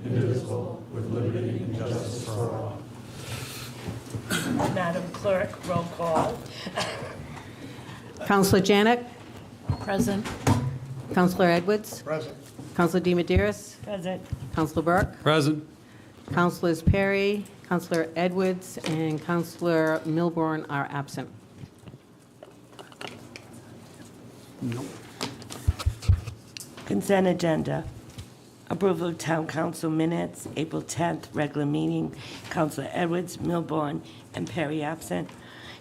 indivisible, with liberty and justice for all. Madam Clerk, roll call. Councillor Janik. Present. Councillor Edwards. Present. Councillor DiMederos. Present. Councillor Burke. Present. Councillors Pare, Councillor Edwards, and Councillor Milburn are absent. Consent agenda. Approval of Town Council minutes, April 10th, regular meeting. Councilor Edwards, Milburn, and Perry absent.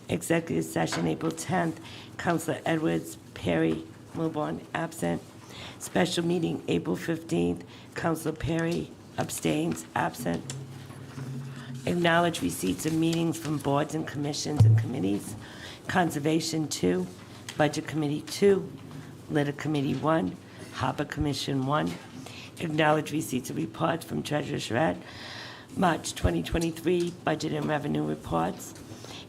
Executive session, April 10th. Councilor Edwards, Perry, Milburn absent. Special meeting, April 15th. Councilor Perry abstains, absent. Acknowledge receipts of meetings from boards and commissions and committees. Conservation 2, Budget Committee 2, Litter Committee 1, Harbor Commission 1. Acknowledge receipts of reports from Treasurer Charette, March 2023 Budget and Revenue Reports.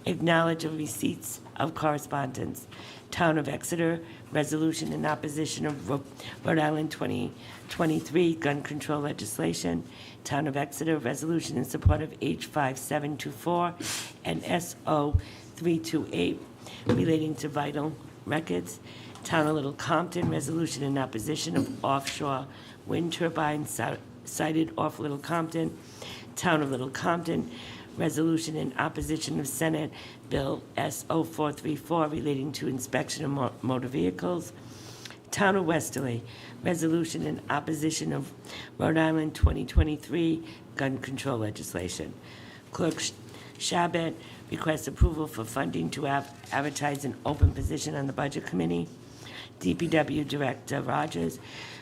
Acknowledge of receipts of correspondence. Town of Exeter, resolution in opposition of Rhode Island 2023 gun control legislation. Town of Exeter, resolution in support of H5724 and SO328 relating to vital records. Town of Little Compton, resolution in opposition of offshore wind turbines sited off Little Compton. Town of Little Compton, resolution in opposition of Senate Bill SO434 relating to inspection of motor vehicles. Town of Westerly, resolution in opposition of Rhode Island 2023 gun control legislation. Clerk Chabot requests approval for funding to advertise an open position on the Budget Committee. DPW Director Rogers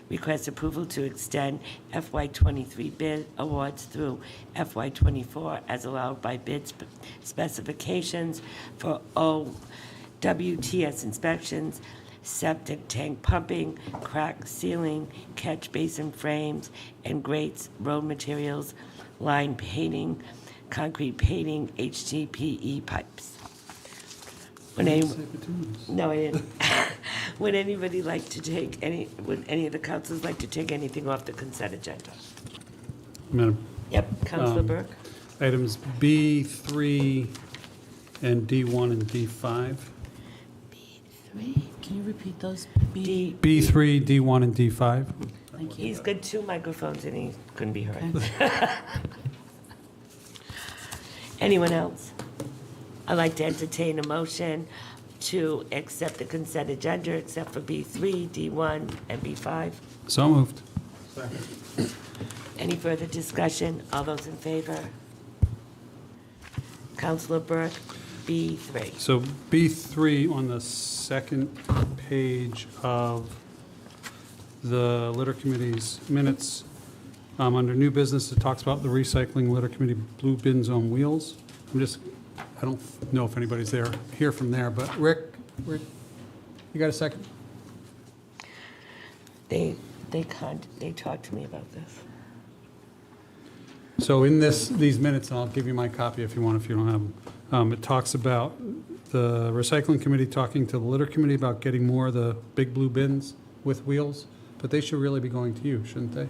requests approval to extend FY23 Bid Awards through FY24 as allowed by bid specifications for OWTS inspections, septic tank pumping, crack sealing, catch basin frames and grates, road materials, line painting, concrete painting, HDPE pipes. No, I didn't. Would anybody like to take would any of the councils like to take anything off the consent agenda? Madam. Yep, Councilor Burke. Items B3 and D1 and D5. B3. Can you repeat those? D. B3, D1, and D5. Thank you. He's got two microphones and he couldn't be heard. Anyone else? I'd like to entertain a motion to accept the consent agenda except for B3, D1, and B5. So moved. Any further discussion? All those in favor? Councilor Burke, B3. So B3 on the second page of the Litter Committee's minutes, under new business, it talks about the recycling Litter Committee blue bins on wheels. I don't know if anybody's here from there, but Rick, you got a second? They talked to me about this. So in these minutes, and I'll give you my copy if you want, if you don't have them, it talks about the recycling committee talking to the litter committee about getting more of the big blue bins with wheels, but they should really be going to you, shouldn't they?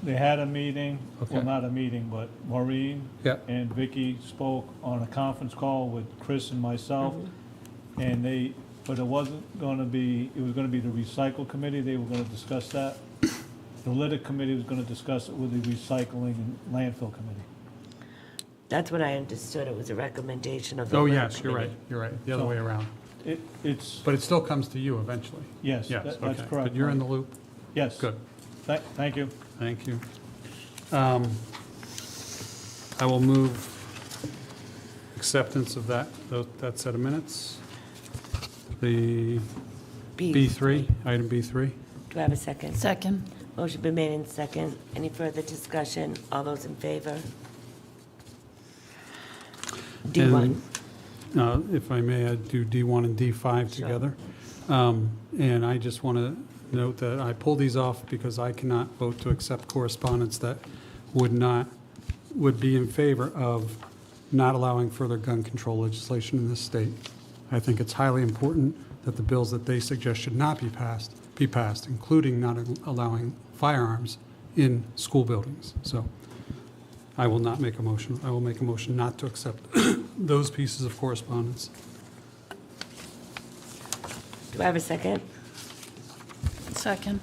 They had a meeting, Okay. well, not a meeting, but Maureen Yeah. and Vicky spoke on a conference call with Chris and myself, and but it wasn't gonna be, it was gonna be the recycle committee, they were gonna discuss that. The litter committee was gonna discuss it with the recycling and landfill committee. That's what I understood. It was a recommendation of the Oh, litter yes, you're committee. right, you're right, the other way around. It's, But it still comes to you eventually. yes, Yes, that's okay. correct. But you're in the loop? Yes. Good, Thank you. thank you. I will move acceptance of that set of minutes. The B3, item B3. Do I have a second? Second. Motion been made in second. Any further discussion? All those in favor? D1. And, if I may, I'd do D1 and D5 Sure. together. And I just want to note that I pulled these off because I cannot vote to accept correspondence that would be in favor of not allowing further gun control legislation in this state. I think it's highly important that the bills that they suggest should not be passed, including not allowing firearms in school buildings. So I will not make a motion. I will make a motion not to accept those pieces of correspondence. Do I have a second? Second.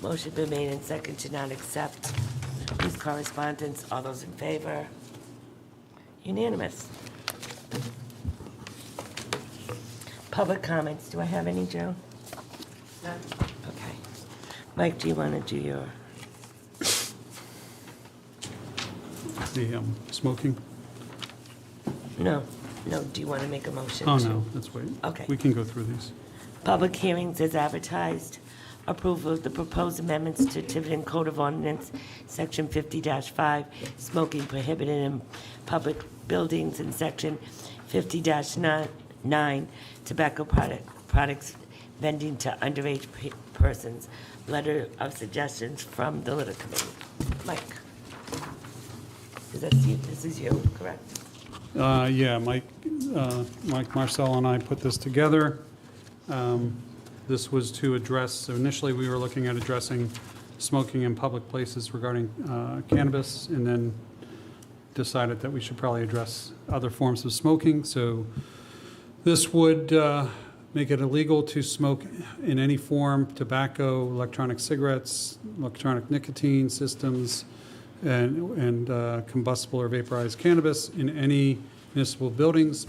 Motion been made and second to not accept these correspondence. All those in favor? Unanimous. Public comments. Do I have any, Joe? No. Okay. Mike, do you want to do your, The smoking? no, do you want to make a motion? Oh, to- no, let's wait. Okay. We can go through these. Public hearings as advertised. Approval of the proposed amendments to Tiverton Code of Ordinance, Section 50-5, smoking prohibited in public buildings, and Section 50-9, tobacco products vending to underage persons. Letter of suggestions from the Litter Committee. Mike? Is that you? This is you, correct? Yeah, Mike Marcel and I put this together. This was to address, so initially we were looking at addressing smoking in public places regarding cannabis, and then decided that we should probably address other forms of smoking. So this would make it illegal to smoke in any form tobacco, electronic cigarettes, electronic nicotine systems, and combustible or vaporized cannabis in any municipal buildings,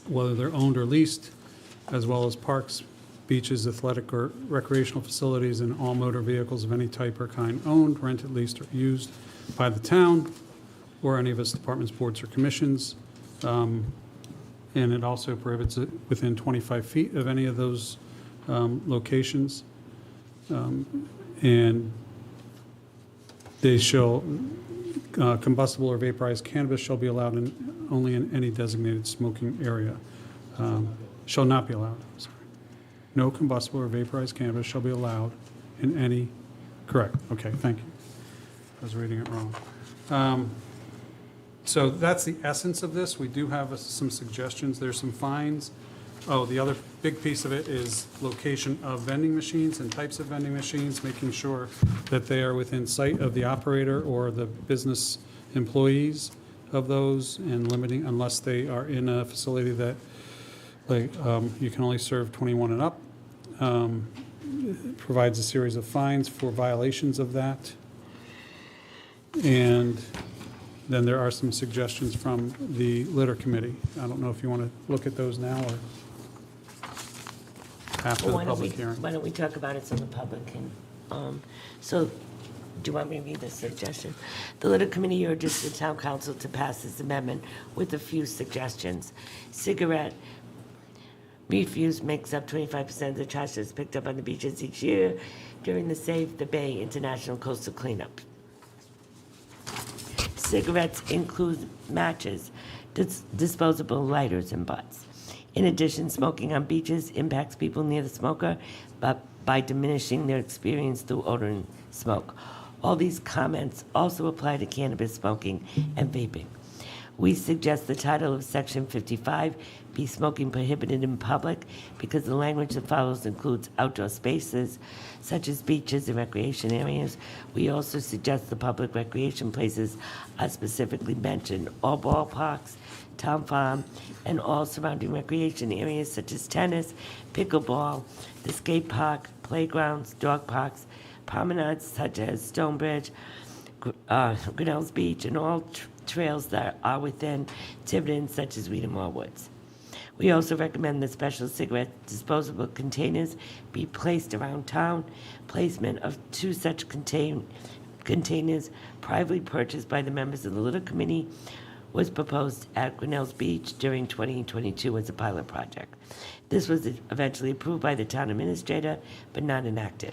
whether they're owned or leased, as well as parks, beaches, athletic or recreational facilities, and all motor vehicles of any type or kind owned, rented, leased, or used by the town or any of its departments, boards, or commissions. And it also prohibits it within 25 feet of any of those locations. And they shall, combustible or vaporized cannabis shall be allowed only in any designated smoking area. Shall not be allowed, sorry. No combustible or vaporized cannabis shall be allowed in any, correct, okay, thank you. I was reading it wrong. So that's the essence of this. We do have some suggestions. There's some fines. Oh, the other big piece of it is location of vending machines and types of vending machines, making sure that they are within sight of the operator or the business employees of those, and limiting, unless they are in a facility that, like, you can only serve 21 and up. It provides a series of fines for violations of that. And then there are some suggestions from the Litter Committee. I don't know if you want to look at those now or after the public hearing. Why don't we talk about it so the public can, so, do you want me to read the suggestion? The Litter Committee urges the Town Council to pass this amendment with a few suggestions. Cigarette refuse makes up 25% of the trash that's picked up on the beaches each year during the Save the Bay International Coastal Cleanup. Cigarettes include matches, disposable lighters, and butts. In addition, smoking on beaches impacts people near the smoker, but by diminishing their experience through odor and smoke. All these comments also apply to cannabis smoking and vaping. We suggest the title of Section 55 be smoking prohibited in public, because the language that follows includes outdoor spaces such as beaches and recreation areas. We also suggest the public recreation places are specifically mentioned: all ballparks, town farm, and all surrounding recreation areas such as tennis, pickleball, the skate park, playgrounds, dog parks, promenades such as Stonebridge, Grinnell's Beach, and all trails that are within Tiverton, such as Weedamore Woods. We also recommend that special cigarette disposable containers be placed around town. Placement of 2 such containers privately purchased by the members of the Litter Committee was proposed at Grinnell's Beach during 2022 as a pilot project. This was eventually approved by the town administrator, but not enacted.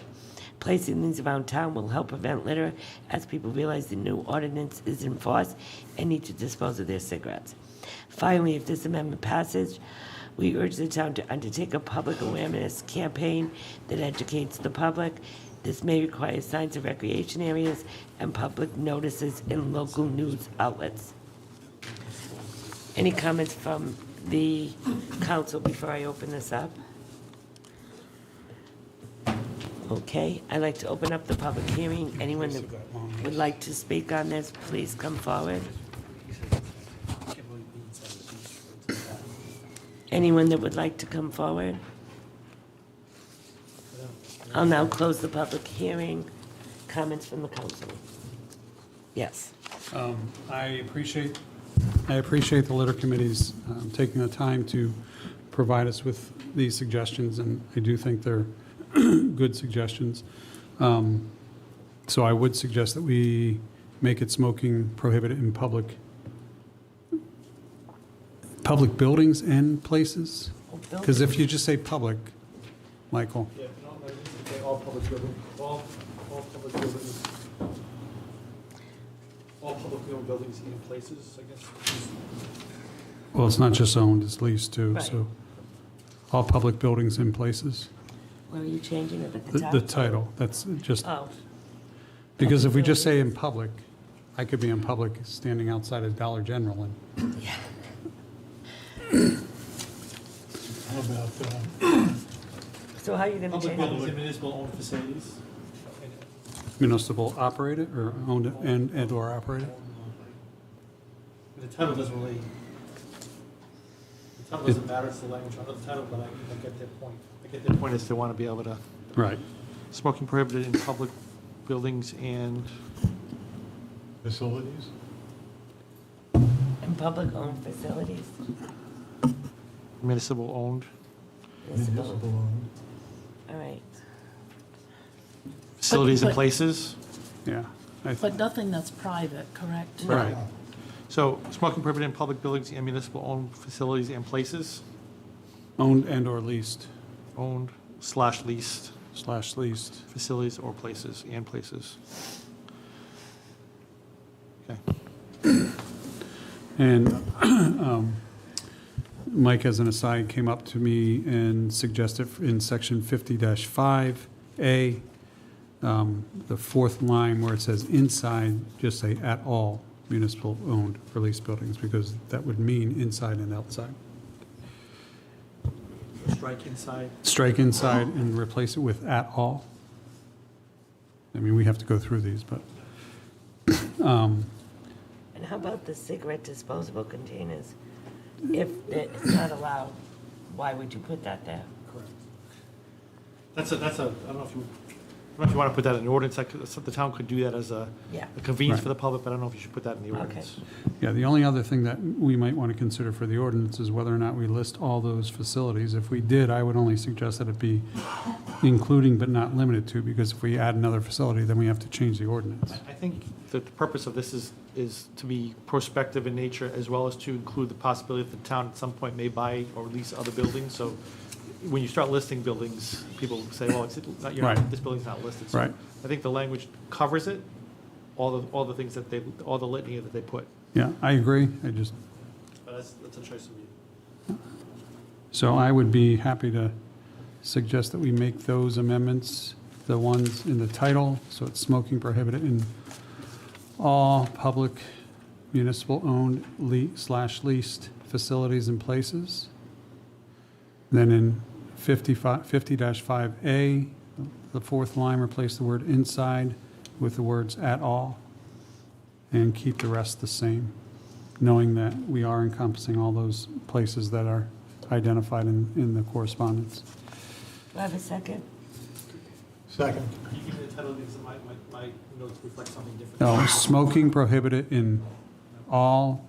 Placing these around town will help prevent litter, as people realize the new ordinance is in force and need to dispose of their cigarettes. Finally, if this amendment passes, we urge the town to undertake a public awareness campaign that educates the public. This may require signs of recreation areas and public notices in local news outlets. Any comments from the council before I open this up? Okay, I'd like to open up the public hearing. Anyone that would like to speak on this, please come forward. Anyone that would like to come forward? I'll now close the public hearing. Comments from the council? Yes. I appreciate the litter committees taking the time to provide us with these suggestions, and I do think they're good suggestions. So I would suggest that we make it smoking prohibited in public buildings and places? Because if you just say public, Michael, Yeah, no, I think they all public buildings, all public buildings, all publicly owned buildings and places, I guess. well, it's not just owned, it's leased too, Right. so all public buildings and places. Where are you changing it at the The top? title, that's just, Oh, because if we just say in public, I could be in public standing outside of Dollar General and How about, so how are you going to Public change buildings it? and municipal owned facilities. municipal operated or owned and/or operated? The title doesn't really, the title doesn't matter, it's the language under the title, but I get their point. I get their point is they want to be able to, Right. smoking prohibited in public buildings and facilities? In public-owned facilities? municipal owned Municipal. Municipal owned. All right. facilities and but- places. Yeah. But nothing that's private, correct? Right. So smoking prohibited in public buildings and municipal owned facilities and places, Owned and/or leased owned / leased / leased. facilities or places and places. Okay. And Mike, as an aside, came up to me and suggested in section 50-5A, the fourth line where it says inside, just say at all municipal owned or leased buildings, because that would mean inside and outside. Strike inside. Strike inside and replace it with at all. I mean, we have to go through these, but, And how about the cigarette disposable containers? If it's not allowed, why would you put that there? Correct. That's a, I don't know if you want to put that in the ordinance, so the town could do that as a Yeah. convenience Right. for the public, but I don't know if you should put that in the Okay. ordinance. yeah, the only other thing that we might want to consider for the ordinance is whether or not we list all those facilities. If we did, I would only suggest that it be including but not limited to, because if we add another facility, then we have to change the ordinance. I think that the purpose of this is to be prospective in nature, as well as to include the possibility that the town at some point may buy or lease other buildings. So when you start listing buildings, people say, well, it's not, Right. this building's not listed. So Right. I think the language covers it, all the things that all the litany that they put. Yeah, I agree. I just, But that's a choice of you. so I would be happy to suggest that we make those amendments, the ones in the title, so it's smoking prohibited in all public municipal owned / leased facilities and places. Then in 50-5A, the fourth line, replace the word inside with the words at all, and keep the rest the same, knowing that we are encompassing all those places that are identified in the correspondence. Do I have a second? Second. You give me the title, because my notes reflect something different. No, smoking prohibited in all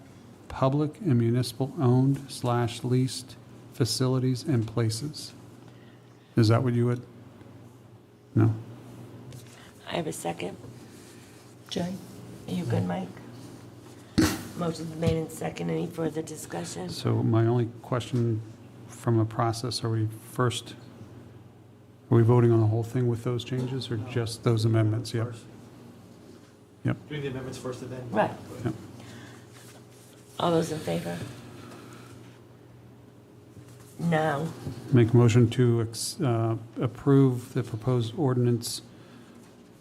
public and municipal owned / leased facilities and places. Is that what you would? No? I have a second. Jay? Are you good, Mike? Motion's made in second. Any further discussion? So my only question from a process, are we voting on the whole thing with those changes or just those amendments? Yep. First. Yep. Doing the amendments first and then. Right. Yep. All those in favor? Now, Make a motion to approve the proposed ordinance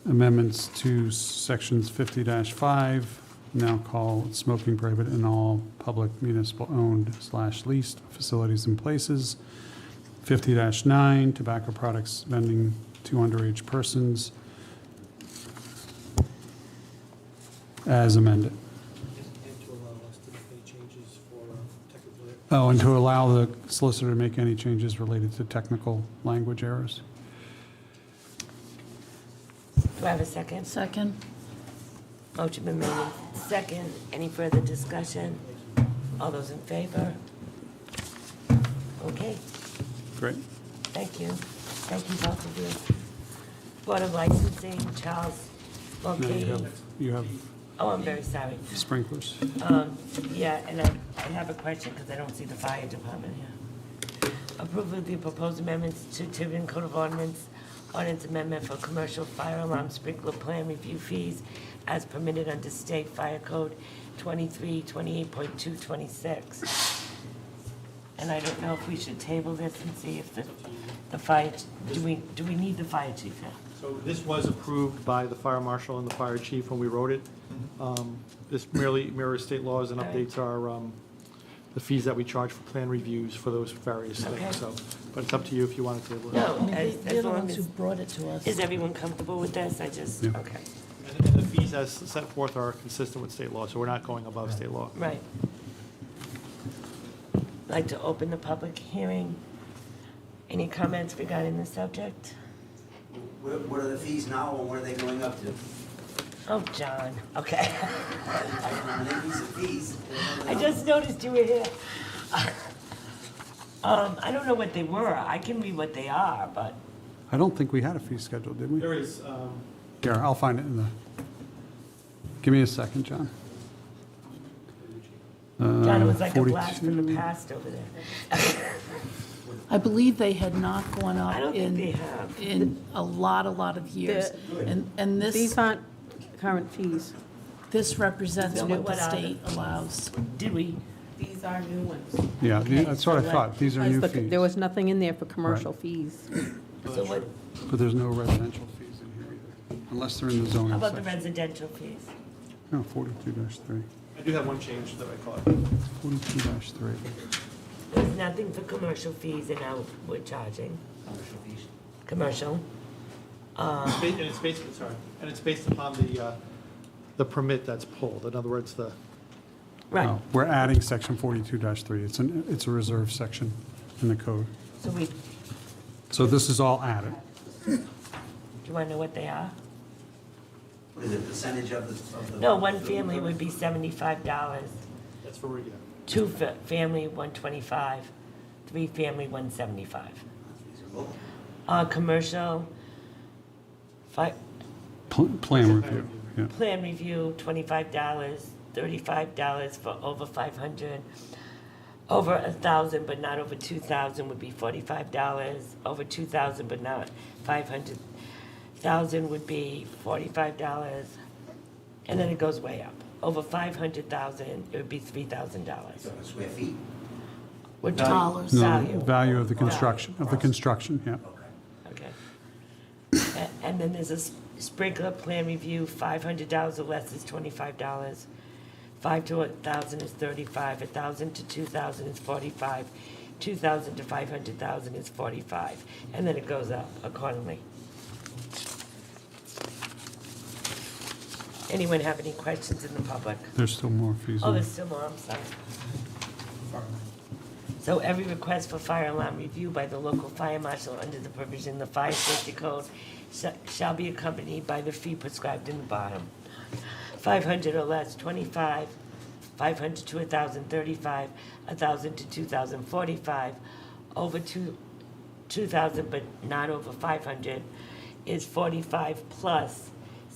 amendments to sections 50-5, now called smoking prohibited in all public municipal owned / leased facilities and places. 50-9, tobacco products vending to underage persons as amended. And to allow us to make any changes for technical. Oh, and to allow the solicitor to make any changes related to technical language errors. Do I have a second? Second? Motion been made in second. Any further discussion? All those in favor? Okay, Great. thank you. Thank you both of you. Board of Licensing, Charles Now Mulcahy. you have Oh, I'm very sorry. sprinklers. Yeah, and I have a question because I don't see the fire department here. Approval of the proposed amendments to Tiverton Code of Ordinance, ordinance amendment for commercial fire alarm sprinkler plan review fees as permitted under State Fire Code 2328.226. And I don't know if we should table this and see if the fire, do we need the fire chief here? So this was approved by the fire marshal and the fire chief when we wrote it. This merely mirrors state laws and updates our, the fees that we charge for plan reviews for those various Okay. things, so. But it's up to you if you want to table it. No, I mean, as they're the long ones who as, brought it to us. is everyone comfortable with this? I just, Yeah. okay, And the fees as set forth are consistent with state law, so we're not going above state law. right. I'd like to open the public hearing. Any comments regarding the subject? What are the fees now and what are they going up to? Oh, John, okay. I don't know, the fees. I just noticed you were here. I don't know what they were. I can read what they are, but, I don't think we had a fee schedule, did we? There is, Here, I'll find it in the, give me a second, John. John, it was like a blast from the 42. past over there. I believe they had not gone I up don't think they in, have. in a lot of years. And These this, aren't current fees. this represents So what the what are the- state allows. Did we? These are new ones. Yeah, Okay, that's what I so thought. These are new fees. There was nothing in there for commercial fees. So what, But there's no residential fees in here either, unless they're in the zoning how about the section. residential fees? No, 42-3. I do have one change that I caught. 42-3. There's nothing for commercial fees and now we're charging. Commercial. And it's based, sorry, and it's based upon the permit that's pulled. In other words, the, Right, No, we're adding section 42-3. It's a reserve section in the code. so we, do So this is all added. you want to know what they are? What is it, percentage of the? No, one family would be $75. that's for, yeah. Two family, $125. Three family, $175. Commercial, Plan review, yeah. plan review, $25, $35 for over 500. Over 1,000 but not over 2,000 would be $45. Over 2,000 but not 500,000 would be $45. And then it goes way up. Over 500,000, it would be $3,000. Square feet? We're talking Dollars. No, value. value of the construction, yeah. Okay. And then there's a sprinkler plan review, $500 or less is $25. 5 to 1,000 is 35, 1,000 to 2,000 is 45, 2,000 to 500,000 is 45, and then it goes up accordingly. Anyone have any questions in the public? There's still more fees. Oh, in there's there. still more, I'm sorry. So every request for fire alarm review by the local fire marshal under the provision of the Fire Safety Code shall be accompanied by the fee prescribed in the bottom. 500 or less, 25, 500 to 1,000, 35, 1,000 to 2,000, 45, over 2,000 but not over 500 is 45 plus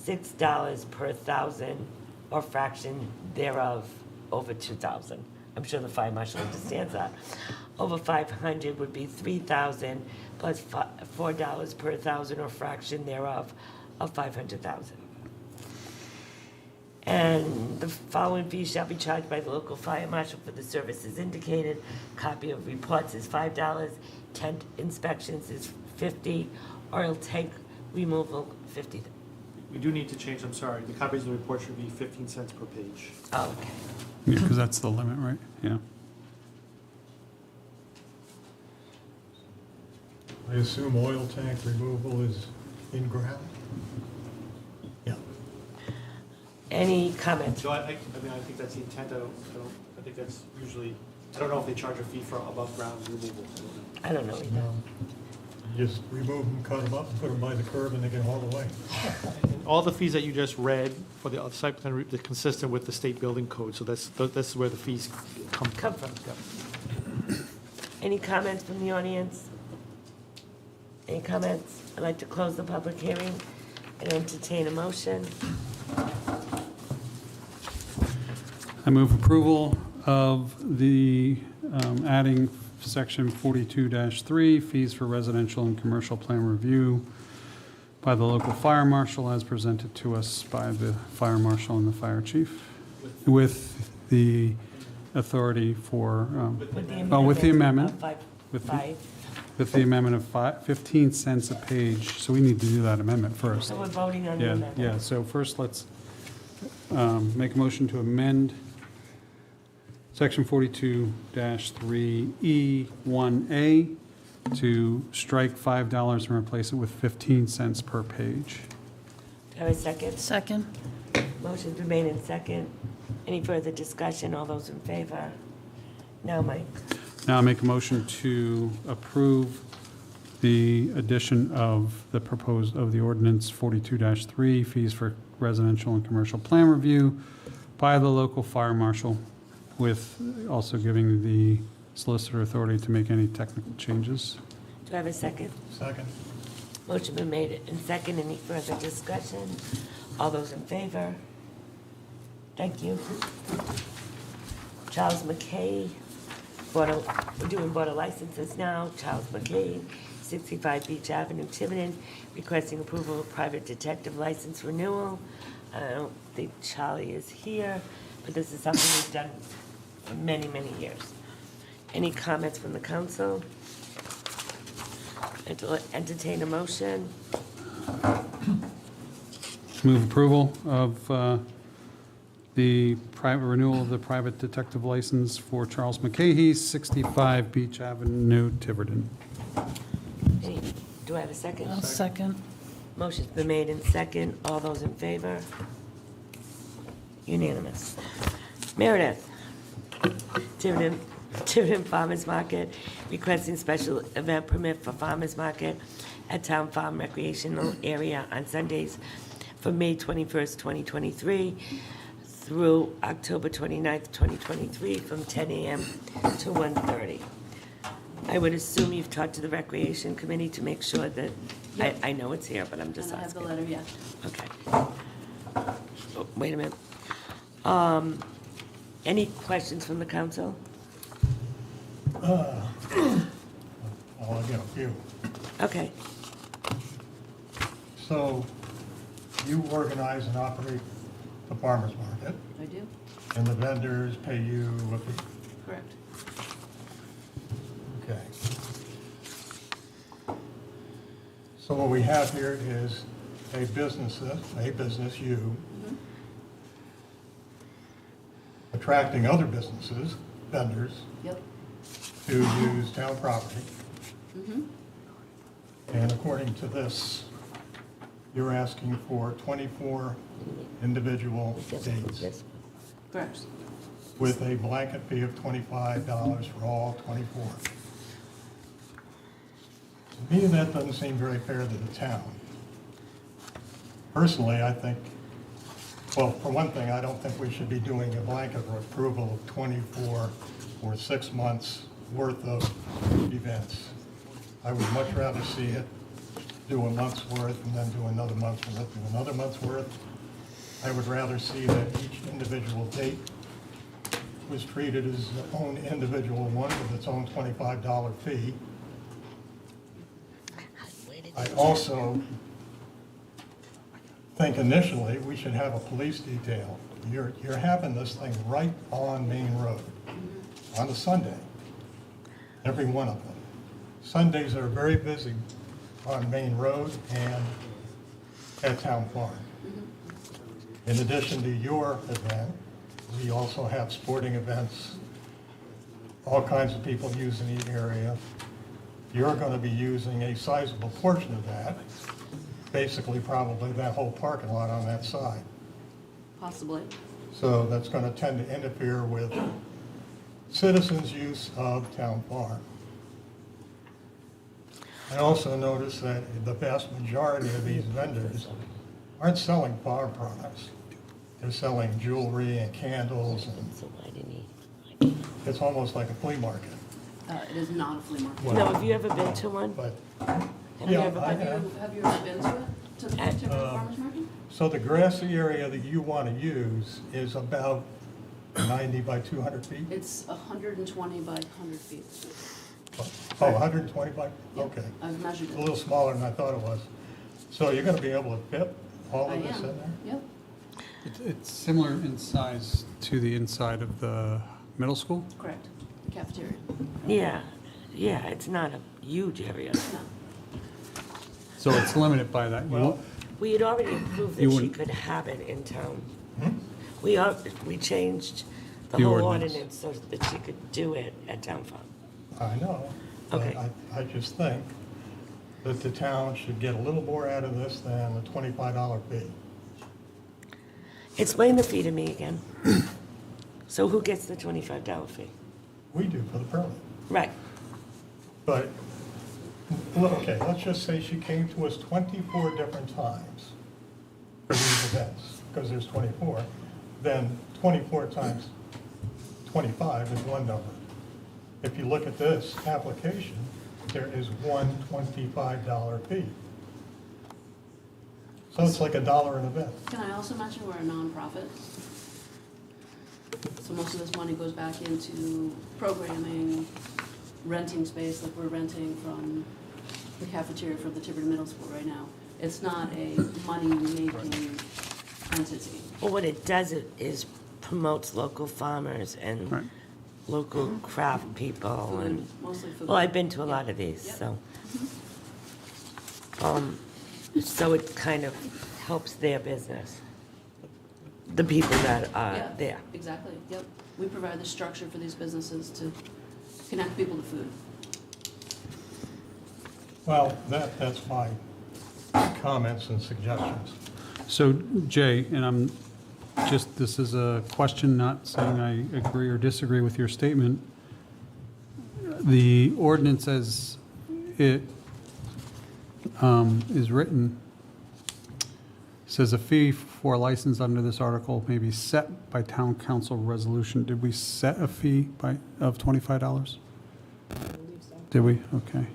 $6 per 1,000 or fraction thereof over 2,000. I'm sure the fire marshal understands that. Over 500 would be 3,000 plus $4 per 1,000 or fraction thereof of 500,000. And the following fees shall be charged by the local fire marshal for the services indicated. Copy of reports is $5, tent inspections is $50, oil tank removal $50. We do need to change, I'm sorry, the copies of the report should be 15 cents per page. Oh, okay. Yeah, because that's the limit, right? Yeah. I assume oil tank removal is in ground? Yeah. Any comments? So I mean, I think that's the intent. I think that's usually, I don't know if they charge a fee for above ground removal. I don't know. I don't know either. No. You just remove them, cut them up, and put them by the curb, and they can haul away. And all the fees that you just read for the site plan, they're consistent with the state building code, so that's where the fees come Come from. from. Yep. Any comments from the audience? Any comments? I'd like to close the public hearing and entertain a motion. I move approval of the adding section 42-3, fees for residential and commercial plan review by the local fire marshal as presented to us by the fire marshal and the fire chief, with the authority for, with the amendment. of five- With the- five. with the amendment of 15 cents a page, so we need to do that amendment first. So we're voting on the Yeah, amendment. yeah, so first, let's make a motion to amend Section 42-3E1A to strike $5 and replace it with 15 cents per page. Do I have a second? Second. Motion's been made in second. Any further discussion? All those in favor? No, Mike. Now I make a motion to approve the addition of the proposed, of the ordinance 42-3, fees for residential and commercial plan review by the local fire marshal, with also giving the solicitor authority to make any technical changes. Do I have a second? Second. Motion been made in second. Any further discussion? All those in favor? Thank you. Charles McKay, we're doing border licenses now. Charles McKay, 65 Beech Avenue, Tiverton, requesting approval of private detective license renewal. I don't think Charlie is here, but this is something we've done for many, many years. Any comments from the council? Entertain a motion. Move approval of the private renewal of the private detective license for Charles McCahey, 65 Beech Avenue, Tiverton. Do I have a second? I'll second. Motion's been made in second. All those in favor? Unanimous. Meredith, Tiverton Farmers Market, requesting special event permit for farmers market at Town Farm Recreational Area on Sundays from May 21st, 2023 through October 29th, 2023, from 10 a.m. to 1:30. I would assume you've talked to the Recreation Committee to make sure that, I know it's here, but I'm just And I have the asking. letter, yeah. Okay. Oh, wait a minute. Any questions from the council? I'll get a few. Okay. So you organize and operate the farmer's market, I do, and the vendors pay you a fee. correct. Okay. So what we have here is a business, you, attracting other businesses, vendors, Yep. to use town property. Mm-hmm. And according to this, you're asking for 24 individual dates Correct. with a blanket fee of $25 for all 24. To me, that doesn't seem very fair to the town. Personally, I think, well, for one thing, I don't think we should be doing a blanket approval of 24 or 6 months worth of events. I would much rather see it do a month's worth and then do another month's worth, do another month's worth. I would rather see that each individual date was treated as its own individual one with its own $25 fee. I also think initially we should have a police detail. You're having this thing right on Main Road on a Sunday, every one of them. Sundays are very busy on Main Road and at Town Farm. In addition to your event, we also have sporting events, all kinds of people using the area. you're going to be using a sizable portion of that, basically probably that whole parking lot on that side. Possibly. So that's going to tend to interfere with citizens' use of town farm. I also noticed that the vast majority of these vendors aren't selling farm products. They're selling jewelry and candles, and So why didn't he? it's almost like a flea market. It is not a flea market. Well, No, have you ever been to one? But, Have you yeah, ever I been? have. Have you ever been to it? To the Tiverton Farmers Market? So the grassy area that you want to use is about 90 by 200 feet? It's 120 by 100 feet. Oh, 120 by, okay. I've measured A it. little smaller than I thought it was. So you're going to be able to fit all I of this am. in there? Yep. It's similar in size to the inside of the middle school? Correct. Cafeteria. Yeah, yeah, it's not a huge area. No. So it's limited by that. Well, We had already approved You that she wouldn't- could have it in town. Hmm? We changed the The whole ordinance. ordinance so that she could do it at town farm. I know. But Okay. I just think that the town should get a little more out of this than the $25 fee. Explain the fee to me again. So who gets the $25 fee? We do for the permit. Right, But, well, okay, let's just say she came to us 24 different times for these events, because there's 24, then 24 times 25 is one number. If you look at this application, there is one $25 fee. So it's like $1 an event. Can I also mention we're a nonprofit? So most of this money goes back into programming, renting space, like we're renting from the cafeteria for the Tiverton Middle School right now. It's not a money-making entity. well, what it does is promotes local farmers Right. and local craft people and, Food, mostly food. well, I've been to a lot Yeah. of these, Yep. so. So it kind of helps their business, the people that are Yeah, there. exactly, yep. We provide the structure for these businesses to connect people to food. Well, that's my comments and suggestions. So Jay, and I'm just, this is a question, not saying I agree or disagree with your statement. The ordinance as it is written says a fee for a license under this article may be set by town council resolution. Did we set a fee of $25? Did we? Okay.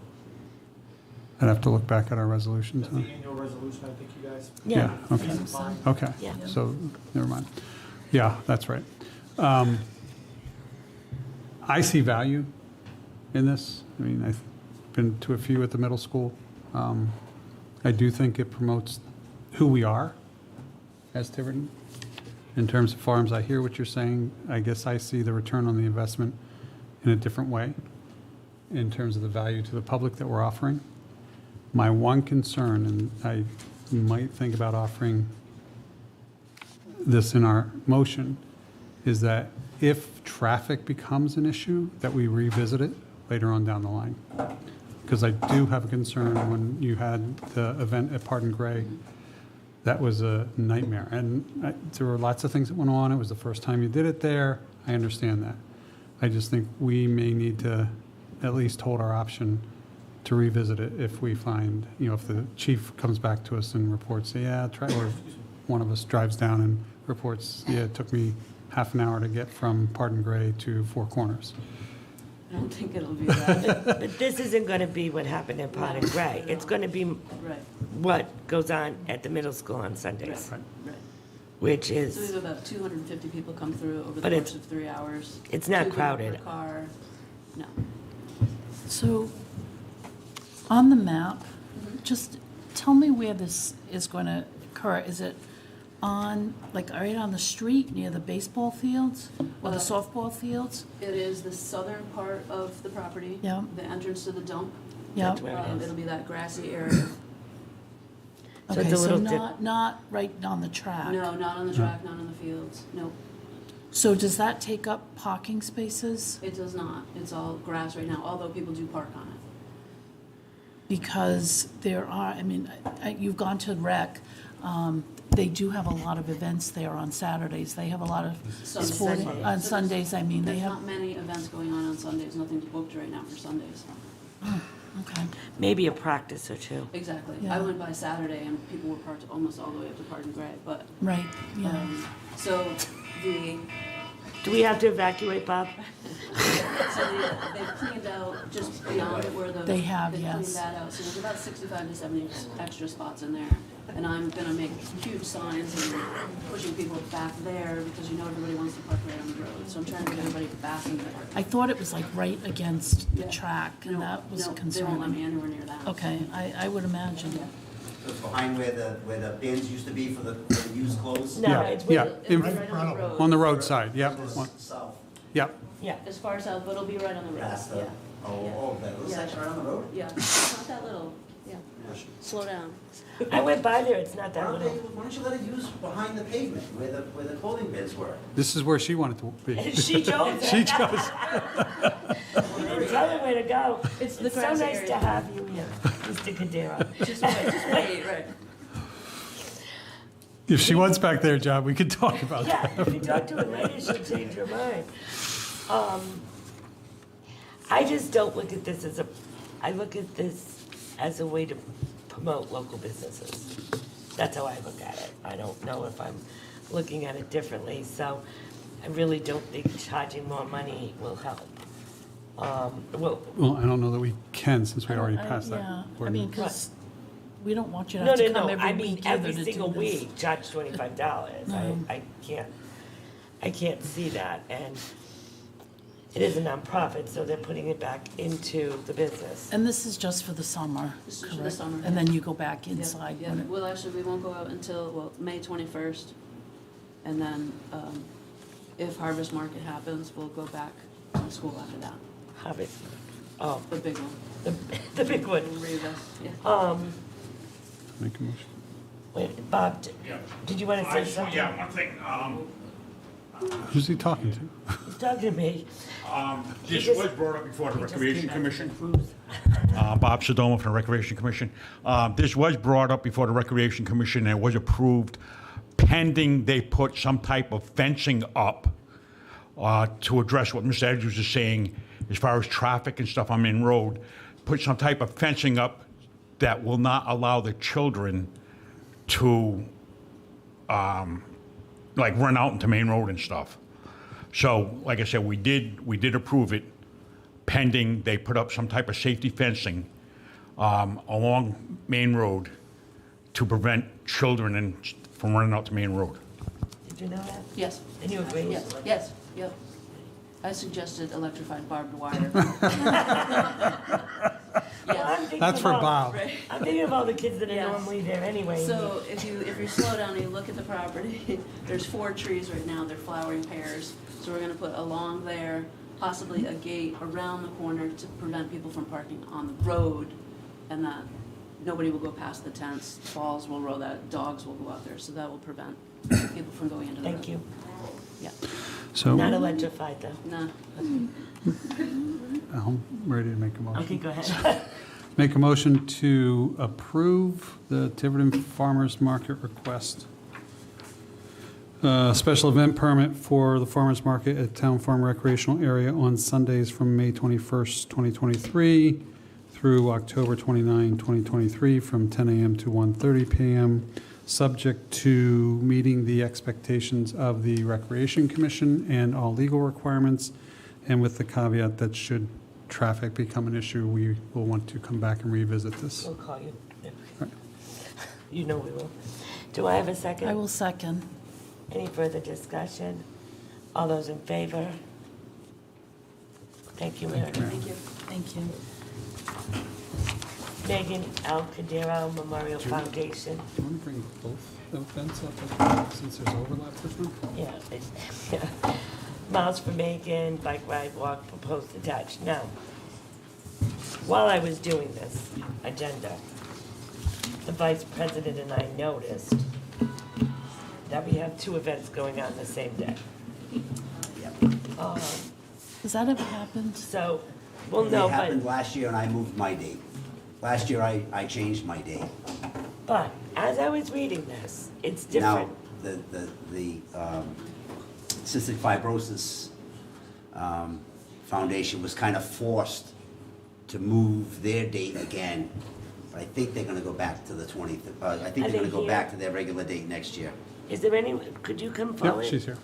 I'd have to look back at our resolutions. That's the annual resolution, I think you guys. Yeah. Okay. Fees and fines. Okay, Yeah. so, never mind. Yeah, that's right. I see value in this. I mean, I've been to a few at the middle school. I do think it promotes who we are as Tiverton in terms of farms. I hear what you're saying. I guess I see the return on the investment in a different way in terms of the value to the public that we're offering. My one concern, and I might think about offering this in our motion, is that if traffic becomes an issue, that we revisit it later on down the line. Because I do have a concern when you had the event at Pardon Gray, that was a nightmare. And there were lots of things that went on. It was the first time you did it there. I understand that. I just think we may need to at least hold our option to revisit it if we find, if the chief comes back to us and reports, or one of us drives down and reports, it took me half an hour to get from Pardon Gray to Four Corners. I don't think it'll be that. But this isn't going to be what happened at Pot and Gray. It's going to be Right, what goes on at the middle school on Sundays, right. which So we have is, about 250 people come through over the But course it's- of 3 hours. it's not 2 people crowded. per car. No. So, on the map, just tell me where this is going to occur. Is it on, like, right on the street near the baseball fields or the softball fields? It is the southern part of the property. Yeah. The entrance to the dump. Yeah. That's where it is. It'll be that grassy area. So Okay, it's a so little dip- not right on the track? No, not on the track, not on the fields. Nope, So does that take up parking spaces? it does not. It's all grass right now, although people do park on it. because there are, I mean, you've gone to rec, they do have a lot of events there on Saturdays. They have a lot of Sundays. sporting, Sunday. on Sundays, I mean, they There's have, not many events going on Sundays, nothing booked right now for Sundays. okay. Maybe a practice or two. Exactly. Yeah. I went by Saturday and people were parked almost all the way up to Pardon Gray, but, Right, yeah. so the, Do we have to evacuate, Bob? they've cleaned out just beyond where the. They have, They've cleaned yes. that out, so there's about 65 to 70 extra spots in there. And I'm gonna make huge signs and pushing people back there because you know everybody wants to park right on the road. So I'm trying to get everybody back in there. I thought it was like right against the Yeah. track, and No, that was no, they won't let me concerning. anywhere near that. Okay, I would imagine. Yeah. So it's behind where the bins used to be for the used clothes? No, Yeah, it's yeah. with, It'll be In- right on the road. On the roadside, yep, South. yep. yeah. As far south, but it'll be right on the road, Past the, yeah. oh, that little Yeah. section right on the road? Yeah, it's not that little, yeah. Slow down. I went by there, it's not Why that don't little. why don't you let it use behind the pavement where the clothing bins were? This is where she wanted to be. She chose She it. chose. You didn't tell her where to go. It's the so grassy nice area. to have you here, Mr. Cadero. Just wait, right. If she wants back there, John, we could talk about Yeah, that. if you talk to her later, she'll change her mind. I just don't look at this as I look at this as a way to promote local businesses. That's how I look at it. I don't know if I'm looking at it differently, so I really don't think charging more money will help. Well, Well, I don't know that we can since we already passed that. Yeah, I mean, ordinance. because we don't want you to no, have no, to come no, I every mean, week either every to single do this. week, charge $25. No. I can't see that, and it is a nonprofit, so they're putting it back into the business. And this is just for the summer, This is for the correct? summer, And yeah. then you go back Yeah, inside Yeah, when it, well, actually, we won't go out until, well, May 21st. And then, if Harvest Market happens, we'll go back to school after that, Harvest, oh, the big one. the big one. We'll reinvest, yeah. Make a motion. Wait, Bob, did you want to say something? Yeah, one thing, Who's he talking to? He's talking to me. this just- was brought up before the He just Recreation came back Commission. from cruise. Bob Sedoma from the Recreation Commission. This was brought up before the Recreation Commission and was approved pending they put some type of fencing up to address what Mr. Edwards is saying as far as traffic and stuff on Main Road. Put some type of fencing up that will not allow the children to like run out into Main Road and stuff. So, like I said, we did approve it pending they put up some type of safety fencing along Main Road to prevent children from running out to Main Road. Did you know that? Yes. And you agree? Yes, yes, yep. I suggested electrified barbed wire. Well, I'm thinking That's for about- Bob. Right. I'm thinking of all the kids that are Yeah. normally there anyway. So if you slow down and you look at the property, there's 4 trees right now, they're flowering pears. So we're gonna put along there, possibly a gate around the corner to prevent people from parking on the road, and that nobody will go past the tents, balls will roll that, dogs will go out there, so that will prevent people from going into the road. Thank you. Yeah, So Not electrified, though. nah, I'm ready to make a motion. Okay, go ahead. Make a motion to approve the Tiverton Farmers Market request. Special event permit for the farmers market at Town Farm Recreational Area on Sundays from May 21st, 2023 through October 29, 2023, from 10 a.m. to 1:30 p.m., subject to meeting the expectations of the Recreation Commission and all legal requirements, and with the caveat that should traffic become an issue, we will want to come back and revisit this. We'll call you. Right. You know we will. Do I have a second? I will second. Any further discussion? All those in favor? Thank you, Meredith. thank you. Thank you. Megan L. Cadero Memorial Foundation. Do you want to bring both events up since there's overlap with them? Yeah, yeah. Miles for Macon, bike ride, walk, proposed attached. Now, while I was doing this agenda, the Vice President and I noticed that we have 2 events going on the same day. Has that ever happened? So, well, It no, happened but, last year and I moved my date. Last year, I changed my date. But as I was reading this, it's Now, different. the Cystic Fibrosis Foundation was kind of forced to move their date again. But I think they're gonna go back to the 20th, I think Are they're they gonna go here? back to their regular date next year. Is there any, could you come Yep, forward? she's here.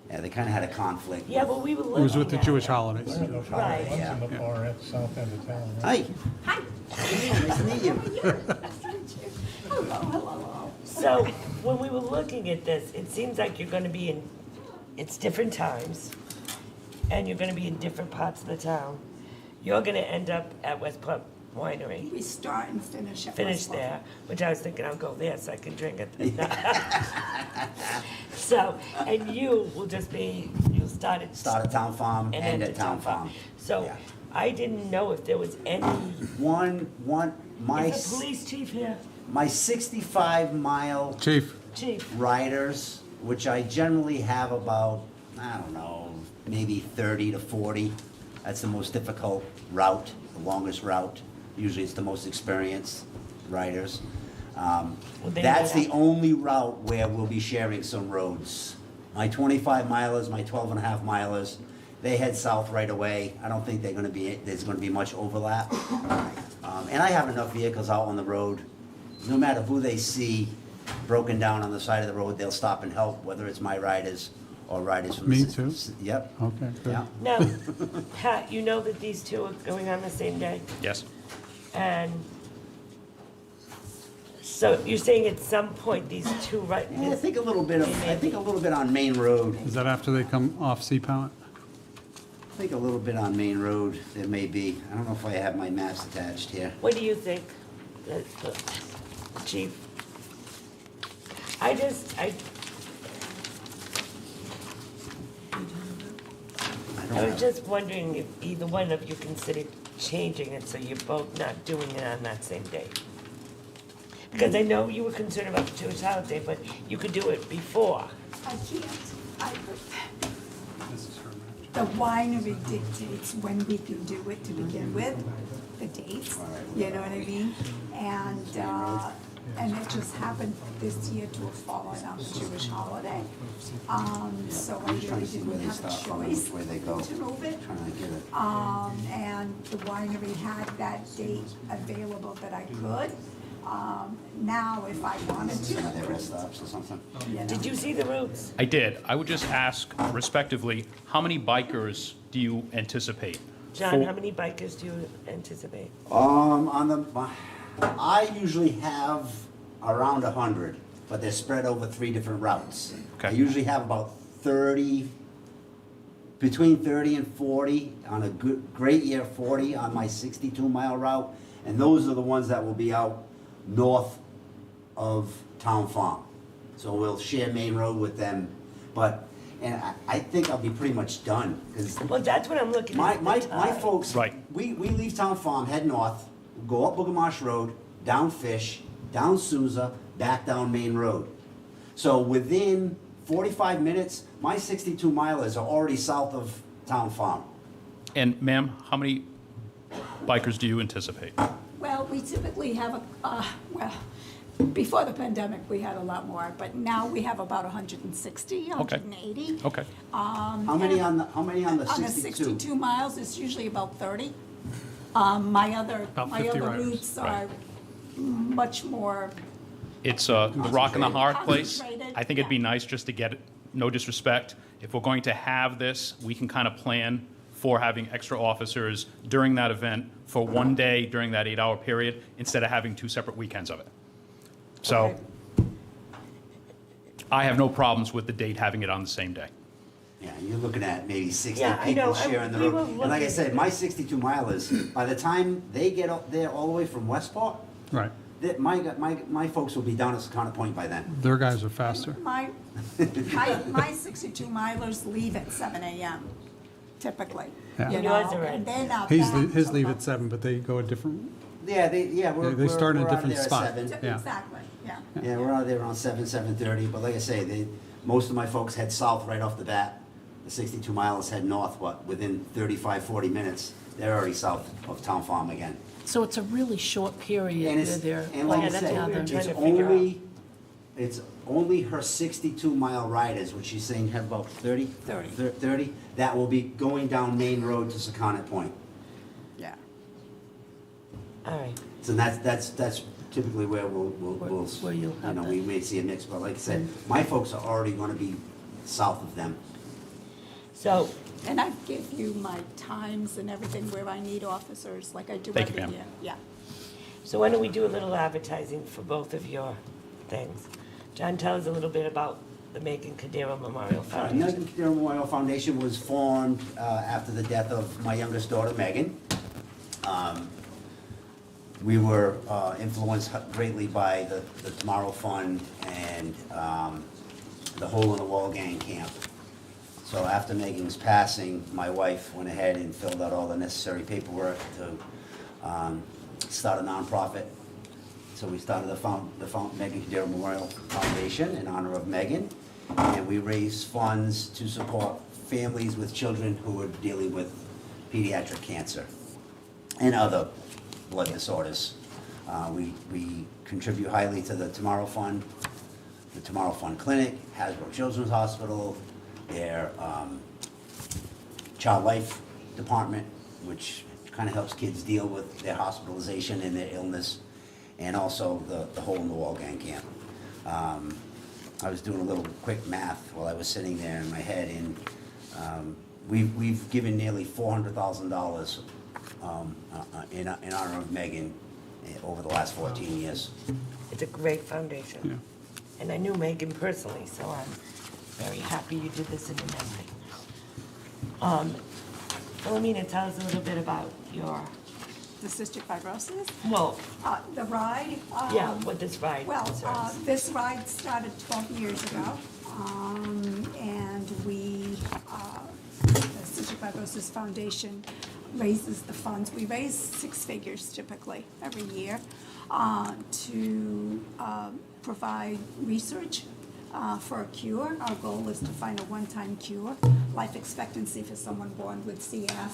Yeah, they kind of had a conflict. Yeah, well, we were It looking was with the at Jewish it. holidays. One's in the far, Right. one's in the Yeah. far end, south end of town, right? Hi. Hi. Nice to meet you. So, when we were looking at this, it seems like you're gonna be in, it's different times, and you're gonna be in different parts of the town. You're gonna end up at Westport Winery, We start and finish at finish Westport. there, which I was thinking I'll go there so I can drink it. So, and you will just be, you'll start at. Start at Town Farm, and end at Town Farm. So, Yeah. I didn't know if there was any, My, is the police chief here? my 65-mile Chief, Chief, riders, which I generally have about, I don't know, maybe 30 to 40. That's the most difficult route, the longest route. Usually it's the most experienced riders. they That's know the only route where we'll be sharing some roads. My 25 milers, my 12 and a half milers, they head south right away. I don't think there's gonna be much overlap. And I have enough vehicles out on the road. No matter who they see broken down on the side of the road, they'll stop and help, whether it's my riders or riders from the. Me too. Yep, okay, good. yeah. now, Pat, you know that these two are going on the same day? Yes. And so you're saying at some point, these two, right? Yeah, I think a little bit on Main Road. Is that after they come off Sea Pallet? I think a little bit on Main Road, there may be. I don't know if I have my maps attached here. What do you think, the chief? I don't was just wondering if either one of you considered changing it so you're both not doing it on that same day. Because I know you were concerned about the Jewish holiday, but you could do it before. I can't. The winery dictates when we can do it to begin with, the dates, you know what I mean? And it just happened this year to have fallen on the Jewish holiday. So I really didn't have a choice where they go. to move it. Trying to get it. And the winery had that date available that I could. Now, if I wanted Some of their to, rest stops or something. you know. Did you see the routes? I did. I would just ask respectively, how many bikers do you anticipate? John, how many bikers do you anticipate? I usually have around 100, but they're spread over 3 different routes. Okay. I usually have about 30, between 30 and 40, on a great year, 40 on my 62-mile route, and those are the ones that will be out north of Town Farm. So we'll share Main Road with them, and I think I'll be pretty much done, because Well, that's what I'm looking at. my the time. folks, Right. we leave Town Farm, head north, go up Bulgarmarsh Road, down Fish, down Souza, back down Main Road. So within 45 minutes, my 62 milers are already south of Town Farm. And ma'am, how many bikers do you anticipate? Well, we typically have before the pandemic, we had a lot more, but now we have about 160, 180. Okay. How many on the On the 62? 62 miles, it's usually about 30. My other About 50 riders. routes are much more, It's the rock and the hard place. Concentrated, I think it'd be yeah. nice just to get it, no disrespect, if we're going to have this, we can kind of plan for having extra officers during that event for one day during that 8-hour period, instead of having 2 separate weekends of it. So Okay. I have no problems with the date having it on the same day. Yeah, you're looking at maybe 60 Yeah, I people know. sharing the We road. were And like I looking- said, my 62 milers, by the time they get up there all the way from Westport, Right. my folks will be down at Secana Point by then. Their guys are faster. my 62 milers leave at 7 a.m. typically. Yeah. You And know, yours are and at- they're not His, back his till leave about- at 7, but they go a different, We're start in a we're out different there at spot. 7. Yeah. Exactly, yeah. Yeah, we're out there around 7:30, but like I say, most of my folks head south right off the bat. the 62 miles head north, within 35, 40 minutes, they're already south of Town Farm again. So it's a really short period And where it's, they're and like I Yeah, that's what we were said, trying it's to figure out. it's only her 62-mile riders, which she's saying have about 30? 30, that will be going down Main Road to Secana Point. Yeah. All right. So that's typically where we'll, Where you'll have that. we may see a mix, but like I said, my folks are already gonna be south of them. So, And I give you my times and everything where I need officers, like I do Thank you, every Pam. year. Yeah. so why don't we do a little advertising for both of your things? John, tell us a little bit about the Megan Cordero Memorial Foundation. Megan Cordero Memorial Foundation was formed after the death of my youngest daughter, Megan. We were influenced greatly by the Tomorrow Fund and the Hole in the Wall Gang Camp. So after Megan's passing, my wife went ahead and filled out all the necessary paperwork to start a nonprofit. So we started the Megan Cordero Memorial Foundation in honor of Megan, and we raised funds to support families with children who are dealing with pediatric cancer and other blood disorders. We contribute highly to the Tomorrow Fund, the Tomorrow Fund Clinic, Hasbro Children's Hospital, their Child Life Department, which kind of helps kids deal with their hospitalization and their illness, and also the Hole in the Wall Gang Camp. I was doing a little quick math while I was sitting there in my head, and we've given nearly $400,000 in honor of Megan over the last 14 years. It's a great foundation. Yeah. And I knew Megan personally, so I'm very happy you did this in her memory. Philomena, tell us a little bit about your, The cystic fibrosis, well, the ride. yeah, what this ride Well, concerns. this ride started 12 years ago, and the Cystic Fibrosis Foundation raises the funds. We raise six figures typically every year to provide research for a cure. Our goal is to find a one-time cure. Life expectancy for someone born with CF,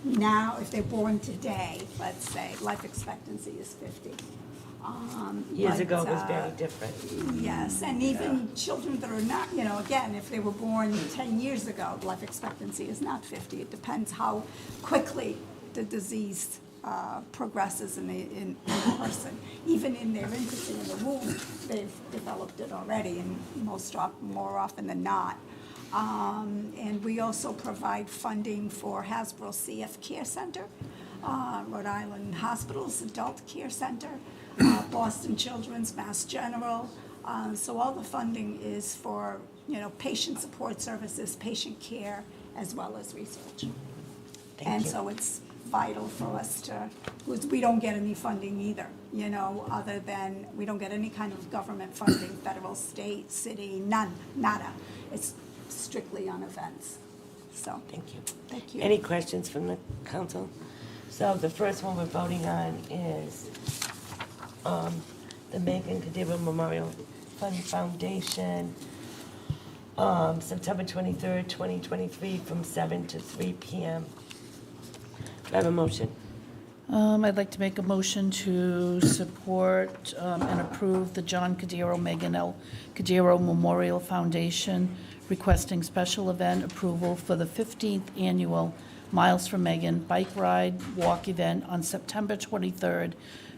now, if they're born today, let's say, life expectancy is 50. Years but, ago, it was very different. Yes, and even children that are not, again, if they were born 10 years ago, life expectancy is not 50. It depends how quickly the disease progresses in the person. Even in their infancy, in the womb, they've developed it already, and more often than not. And we also provide funding for Hasbro CF Care Center, Rhode Island Hospitals Adult Care Center, Boston Children's, Mass General. So all the funding is for, patient support services, patient care, as well as research. Thank you. So it's vital for us because we don't get any funding either, other than, we don't get any kind of government funding, federal, state, city, none, nada. It's strictly on events, so. Thank you. Thank you. Any questions from the council? So the first one we're voting on is the Megan Cordero Memorial Fund Foundation, September 23rd, 2023, from 7 to 3 p.m. Do I have a motion? I'd like to make a motion to support and approve the John Cordero, Megan L. Cordero Memorial Foundation requesting special event approval for the 15th annual Miles for Megan Bike Ride Walk event on September 23rd,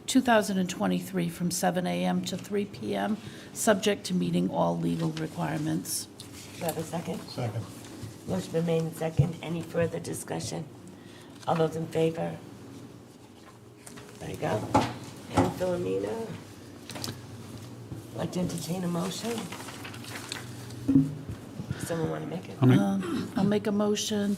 2023, from 7 a.m. to 3 p.m., subject to meeting all legal requirements. Do I have a second? Second. Motion been made and second. Any further discussion? All those in favor? There you go. And Philomena? Like to entertain a motion? Someone want to make it? I'll make a motion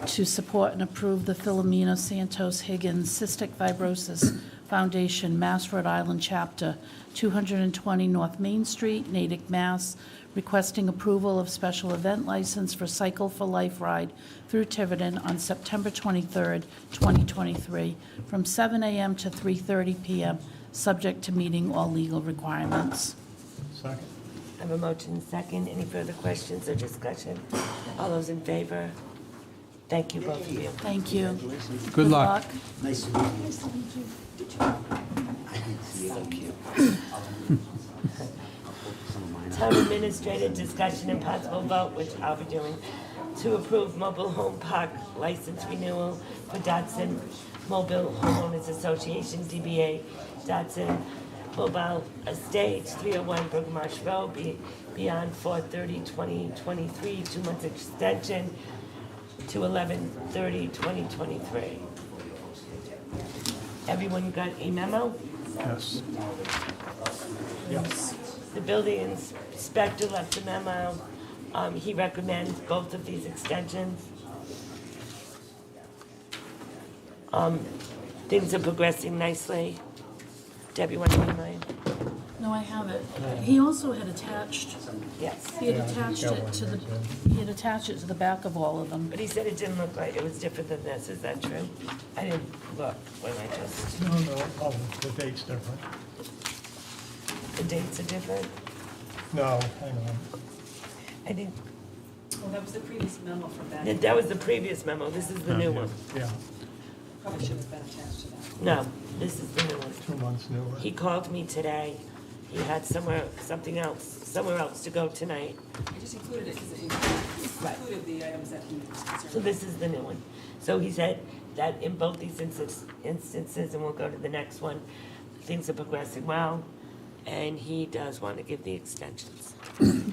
to support and approve the Philomena Santos-Higgins Cystic Fibrosis Foundation, Mass, Rhode Island Chapter, 220 North Main Street, Natick, Mass, requesting approval of special event license for Cycle for Life ride through Tiverton on September 23rd, 2023, from 7 a.m. to 3:30 p.m., subject to meeting all legal requirements. Second. I have a motion and second. Any further questions or discussion? All those in favor? Thank you, both of you. Thank you. Good luck. Nice to meet you. So cute. Town administrator discussion and possible vote, which I'll be doing, to approve mobile home park license renewal for Dadson Mobile Homeowners Association, DBA Dadson Mobile Estates, 301 Bulgarmarsh Road, beyond 4/30/2023, 2 months extension to 11/30/2023. Everyone got a memo? Yes. The building inspector left a memo. He recommends both of these extensions. Things are progressing nicely. Debbie, want to read mine? No, I have it. He also had attached, Yes. he had attached it to the, he had attached it to the back of all of them. But he said it didn't look like, it was different than this. Is that true? I didn't look when I just, No, the date's different. the dates are different. No, hang on. I didn't, Well, that was the previous memo from back. that was the previous memo. This is the new one. Yeah, Probably should have been attached to that. No, this is the new one. 2 months newer. He called me today. He had somewhere else to go tonight. I just included it because it included the items that he was concerned So this is the new one. So he said that in both these instances, and we'll go to the next one, things are progressing well, and he does want to give the extensions.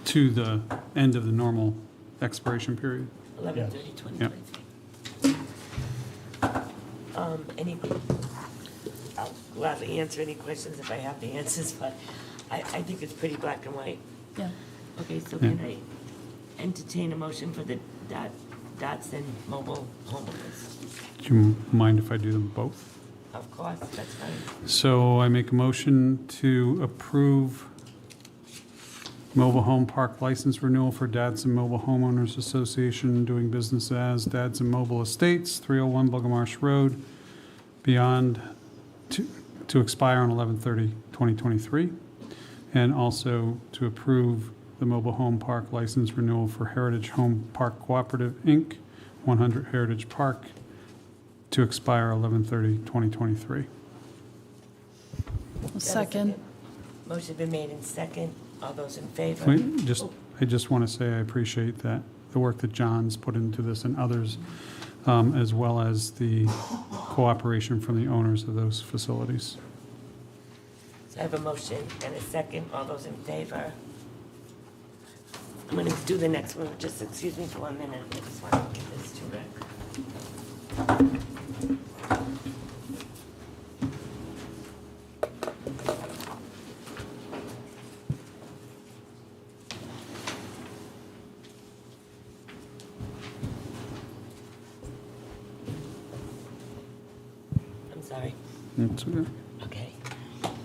To the end of the normal expiration period. 11/30/2023. Any, I'll gladly answer any questions if I have the answers, but I think it's pretty black and white. Yeah. Okay, so can I entertain a motion for the Dadson Mobile Homeowners? Do you mind if I do them both? Of course, that's fine. So I make a motion to approve mobile home park license renewal for Dadson Mobile Homeowners Association doing business as Dadson Mobile Estates, 301 Bulgarmarsh Road, beyond to expire on 11/30/2023. And also to approve the mobile home park license renewal for Heritage Home Park Cooperative, Inc., 100 Heritage Park, to expire 11/30/2023. Second. Motion been made in second. All those in favor? Wait, I just want to say I appreciate that, the work that John's put into this and others, as well as the cooperation from the owners of those facilities. So I have a motion and a second. All those in favor? I'm going to do the next one. Just excuse me for 1 minute. I just want to give this to Rick. I'm sorry. That's okay. Okay.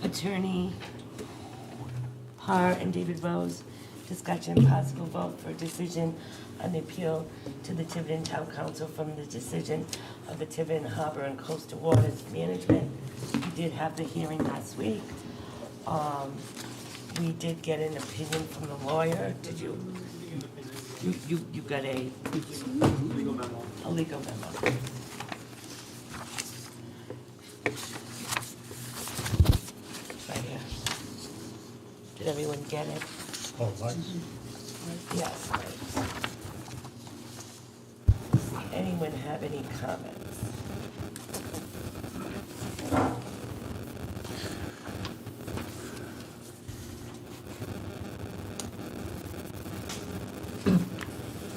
Attorney Pare and David Rose, discussion and possible vote for a decision on the appeal to the Tiverton Town Council from the decision of the Tiverton Harbor and Coastal Waters Management. We did have the hearing last week. We did get an opinion from the lawyer. Did you? You got a legal memo. A legal memo. Right here. Did everyone get it? Oh, right. Yes. Right. Anyone have any comments?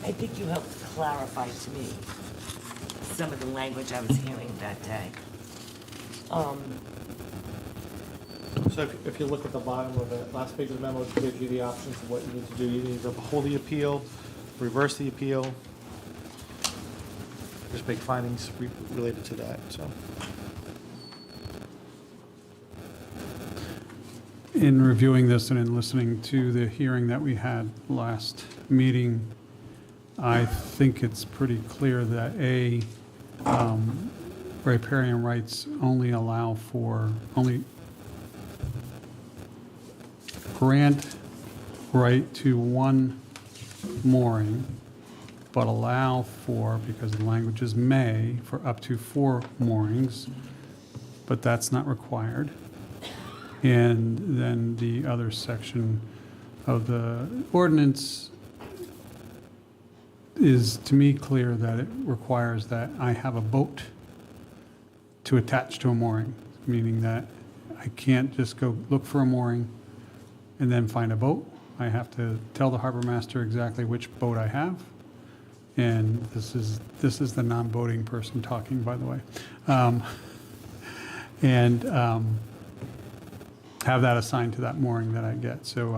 I think you helped clarify to me some of the language I was hearing that day. So if you look at the bottom of the last page of the memo, it gives you the options of what you need to do. You need to hold the appeal, reverse the appeal. There's big findings related to that, so. In reviewing this and in listening to the hearing that we had last meeting, I think it's pretty clear that riparian rights only grant right to one mooring, but allow for, because the language is may, for up to 4 moorings, but that's not required. And then the other section of the ordinance is, to me, clear that it requires that I have a boat to attach to a mooring, meaning that I can't just go look for a mooring and then find a boat. I have to tell the harbor master exactly which boat I have. And this is the non-boating person talking, by the way. Have that assigned to that mooring that I get. So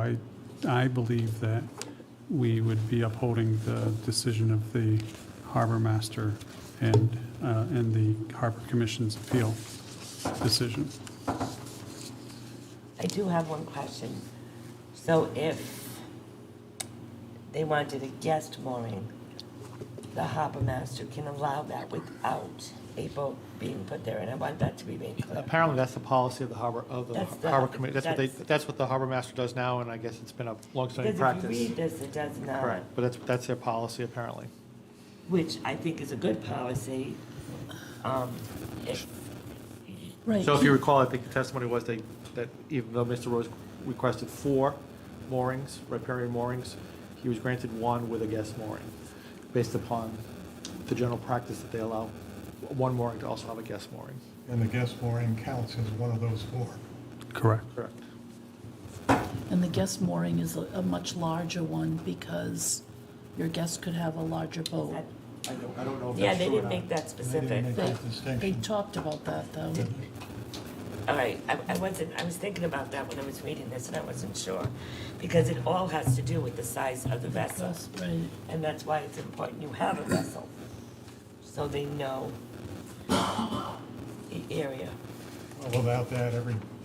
I believe that we would be upholding the decision of the harbor master and the Harbor Commission's appeal decision. I do have one question. So if they wanted a guest mooring, the harbor master can allow that without a boat being put there, and I want that to be made clear. Apparently, that's the policy of the That's the- harbor committee. that's- That's what the harbor master does now, and I guess it's been a long-standing practice. Because if you read this, it does not. Correct, but that's their policy, apparently. Which I think is a good policy. If- Right. So if you recall, I think the testimony was that even though Mr. Rose requested 4 moorings, riparian moorings, he was granted 1 with a guest mooring, based upon the general practice that they allow 1 mooring to also have a guest mooring. And the guest mooring counts as one of those 4. Correct. Correct. And the guest mooring is a much larger one because your guest could have a larger boat. I don't know if Yeah, that's they true or didn't not. make that They specific. didn't make They, that they distinction. talked about that, though. All right, I was thinking about that when I was reading this, and I wasn't sure, because it all has to do with the size of the vessel. That's right. And that's why it's important you have a vessel, so they know the area. Well, without that,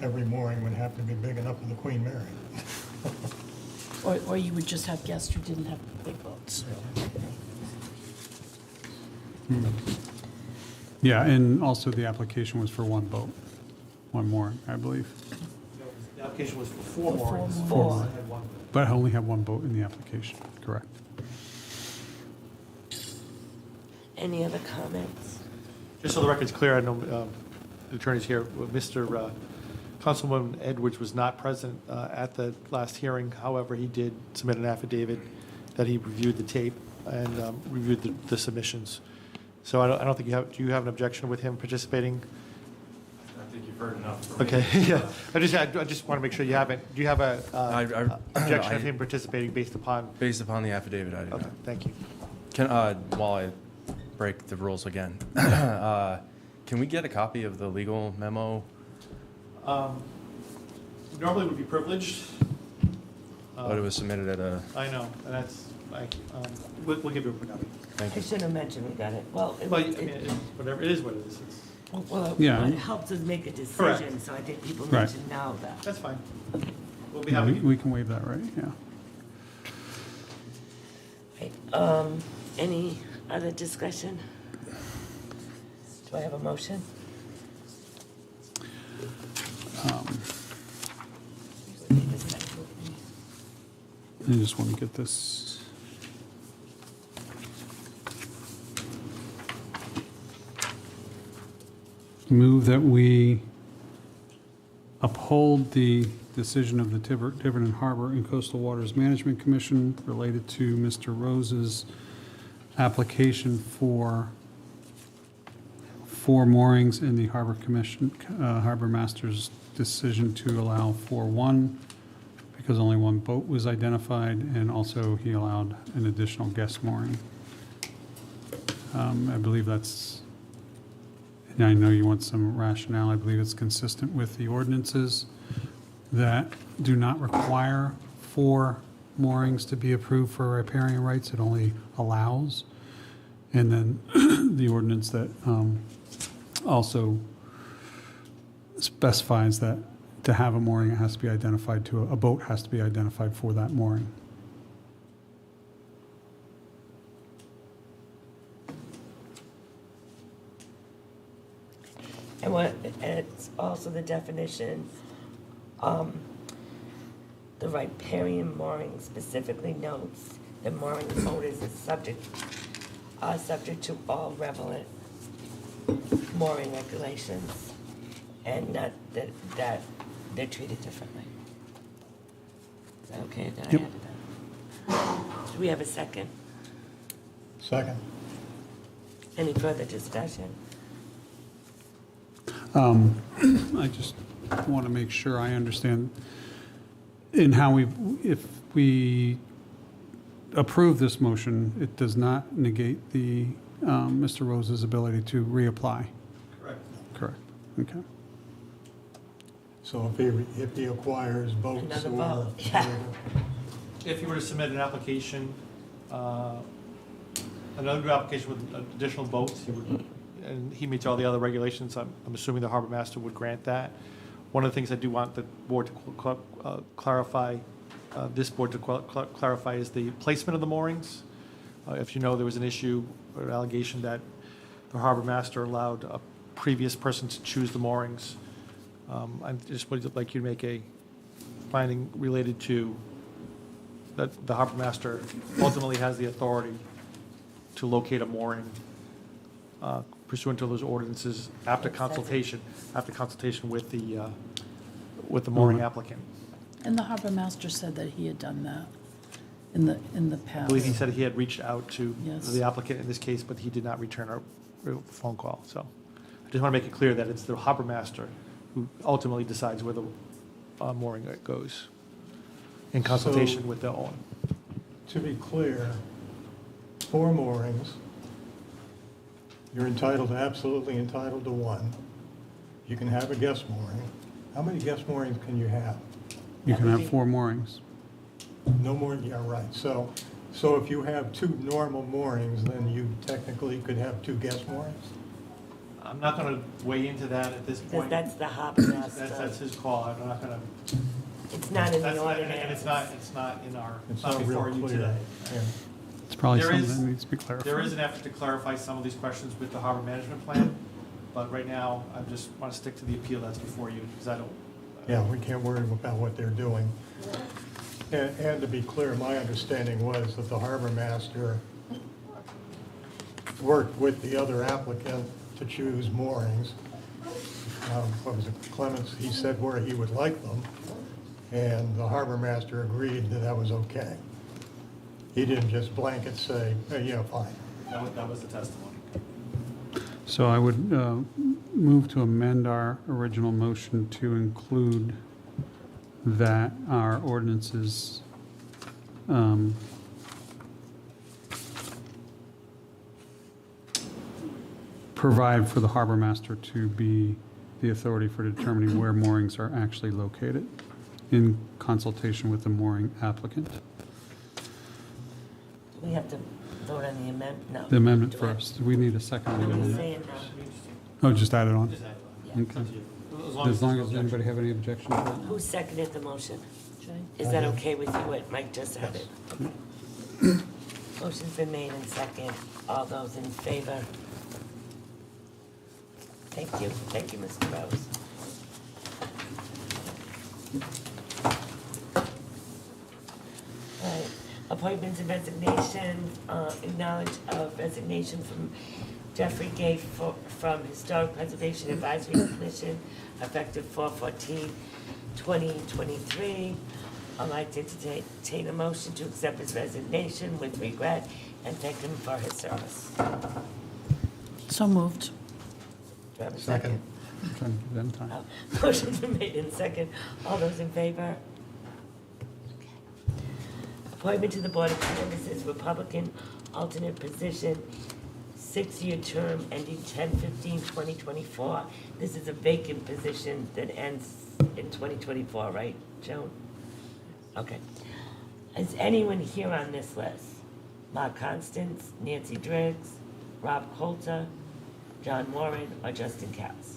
every mooring would have to be big enough for the Queen Mary. Or you would just have guests who didn't have big boats. Yeah, and also the application was for 1 boat, 1 mooring, I believe. The application was for 4 For 4 moorings. moorings. I had 1. But I only have 1 boat in the application, correct. Any other comments? Just so the record's clear, I know the attorney's here, Mr. Councilman Edwards was not present at the last hearing. However, he did submit an affidavit that he reviewed the tape and reviewed the submissions. So I don't think do you have an objection with him participating? I think you've heard enough. Okay, yeah. I just want to make sure you haven't, do you have a objection of I- him participating based upon? Based upon the affidavit, I do Okay, not. thank you. Can, while I break the rules again, can we get a copy of the legal memo? Normally would be privileged. But it was submitted at a, I know, and that's, we'll give you a copy. thank I you. should have mentioned we got it. Well, But, I mean, whatever, it is what it is. well, Yeah. it helps us make a Correct. decision, so I think people Right. need to know that. That's fine. We'll be Yeah, happy. we can waive that, right? Yeah. Right, any other discussion? Do I have a motion? I just want to get this. Move that we uphold the decision of the Tiverton Harbor and Coastal Waters Management Commission related to Mr. Rose's application for 4 moorings in the Harbor Commission, Harbor Master's decision to allow for 1 because only 1 boat was identified, and also he allowed an additional guest mooring. I believe that's, and I know you want some rationale, I believe it's consistent with the ordinances that do not require 4 moorings to be approved for riparian rights, it only allows. And then the ordinance that also specifies that to have a mooring, it has to be identified to, a boat has to be identified for that mooring. And it's also the definition, The riparian mooring specifically notes that mooring owners are subject to all relevant mooring regulations, and not that they're treated differently. Is that okay? Did I add that? Do we have a second? Second. Any further discussion? I just want to make sure I understand in how if we approve this motion, it does not negate the, Mr. Rose's ability to reapply. Correct. Correct, okay. So if he acquires boats Another or... boat, yeah. If you were to submit an application, another new application with additional boats, and he meets all the other regulations, I'm assuming the harbor master would grant that. One of the things I do want the board to clarify, this board to clarify, is the placement of the moorings. If you know, there was an issue or an allegation that the harbor master allowed a previous person to choose the moorings. I just would like you to make a finding related to that the harbor master ultimately has the authority to locate a mooring pursuant to those ordinances after consultation with the mooring applicant. And the harbor master said that he had done that in the I past. believe he said he had reached out to Yes. the applicant in this case, but he did not return our phone call. So I just want to make it clear that it's the harbor master who ultimately decides where the mooring goes in consultation with the owner. To be clear, 4 moorings, you're absolutely entitled to 1. You can have a guest mooring. How many guest moorings can you have? You can have 4 moorings. No more, yeah, right. So if you have 2 normal moorings, then you technically could have 2 guest moorings? I'm not going to weigh into that at this Because point. that's the harbor master. That's his call. I'm not going to. It's not in That's the not- ordinance. And it's not in our, It's not not before real you clear. today. Yeah. It's probably There something is- that needs to be clarified. There is an effort to clarify some of these questions with the harbor management plan, but right now, I just want to stick to the appeal that's before you, because I don't. Yeah, we can't worry about what they're doing. And to be clear, my understanding was that the harbor master worked with the other applicant to choose moorings. What was it, Clements, he said where he would like them, and the harbor master agreed that that was okay. He didn't just blanket say, hey, yeah, fine. That was the testimony. So I would move to amend our original motion to include that our ordinances provide for the harbor master to be the authority for determining where moorings are actually located in consultation with the mooring applicant. We have to vote on the amendment, no. The amendment Do I- first. We need a second. What are you amendment. saying now? Oh, just add it on? Just add it Yeah. on. It's up Okay. to you. As long there's as no anybody have any objection to that? Who seconded the motion? Jay? Is that okay with you, what Mike just said it? Okay. Motion's been made and second. All those in favor? Thank you, Mr. Rose. All right, appointments and resignations, acknowledge of resignation from Jeffrey Gay from Historic Preservation Advisory Commission, effective 4/14/2023. I'd like to entertain a motion to accept his resignation with regret and thank him for his service. So moved. Do I have a Second. second? I'm trying to give them time. Motion's been made in second. All those in favor? Appointment to the Board of Canvassers, Republican, alternate position, 6-year term ending 10/15/2024. This is a vacant position that ends in 2024, right, Joan? Okay. Is anyone here on this list? Mark Constance, Nancy Driggs, Rob Coulter, John Warren, or Justin Katz?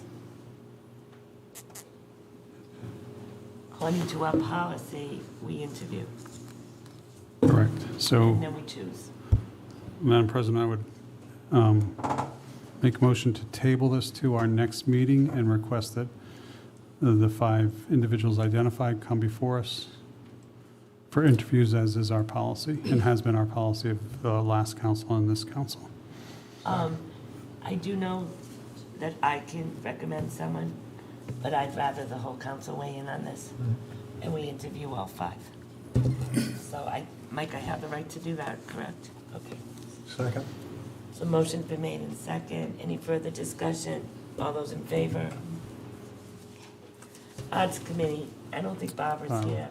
According to our policy, we interview, Correct. So, and then we choose. Madam President, I would make a motion to table this to our next meeting and request that the 5 individuals identified come before us for interviews, as is our policy, and has been our policy of the last council and this council. I do know that I can recommend someone, but I'd rather the whole council weigh in on this, and we interview all 5. So Mike, I have the right to do that, correct? Okay. Second? So motion's been made in second. Any further discussion? All those in favor? Arts Committee, I don't think Barbara's here.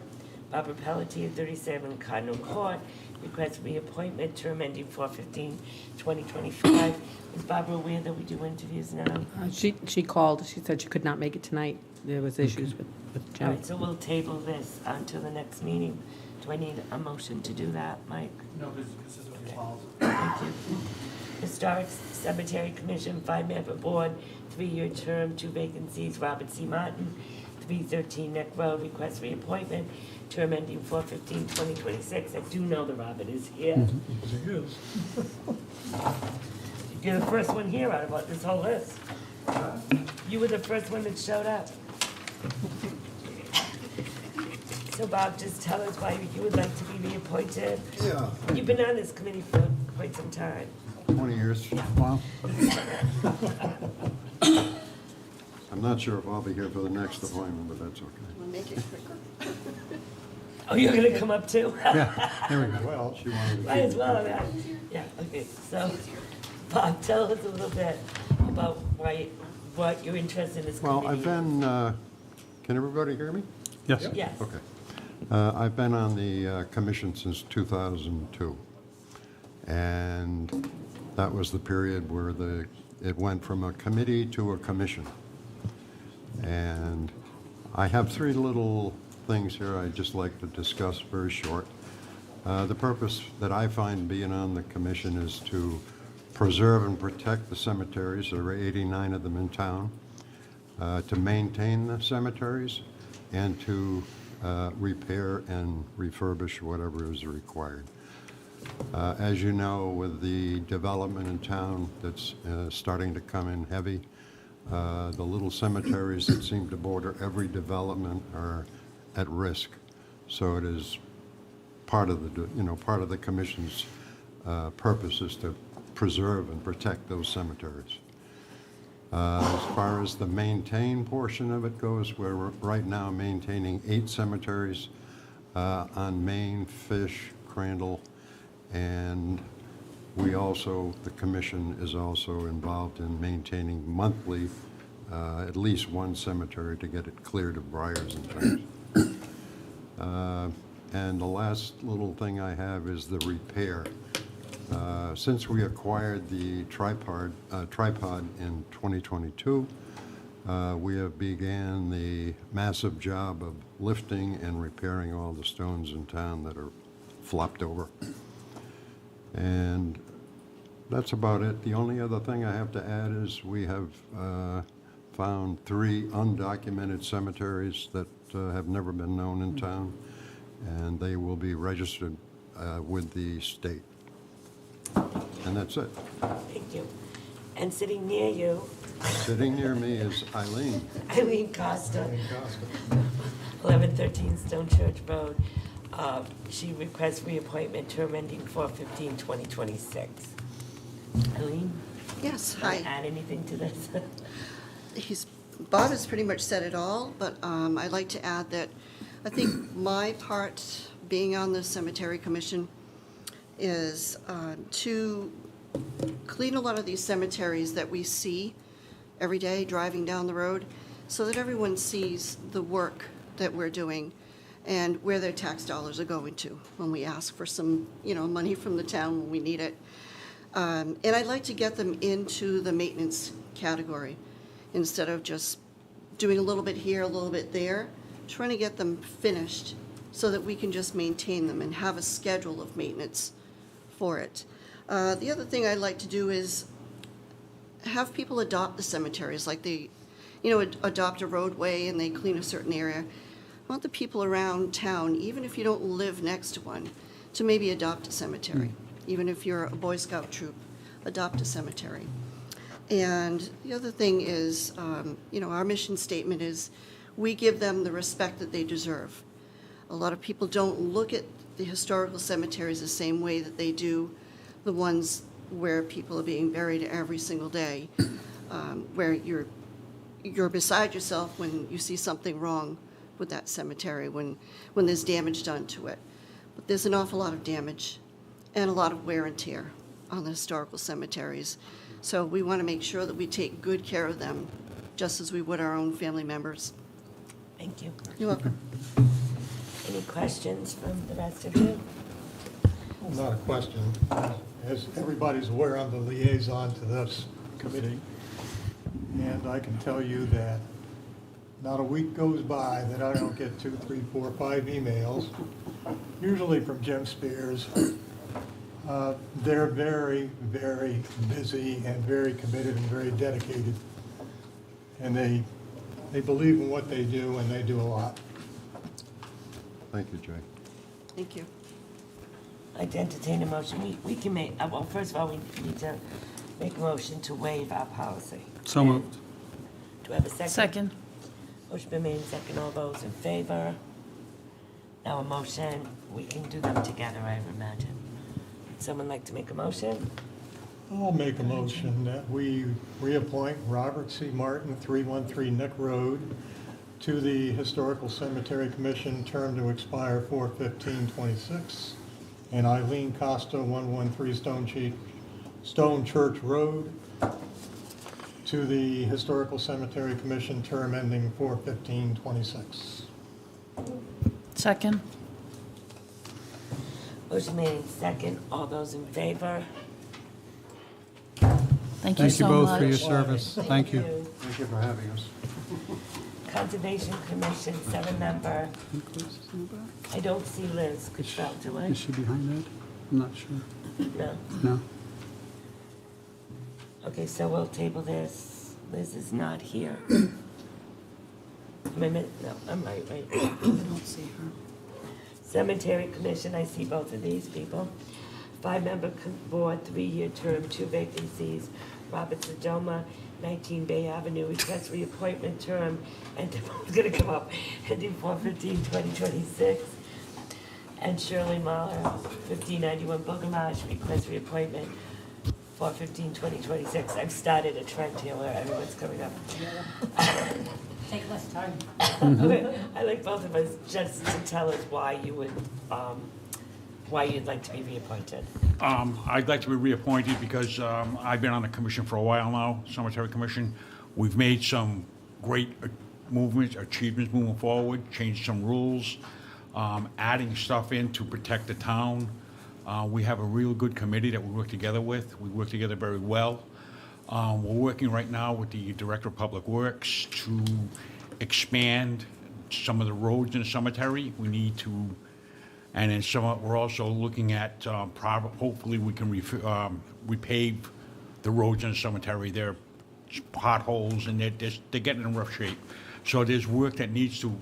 Barbara Pelletier, 37 Cardinal Court, requests reappointment, term ending 4/15/2025. Is Barbara aware that we do interviews now? She called, she said she could not make it tonight. There was issues with All Jen. right, so we'll table this until the next meeting. Do I need a motion to do that, Mike? No, this is what your policy. Thank you. Historic Cemetery Commission, 5-member board, 3-year term, 2 vacancies. Robert C. Martin, 313 Neck Road, request reappointment, term ending 4/15/2026. I do know that Robert is here. You're the first one here out of this whole list. You were the first one that showed up. So Bob, just tell us why you would like to be reappointed. Yeah, You've been on this committee for quite some time. 20 years. Wow. I'm not sure if I'll be here for the next appointment, but that's okay. We'll make it quicker. Oh, you're gonna come up too? Yeah, there we go. Well, she wanted to Might as keep well, it. yeah, okay, so, Bob, tell us a little bit about what you're interested in this committee. Well, I've been, can everybody hear me? Yes. Yes. Okay. I've been on the commission since 2002. And that was the period where it went from a committee to a commission. And I have 3 little things here I'd just like to discuss very short. The purpose that I find being on the commission is to preserve and protect the cemeteries. There are 89 of them in town. To maintain the cemeteries and to repair and refurbish whatever is required. As you know, with the development in town that's starting to come in heavy, the little cemeteries that seem to border every development are at risk. So it is part of the commission's purpose is to preserve and protect those cemeteries. As far as the maintain portion of it goes, we're right now maintaining 8 cemeteries on Main, Fish, Crandall, and the commission is also involved in maintaining monthly at least 1 cemetery to get it cleared of briars and things. And the last little thing I have is the repair. Since we acquired the tripod in 2022, we have began the massive job of lifting and repairing all the stones in town that are flopped over. And that's about it. The only other thing I have to add is we have found 3 undocumented cemeteries that have never been known in town, and they will be registered with the state. And that's it. Thank you. And sitting near you, Sitting near me is Eileen. Eileen Costa, 1113 Stone Church Road. She requests reappointment, term ending 4/15/2026. Eileen? Yes, Want to hi. add anything to this? Bob has pretty much said it all, but I'd like to add that I think my part, being on the cemetery commission, is to clean a lot of these cemeteries that we see every day driving down the road, so that everyone sees the work that we're doing and where their tax dollars are going to when we ask for some, money from the town when we need it. And I'd like to get them into the maintenance category instead of just doing a little bit here, a little bit there, trying to get them finished so that we can just maintain them and have a schedule of maintenance for it. The other thing I'd like to do is have people adopt the cemeteries, like they, adopt a roadway and they clean a certain area. I want the people around town, even if you don't live next to one, to maybe adopt a cemetery. Even if you're a Boy Scout troop, adopt a cemetery. And the other thing is, our mission statement is we give them the respect that they deserve. A A lot of people don't look at the historical cemeteries the same way that they do the ones where people are being buried every single day, where you're beside yourself when you see something wrong with that cemetery, when there's damage done to it. But there's an awful lot of damage and a lot of wear and tear on the historical cemeteries. So we want to make sure that we take good care of them, just as we would our own family members. Thank you. You're welcome. Any questions from the rest of you? Not a question. As everybody's aware, I'm the liaison to this committee, and I can tell you that not a week goes by that I don't get 2, 3, 4, 5 emails, usually from Jim Spears. They're very, very busy and very committed and very dedicated, and they believe in what they do, and they do a lot. Thank you, Jay. Thank you. I'd entertain a motion. We can make, well, first of all, we need to make a motion to waive our policy. So moved. Do I have a second? Second. Motion been made, second. All those in favor? Now a motion, we can do them together, I imagine. Would someone like to make a motion? I'll make a motion that we reappoint Robert C. Martin, 313 Nick Road, to the Historical Cemetery Commission, term to expire 4/15/26, and Eileen Costa, 113 Stone Church Road, to the Historical Cemetery Commission, term ending 4/15/26. Second. Motion made, second. All those in favor? Thank you so much. Thank you both for your service. Thank you. Thank you for having us. Conservation Commission, 7-member. I don't see Liz. Could you do Is it? she behind that? I'm not sure. No. No? Okay, so we'll table this. Liz is not here. No, I'm right. I don't see her. Cemetery Commission, I see both of these people. 5-member board, 3-year term, 2 vacancies. Robert Sodoma, 19 Bay Avenue, request reappointment term, and it's gonna come up, ending 4/15/2026. And Shirley Mahler, 1591 Bulgarmarsh, request reappointment, 4/15/2026. I've started a trend here where everyone's coming up. Take less time. I'd like both of us just to tell us why you would, why you'd like to be reappointed. I'd like to be reappointed because I've been on the commission for a while now, Cemetery Commission. We've made some great movements, achievements moving forward, changed some rules, adding stuff in to protect the town. We have a real good committee that we work together with. We work together very well. We're working right now with the Director of Public Works to expand some of the roads in the cemetery. We need to, and then we're also looking at, hopefully we can repave the roads in the cemetery. They're potholes and they're getting in rough shape. So there's work that needs to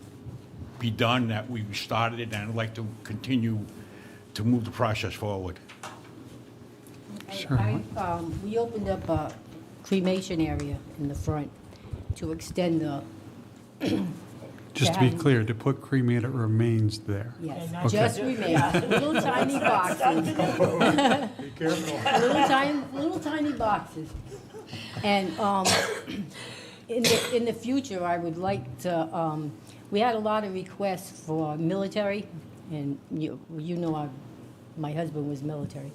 be done that we've started it, and I'd like to continue to move the process forward. Sure. We opened up a cremation area in the front to extend the, Just to be clear, to put cremated remains there. yes, Okay. just remain, little tiny boxes. Be careful. Little tiny boxes. And in the future, I would like to, we had a lot of requests for military, and you know my husband was military,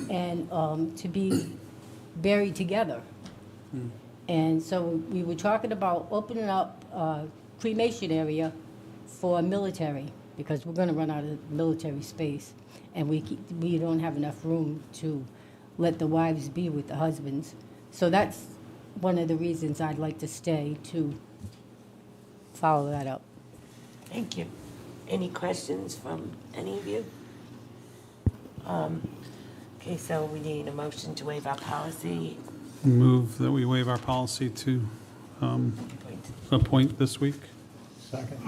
and to be buried together. And so we were talking about opening up a cremation area for military, because we're gonna run out of military space, and we don't have enough room to let the wives be with the husbands. So that's one of the reasons I'd like to stay, to follow that up. Thank you. Any questions from any of you? Okay, so we need a motion to waive our policy. Move that we waive our policy to appoint this week. Second.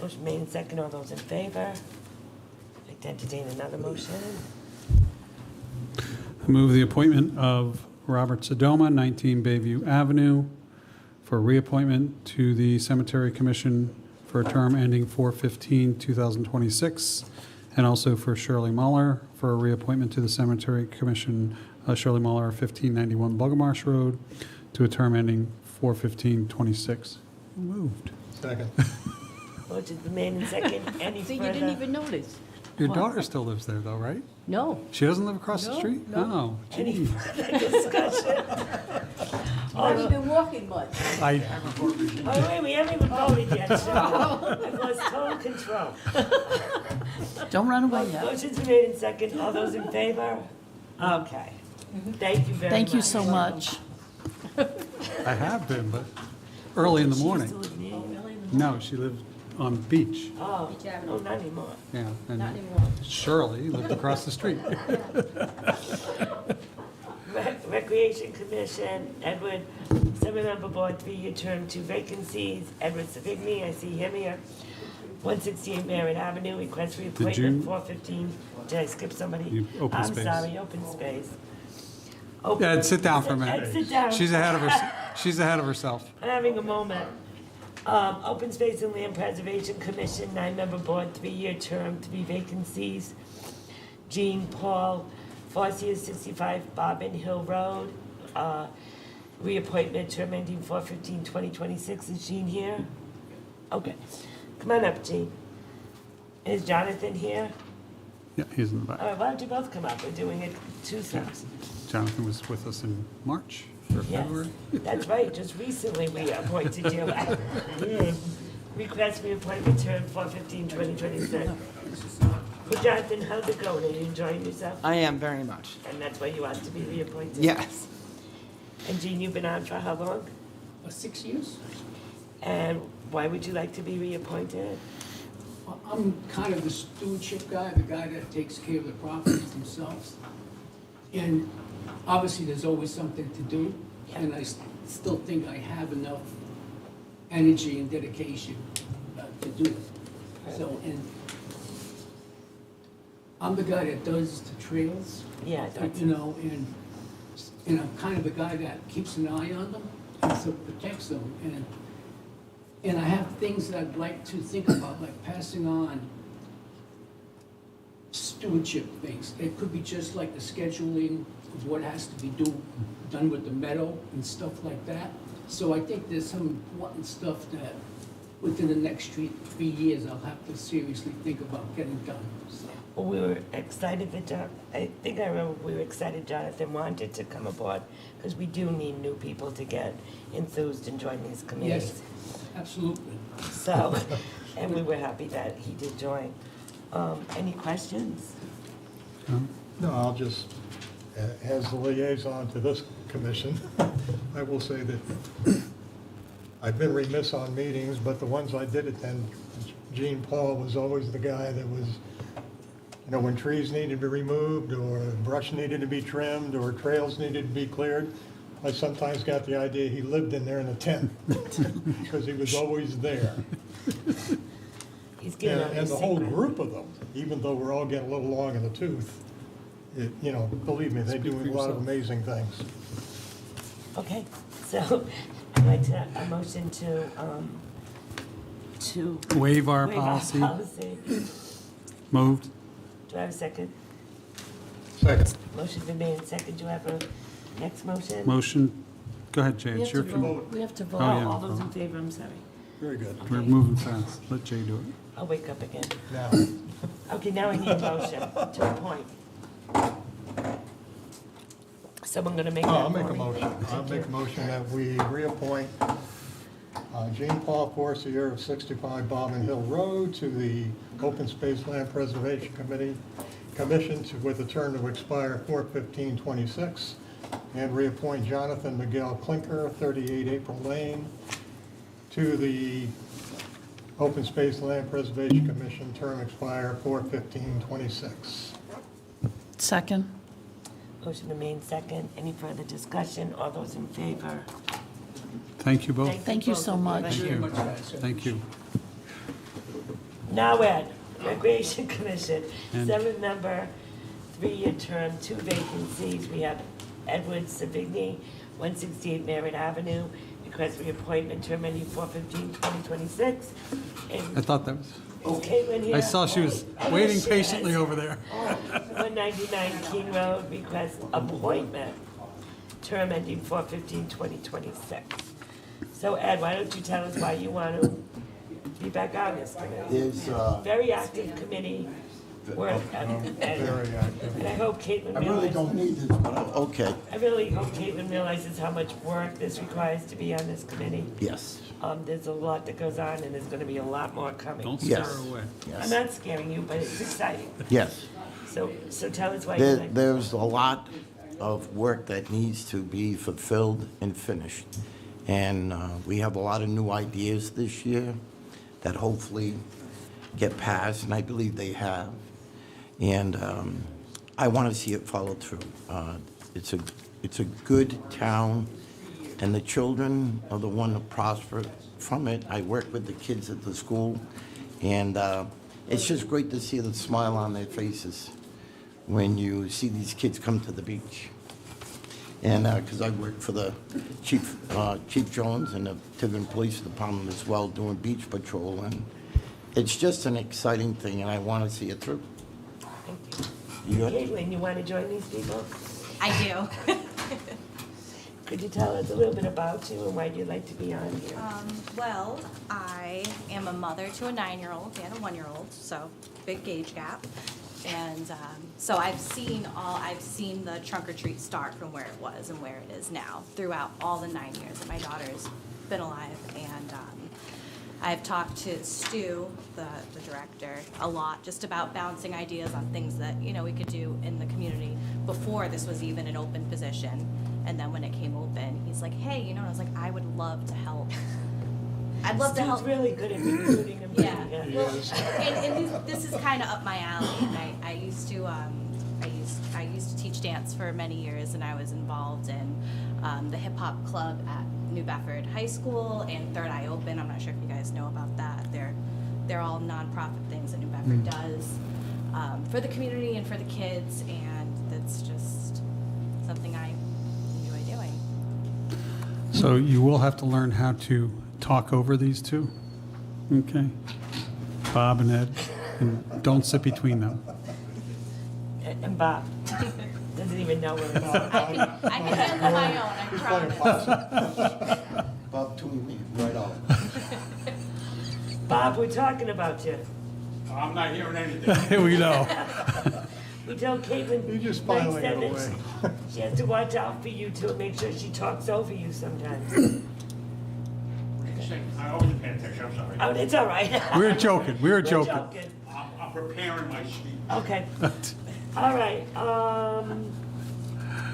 Motion made and second. All those in favor? I'd like to entertain another motion. Move the appointment of Robert Sodoma, 19 Bayview Avenue, for reappointment to the Cemetery Commission for a term ending 4/15/2026, and also for Shirley Muller for a reappointment to the Cemetery Commission, Shirley Muller, 1591 Bulgarmarsh Road, to a term ending 4/15/26. Moved. Second. Motion's been made and second. Any See, you didn't further? even notice. Your daughter still lives there, though, right? No. She doesn't live across the No, street? no. Oh, Any gee. further discussion? Not even walking much. Oh, wait, we haven't even voted yet, so I've lost total control. Don't run away yet. Motion's been made and second. All those in favor? Okay. Thank you very much. Thank you so much. I have been, but early in the She used morning. to live near you. No, she lived on Beech. Oh, oh, not anymore. Yeah, and Not anymore. Shirley lived across the street. Recreation Commission, Edward, 7-member board, 3-year term, 2 vacancies. Edward Savigny, I see him here. 168 Meredith Avenue, request reappointment, you- 415. Did I skip somebody? You- open space. I'm sorry, open space. Yeah, sit down for a minute. Sit down. She's ahead of herself. I'm having a moment. Open Space and Land Preservation Commission, 9-member board, 3-year term, 3 vacancies. Jean Paul, Fossier, 65 Bobbin Hill Road, reappointment, term ending 4/15/2026. Is Jean here? Okay. Come on up, Jean. Is Jonathan here? Yeah, he's in the All back. right, why don't you both come up? We're doing it 2 steps. Jonathan was with us in March or Yes, February. that's right, just recently we appointed you. Request reappointment term 4/15/2026. Well, Jonathan, how's it going? Are you enjoying yourself? I am very much. And that's why you asked to be reappointed? Yes. And Jean, you've been on for how long? 6 years. And why would you like to be reappointed? I'm kind of the stewardship guy, the guy that takes care of the properties themselves. And obviously, there's always something to do, and I still think I have enough energy and dedication to do it. So, and I'm the guy that does the trails. Yeah, that's- You know, and I'm kind of the guy that keeps an eye on them and so protects them. And I have things that I'd like to think about, like passing on stewardship things. It could be just like the scheduling of what has to be done with the meadow and stuff like that. So I think there's some important stuff that within the next 3 years, I'll have to seriously think about getting done. So, Well, we were excited that I think I remember we were excited Jonathan wanted to come aboard because we do need new people to get enthused and join these committees. yes, absolutely. So, and we were happy that he did join. Any questions? No, I'll just, as the liaison to this commission, I will say that I've been remiss on meetings, but the ones I did attend, Jean Paul was always the guy that was, you know, when trees needed to be removed, or brush needed to be trimmed, or trails needed to be cleared, I sometimes got the idea he lived in there in a tent, because he was always there. He's getting on And his the whole secret. group of them, even though we're all getting a little long in the tooth, you know, believe me, they do a lot of amazing things. Okay, so I'd like to, a motion to Waive our policy. Moved. Do I have a second? Second. Motion's been made and second. Do I have a next motion? Motion, go ahead, Jay. We It's have your to vote. We have to vote. Oh, yeah. All those in favor, I'm sorry. Very good. We're moving fast. Let Jay do it. I'll wake up again. Now, Okay, now I need a motion to appoint. Someone gonna make that I'll for make a me? motion. I'll Thank make a you. motion that we reappoint Jean Paul Forcier of 65 Bobbin Hill Road to the Open Space Land Preservation Commission with a term to expire 4/15/26, and reappoint Jonathan Miguel Clinker, 38 April Lane, to the Open Space Land Preservation Commission, term expire 4/15/26. Second. Motion been made second. Any further discussion? All those in favor? Thank you both. Thank you so much. Thank you. Thank you. Now, Ed, Recreation Commission, And- 7-member, 3-year term, 2 vacancies. We have Edward Savigny, 168 Merritt Avenue, request reappointment, term ending 4/15/2026. I And thought that was, is Caitlin here? I saw she was Oh, waiting she patiently is. over there. 199 King Road, request appointment, term ending 4/15/2026. So Ed, why don't you tell us why you want to be back on this committee? There's, Very active committee work, and I hope Caitlin I really don't realizes, need this, but okay. I really hope Caitlin realizes how much work this requires to be on this committee. Yes. There's a lot that goes on, and there's gonna be a lot more coming. Don't Yes. scare her away. I'm not scaring you, but it's exciting. Yes. So tell us why you like. There's a lot of work that needs to be fulfilled and finished. And we have a lot of new ideas this year that hopefully get passed, and I believe they have. And I want to see it followed through. It's a good town, and the children are the one that prosper from it. I work with the kids at the school, and it's just great to see the smile on their faces when you see these kids come to the beach. And because I work for the Chief Jones and the Tiverton Police Department as well, doing beach patrol, and it's just an exciting thing, and I want to see it through. Thank You you. good? Caitlin, you wanna join these people? I do. Could you tell us a little bit about you and why you'd like to be on here? Well, I am a mother to a 9-year-old and a 1-year-old, so big gauge gap. And so I've seen the trunk or treat start from where it was and where it is now throughout all the 9 years that my daughter's been alive. And I've talked to Stu, the director, a lot just about bouncing ideas on things that, we could do in the community before this was even an open position. And then when it came open, he's like, hey, and I was like, I would love to help. I'd love to help. Stu's really good at recruiting and Yeah. bringing Well, and this is kind of up my alley. And I used to teach dance for many years, and I was involved in the hip hop club at New Bedford High School and Third Eye Open. I'm not sure if you guys know about that. They're all nonprofit things that New Bedford does for the community and for the kids, and that's just something I enjoy doing. So you will have to learn how to talk over these two, okay? Bob and Ed, and don't sit between them. And Bob doesn't even know where it's I can handle my own, I promise. Bob tuned me right off. Bob, we're talking about you. I'm not hearing anything. We know. We tell Caitlin, You're just Mike filing said it that away. she has to watch out for you too, and make sure she talks over you sometimes. I wasn't paying attention, I'm sorry. Oh, it's all right. We're joking, we're joking. I'm preparing my speech. Okay. All right, I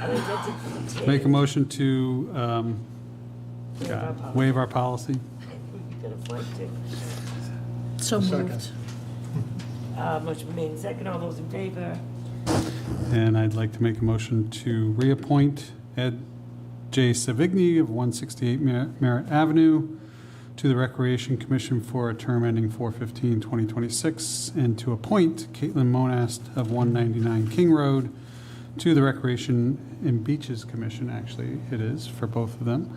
think that's it. Make a motion to waive our policy. We could appoint to. So Second. moved. Motion made in second, all those in favor? And I'd like to make a motion to reappoint Ed J. Savigny of 168 Merritt Avenue to the Recreation Commission for a term ending 4/15/2026, and to appoint Caitlin Monast of 199 King Road to the Recreation and Beaches Commission, actually it is, for both of them,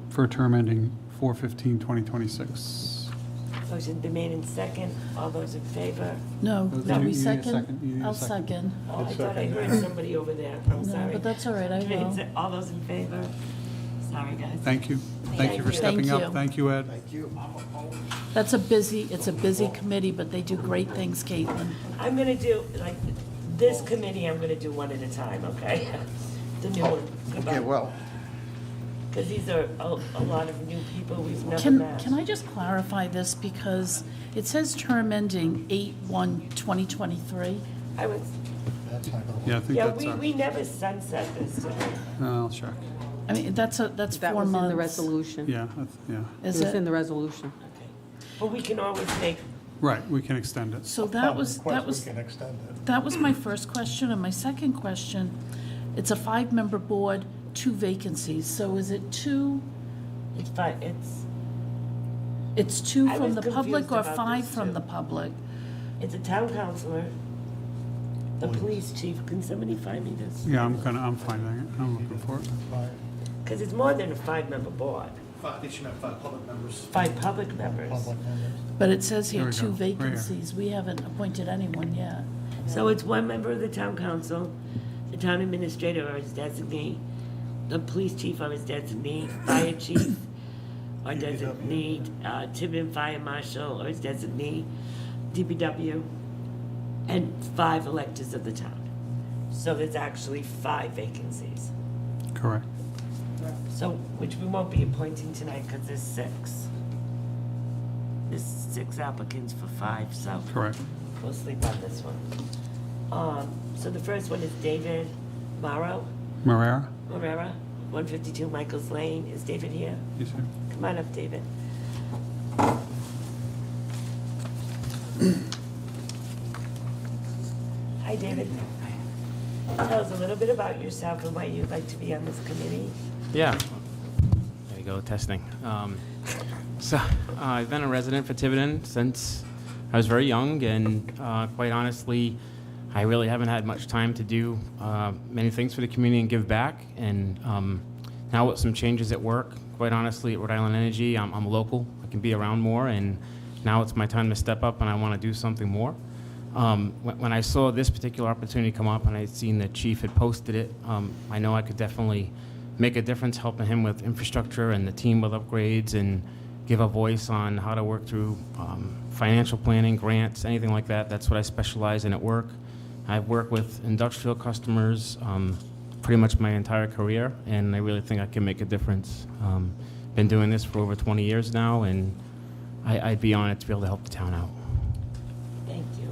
for a term ending 4/15/2026. Motion been made in second, all those in favor? No, You that we need a second? second, you need a I'll second. second. Oh, I thought I heard somebody over there, I'm No, sorry. but that's all right, I will. All those in favor? Sorry, guys. Thank you. Thank you for you. stepping Thank up. you. Thank you, Ed. Thank you. It's a busy committee, but they do great things, Caitlin. I'm gonna do, like, this committee, I'm gonna do one at a time, okay? The new one. Okay, well, Because these are a lot of new people we've never Can met. I just clarify this, because it says term ending 8/1/2023? I was, That's not gonna work. Yeah, I think yeah, that's, we never sunset this, did we? I'll check. I mean, that's That 4 was months. in the resolution. Yeah, yeah. It Is was in it? the resolution. But we can always make, Right, we can extend it. So Upon that was, request, we can extend it. that was my first question, and my second question, it's a 5-member board, 2 vacancies, so is it 2? it's fine, It's 2 I from was the public confused or about 5 this, from too. the public? it's a town councilor, the police chief, can somebody find me this? Yeah, I'm finding it. I'm looking for it. Fine. Because it's more than a 5-member board. They should have 5 public members. 5 public members. But it says here There we 2 go. Right here. vacancies. We haven't appointed anyone yet. So it's 1 member of the town council, the town administrator or his designee, the police chief or his designee, fire chief or designee, Tiverton fire marshal or his designee, DPW, and 5 electors of the town. So there's actually 5 vacancies. Correct. So, which we won't be appointing tonight because there's 6. There's 6 applicants for 5, so. Correct. We'll sleep on this one. So the first one is David Morrow, Marrera? 152 Michaels Lane. Is David here? Yes, sir. Come on up, David. Hi, David. Tell us a little bit about yourself and why you'd like to be on this committee. Yeah. There you go, testing. I've been a resident for Tiverton since I was very young, and quite honestly, I really haven't had much time to do many things for the community and give back. And now with some changes at work, quite honestly, at Rhode Island Energy, I'm local. I can be around more, and now it's my time to step up, and I want to do something more. When I saw this particular opportunity come up and I'd seen the chief had posted it, I know I could definitely make a difference helping him with infrastructure and the team with upgrades and give a voice on how to work through financial planning, grants, anything like that. That's what I specialize in at work. I've worked with industrial customers pretty much my entire career, and I really think I can make a difference. Been doing this for over 20 years now, and I'd be honored to be able to help the town out. Thank you.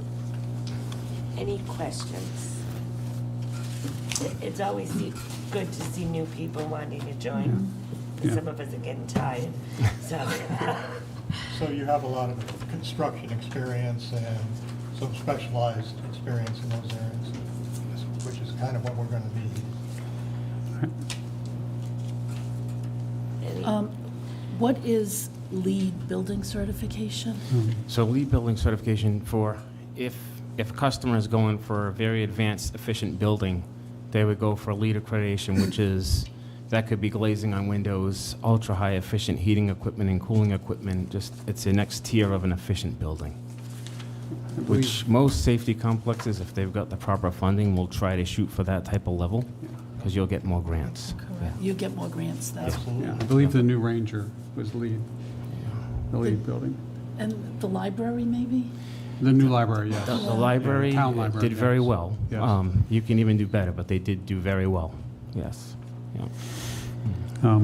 Any questions? It's always good to see new people wanting to join. Yeah. Some of us are getting tired, so. So you have a lot of construction experience and some specialized experience in those areas, which is kind of what we're going to need. What is LEED building certification? So LEED building certification for if a customer is going for a very advanced, efficient building, they would go for LEED accreditation, which is, that could be glazing on windows, ultra-high efficient heating equipment and cooling equipment, just, it's the next tier of an efficient building. Which most safety complexes, if they've got the proper funding, will try to shoot for that type of level, because you'll get more grants. You get more grants then. Yeah, I believe the new Ranger was LEED, the LEED building. And the library, maybe? The new library, yes. The library Town library, did very yes. well. Yes. You can even do better, but they did do very well, yes. Yeah.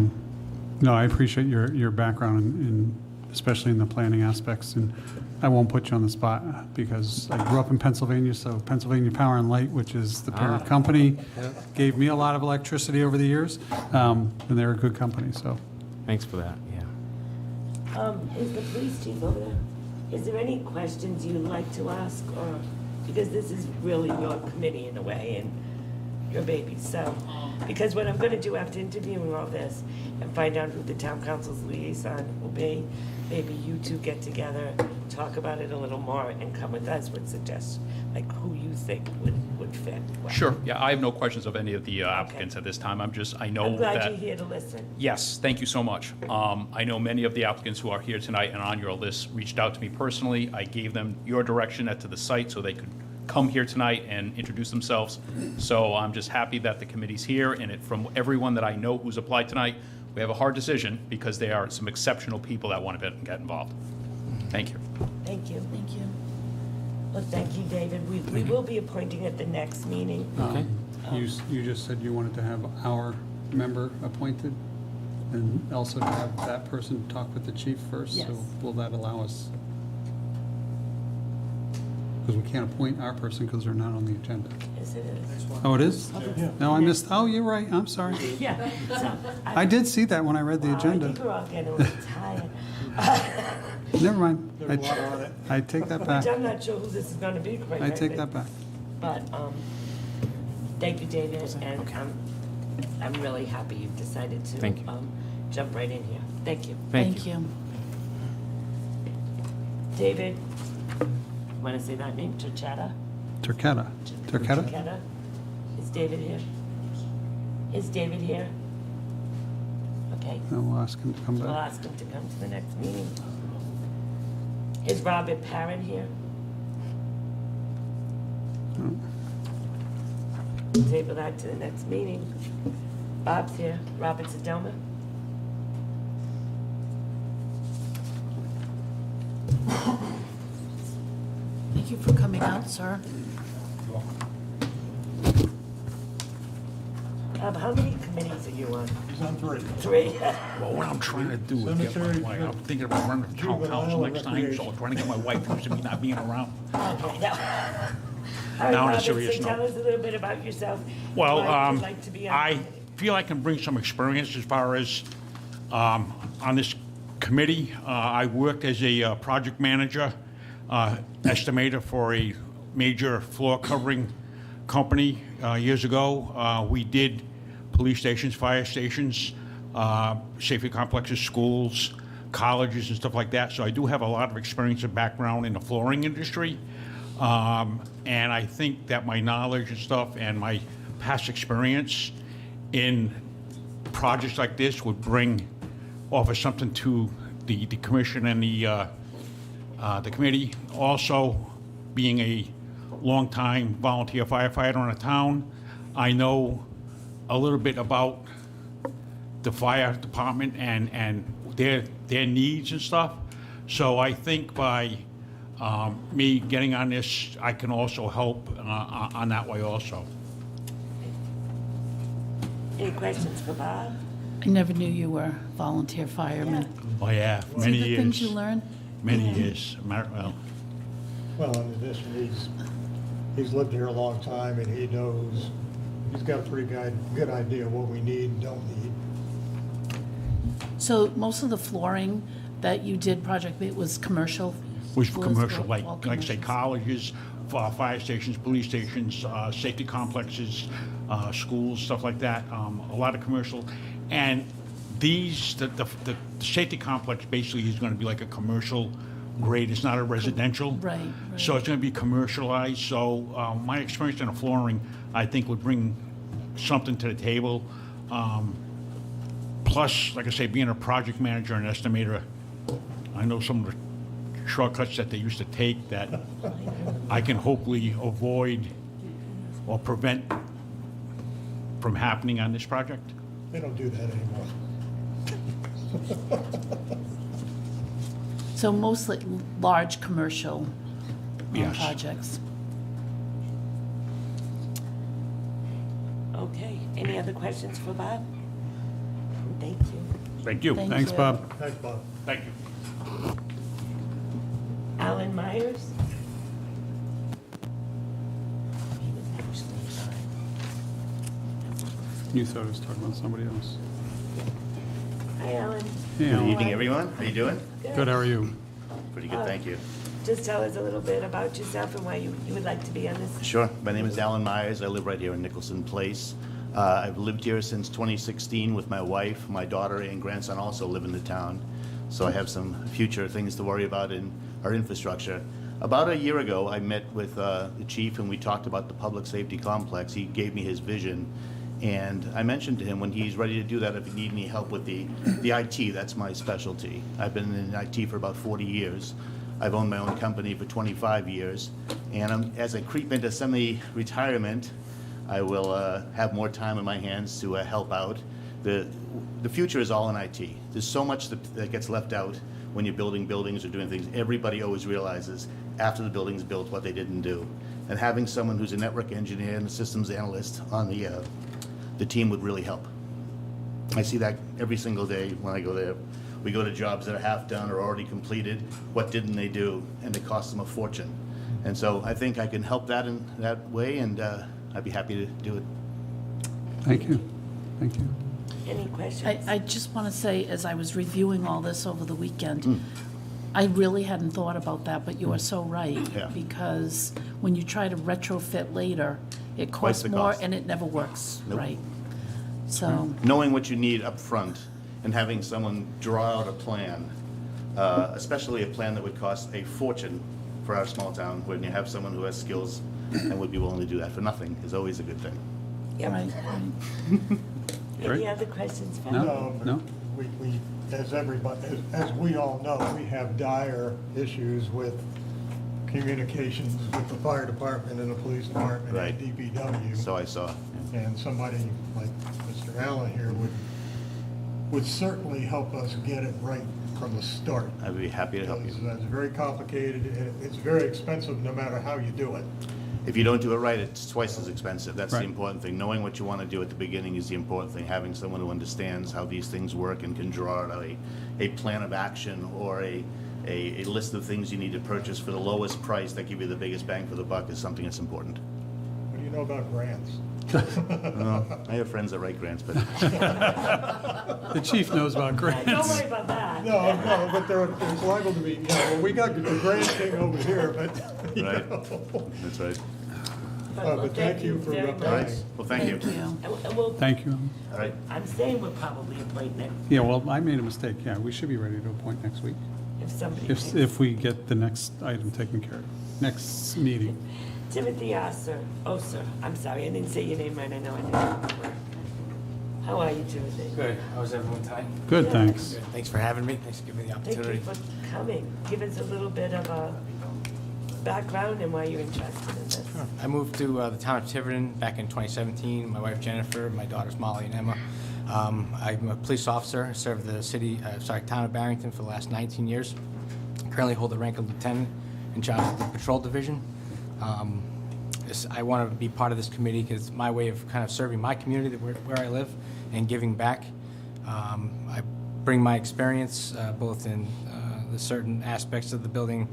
No, I appreciate your background in, especially in the planning aspects, and I won't put you on the spot because I grew up in Pennsylvania, so Pennsylvania Power and Light, which is the parent company, gave me a lot of electricity over the years, and they're a good company, so. Thanks for that, yeah. Is the police chief over there? Is there any questions you'd like to ask, or, because this is really your committee in a way, and your baby, so, because what I'm gonna do after interviewing all this and find out who the town council's liaison will be, maybe you two get together, talk about it a little more, and come with us with suggestions, like who you think would fit. well. Sure, yeah, I have no questions of any of the applicants at this time. I know I'm glad that. you're here to listen. Yes, thank you so much. I know many of the applicants who are here tonight and on your list reached out to me personally. I gave them your direction to the site so they could come here tonight and introduce themselves. So I'm just happy that the committee's here, and from everyone that I know who's applied tonight, we have a hard decision because they are some exceptional people that want to get involved. Thank you. Thank you. Thank you. Well, thank you, David. We will be appointing at the next meeting. Okay. You just said you wanted to have our member appointed, and also to have that person talk with the chief first? Yes. So will that allow us? Because we can't appoint our person because they're not on the agenda. Yes, it is. Oh, it is? No, I missed, oh, you're right, I'm sorry. Yeah, so. I did see that when I read the I agenda. think we're all getting a little tired. Never mind. There's a lot on it. I take that back. Which I'm not sure who this is gonna be, quite I take frankly. that back. But, thank you, David, and I'm really happy you've decided to. Thank you. Jump right in here. Thank you. Thank you. David, wanna say that name, Turchetta? Turketta. Turketta? Is David here? Is David here? Okay. Then we'll ask him to come We'll back. ask him to come to the next meeting. Is Robert Pare here? Table that to the next meeting. Bob's here. Robert Sedoma? Thank you for coming out, sir. How many committees are you on? He's on 3. 3? Well, what I'm trying to do is get my Cemetery, wife, I'm thinking about running for town council next time, so I'm trying to get my wife used to me not being around. Okay, now. Now, All on a right, serious Robert, so tell note. us a little bit about yourself. Well, Why would you like to be on I the feel I can bring some experience as far as on this committee. I worked as a project manager, estimator for a major floor covering company years ago. We did police stations, fire stations, safety complexes, schools, colleges, and stuff like that. So I do have a lot of experience and background in the flooring industry. And I think that my knowledge and stuff and my past experience in projects like this would offer something to the commission and the committee. Also, being a longtime volunteer firefighter in a town, I know a little bit about the fire department and their needs and stuff. So I think by me getting on this, I can also help on that way also. Any questions for Bob? I never knew you were a volunteer fireman. Oh, yeah, many See the things years. you learn? Many years. Well, in addition, he's lived here a long time, and he's got a pretty good idea of what we need and don't need. So most of the flooring that you did, Project Bait, was commercial? Was floors, commercial, all like I say, commercial. colleges, fire stations, police stations, safety complexes, schools, stuff like that. A lot of commercial, and the safety complex basically is going to be like a commercial grade. It's not a residential. Right. So it's going to be commercialized. So my experience in the flooring, I think, would bring something to the table. Plus, like I say, being a project manager and estimator, I know some of the shortcuts that they used to take that I can hopefully avoid or prevent from happening on this project. They don't do that anymore. So mostly large commercial Yes. projects. Okay, any other questions for Bob? Thank you. Thank you. Thank Thanks, you. Bob. Thanks, Bob. Thank you. Alan Myers? You thought I was talking about somebody else. Hi, Alan. Hey, Alan. Good evening, everyone. How you doing? Good, how are you? Pretty good, thank you. Just tell us a little bit about yourself and why you would like to be on this. Sure. My name is Alan Myers. I live right here in Nicholson Place. I've lived here since 2016 with my wife. My daughter and grandson also live in the town. So I have some future things to worry about in our infrastructure. About a year ago, I met with the chief and we talked about the public safety complex. He gave me his vision. And I mentioned to him when he's ready to do that, if you need any help with the IT, that's my specialty. I've been in IT for about 40 years. I've owned my own company for 25 years. And as I creep into semi-retirement, I will have more time in my hands to help out. The future is all in IT. There's so much that gets left out when you're building buildings or doing things. Everybody always realizes after the building's built what they didn't do. And having someone who's a network engineer and a systems analyst on the team would really help. I see that every single day when I go there. We go to jobs that are half done or already completed. What didn't they do? And it costs them a fortune. And so I think I can help that in that way, and I'd be happy to do it. Thank you. Thank you. Any questions? I just want to say, as I was reviewing all this over the weekend, I really hadn't thought about that, but you are so right. Yeah. Because when you try to retrofit later, it Twice costs the more cost. and it never works Nope. right. So, Knowing what you need up front and having someone draw out a plan, especially a plan that would cost a fortune for our small town, when you have someone who has skills and would be willing to do that for nothing is always a good thing. Yep. right. Any other questions for No? No? we, as everybody, as we all know, we have dire issues with communications with the fire department and the police department Right. and DPW. So I saw. And somebody like Mr. Allen here would certainly help us get it right from the start. I'd be happy to help you. It's very complicated, and it's very expensive no matter how you do it. If you don't do it right, it's twice as expensive. That's the Right. important thing. Knowing what you want to do at the beginning is the important thing. Having someone who understands how these things work and can draw out a plan of action or a list of things you need to purchase for the lowest price that give you the biggest bang for the buck is something that's important. What do you know about grants? I have friends that write grants, but The chief knows about grants. Don't worry about that. No, but there's liable to be, well, we got the grant thing over here, but, you Right. know. that's right. But thank you for very replying. much. Well, thank you. And we'll, Thank you. All right. I'm saying we'll probably appoint next, Yeah, well, I made a mistake. Yeah, we should be ready to appoint next week. if somebody. If we get the next item taken care of, next meeting. Timothy Oser, I'm sorry, I didn't say your name right, I know I didn't. How are you, Timothy? Good. How was everyone tonight? Good, thanks. Good. Thanks for having me. Thanks for giving me the Thank opportunity. you for coming. Give us a little bit of a background and why you're interested in this. I moved to the town of Tiverton back in 2017. My wife Jennifer, my daughters Molly and Emma. I'm a police officer. Served the town of Barrington for the last 19 years. Currently hold the rank of lieutenant in charge of the patrol division. I want to be part of this committee because it's my way of kind of serving my community where I live and giving back. I bring my experience both in the certain aspects of the building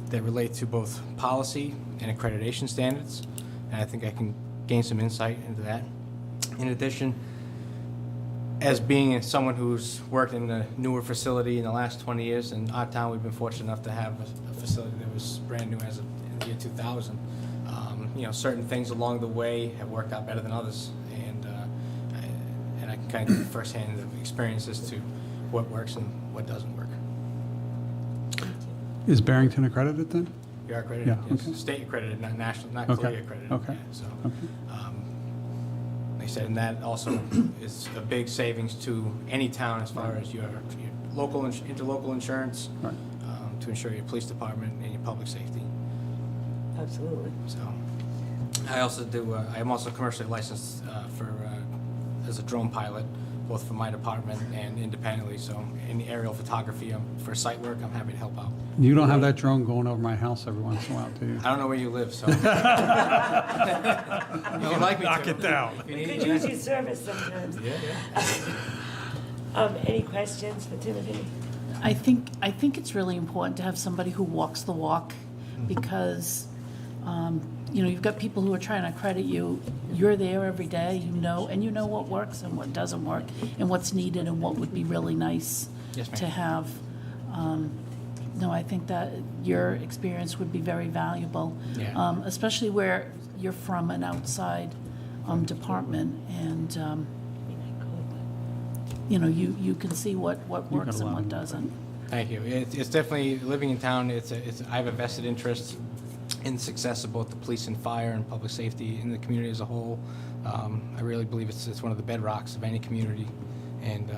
that relate to both policy and accreditation standards, and I think I can gain some insight into that. In addition, as being someone who's worked in a newer facility in the last 20 years, in our town we've been fortunate enough to have a facility that was brand new as of in the year 2000. Certain things along the way have worked out better than others, and I can kind of give firsthand experience as to what works and what doesn't work. Is Barrington accredited then? We are accredited, Yeah, yes. okay. State accredited, not national, not Okay, clearly accredited. okay, Yeah, so, okay. like I said, and that also is a big savings to any town as far as your local, interlocal insurance, Right. to ensure your police department and your public safety. Absolutely. So, I also do. I'm also commercially licensed as a drone pilot, both for my department and independently. So, any aerial photography for site work, I'm happy to help out. You don't have that drone going over my house every once in a while, do you? I don't know where you live, so. You'd like me Knock to. it down. If you We need could it. use your service sometimes. Any questions for Timothy? I think it's really important to have somebody who walks the walk, because, you've got people who are trying to credit you. You're there every day, and you know what works and what doesn't work, and what's needed and what would be really nice Yes, ma'am. to have. No, I think that your experience would be very valuable, Yeah. especially where you're from an outside department, and you can see what works and what doesn't. Thank you. It's definitely, living in town, I have a vested interest in the success of both the police and fire and public safety in the community as a whole. I really believe it's one of the bedrocks of any community. And,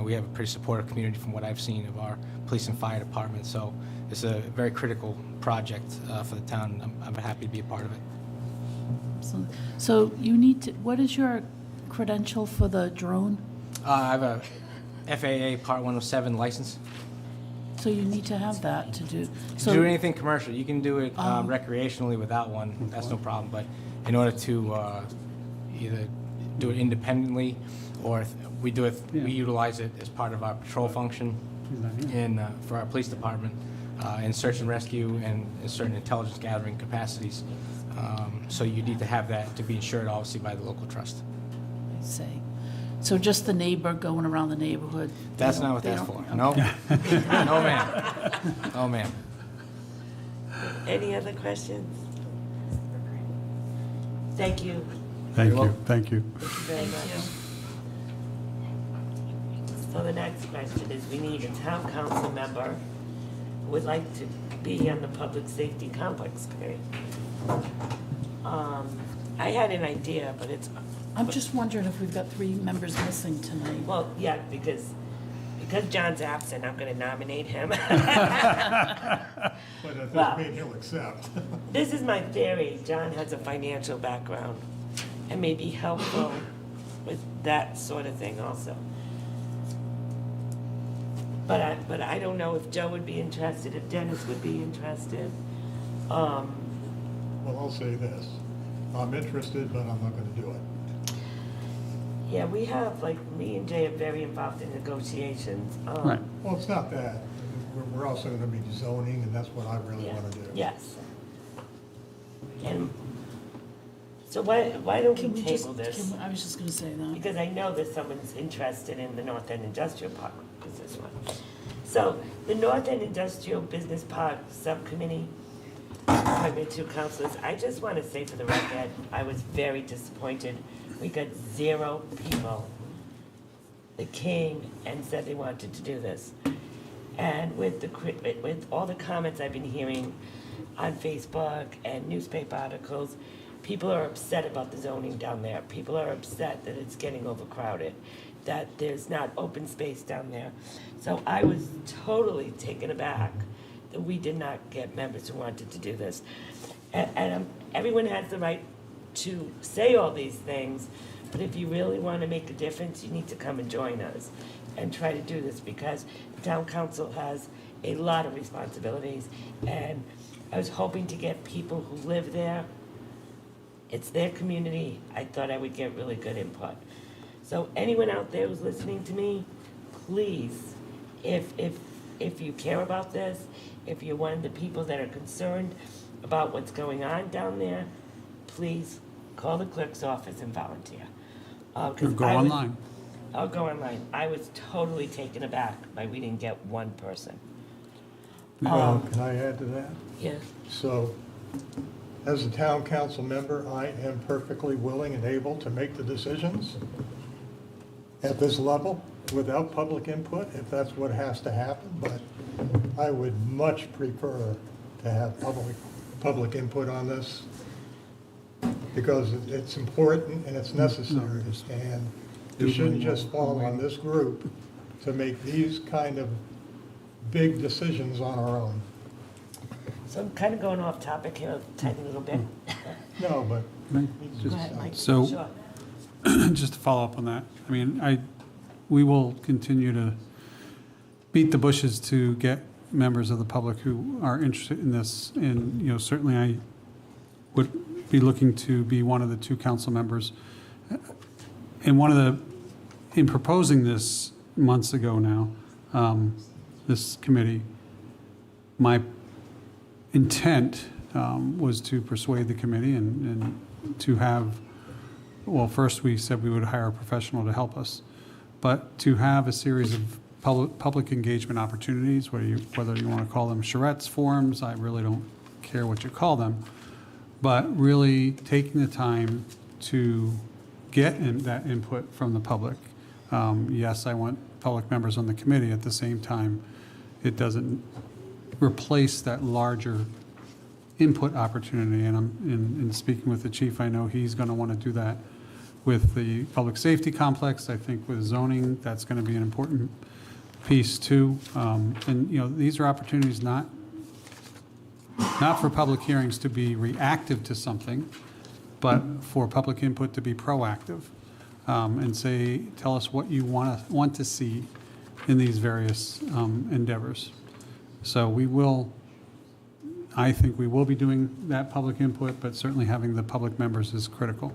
we have a pretty supportive community from what I've seen of our police and fire department. So it's a very critical project for the town. I'm happy to be a part of it. So you need to, what is your credential for the drone? I have a FAA Part 107 license. So you need to have that to do. To do anything commercial, you can do it recreationally without one. That's no problem. But in order to either do it independently, or if we do it, we utilize it as part of our patrol function and for our police department in search and rescue and in certain intelligence gathering capacities. So you need to have that to be insured, obviously, by the local trust. I see. So just the neighbor going around the neighborhood? That's not what that's for. No. No, ma'am. No, ma'am. Any other questions? Thank you. Thank you, thank you. Very much. So the next question is, we need a town council member who would like to be on the Public Safety Complex Committee. I had an idea, but it's I'm just wondering if we've got 3 members missing tonight. Well, yeah, because John's absent, I'm gonna nominate him. But that Well- doesn't mean he'll accept. This is my theory. John has a financial background and may be helpful with that sort of thing also. But I don't know if Joe would be interested, if Dennis would be interested. Well, I'll say this. I'm interested, but I'm not gonna do it. Yeah, we have, like, me and Jay are very involved in negotiations. Right. Well, it's not that. We're also gonna be zoning, and that's what I really Yeah. wanna do. Yes. And so why don't Can we we just, table this? I was just gonna say that. Because I know that someone's interested in the North End Industrial Park Business one. So the North End Industrial Business Park Subcommittee, appointment 2 councilors, I just want to say for the record, I was very disappointed. We got 0 people that came and said they wanted to do this. And with all the comments I've been hearing on Facebook and newspaper articles, people are upset about the zoning down there. People are upset that it's getting overcrowded, that there's not open space down there. So I was totally taken aback that we did not get members who wanted to do this. And everyone has the right to say all these things, but if you really want to make a difference, you need to come and join us and try to do this, because the town council has a lot of responsibilities, and I was hoping to get people who live there. It's their community. I thought I would get really good input. So anyone out there who's listening to me, please, if you care about this, if you're one of the people that are concerned about what's going on down there, please call the clerk's office and volunteer. Or go online. I'll go online. I was totally taken aback by we didn't get 1 person. Well, can I add to that? Yeah. So, as a town council member, I am perfectly willing and able to make the decisions at this level without public input, if that's what has to happen, but I would much prefer to have public input on this, because it's important and it's necessary, and it shouldn't just fall on this group to make these kind of big decisions on our own. So I'm kind of going off topic here a tiny little bit. No, but. Go ahead, Mike. So, Sure. just to follow up on that, I mean, we will continue to beat the bushes to get members of the public who are interested in this. And, certainly I would be looking to be one of the 2 council members. And in proposing this months ago now, this committee, my intent was to persuade the committee and to have, well, first we said we would hire a professional to help us, but to have a series of public engagement opportunities, whether you want to call them charrettes, forums, I really don't care what you call them, but really taking the time to get that input from the public. Yes, I want public members on the committee. At the same time, it doesn't replace that larger input opportunity. And in speaking with the chief, I know he's going to want to do that with the public safety complex. I think with zoning, that's going to be an important piece too. And these are opportunities not for public hearings to be reactive to something, but for public input to be proactive and tell us what you want to see in these various endeavors. So I think we will be doing that public input, but certainly having the public members is critical.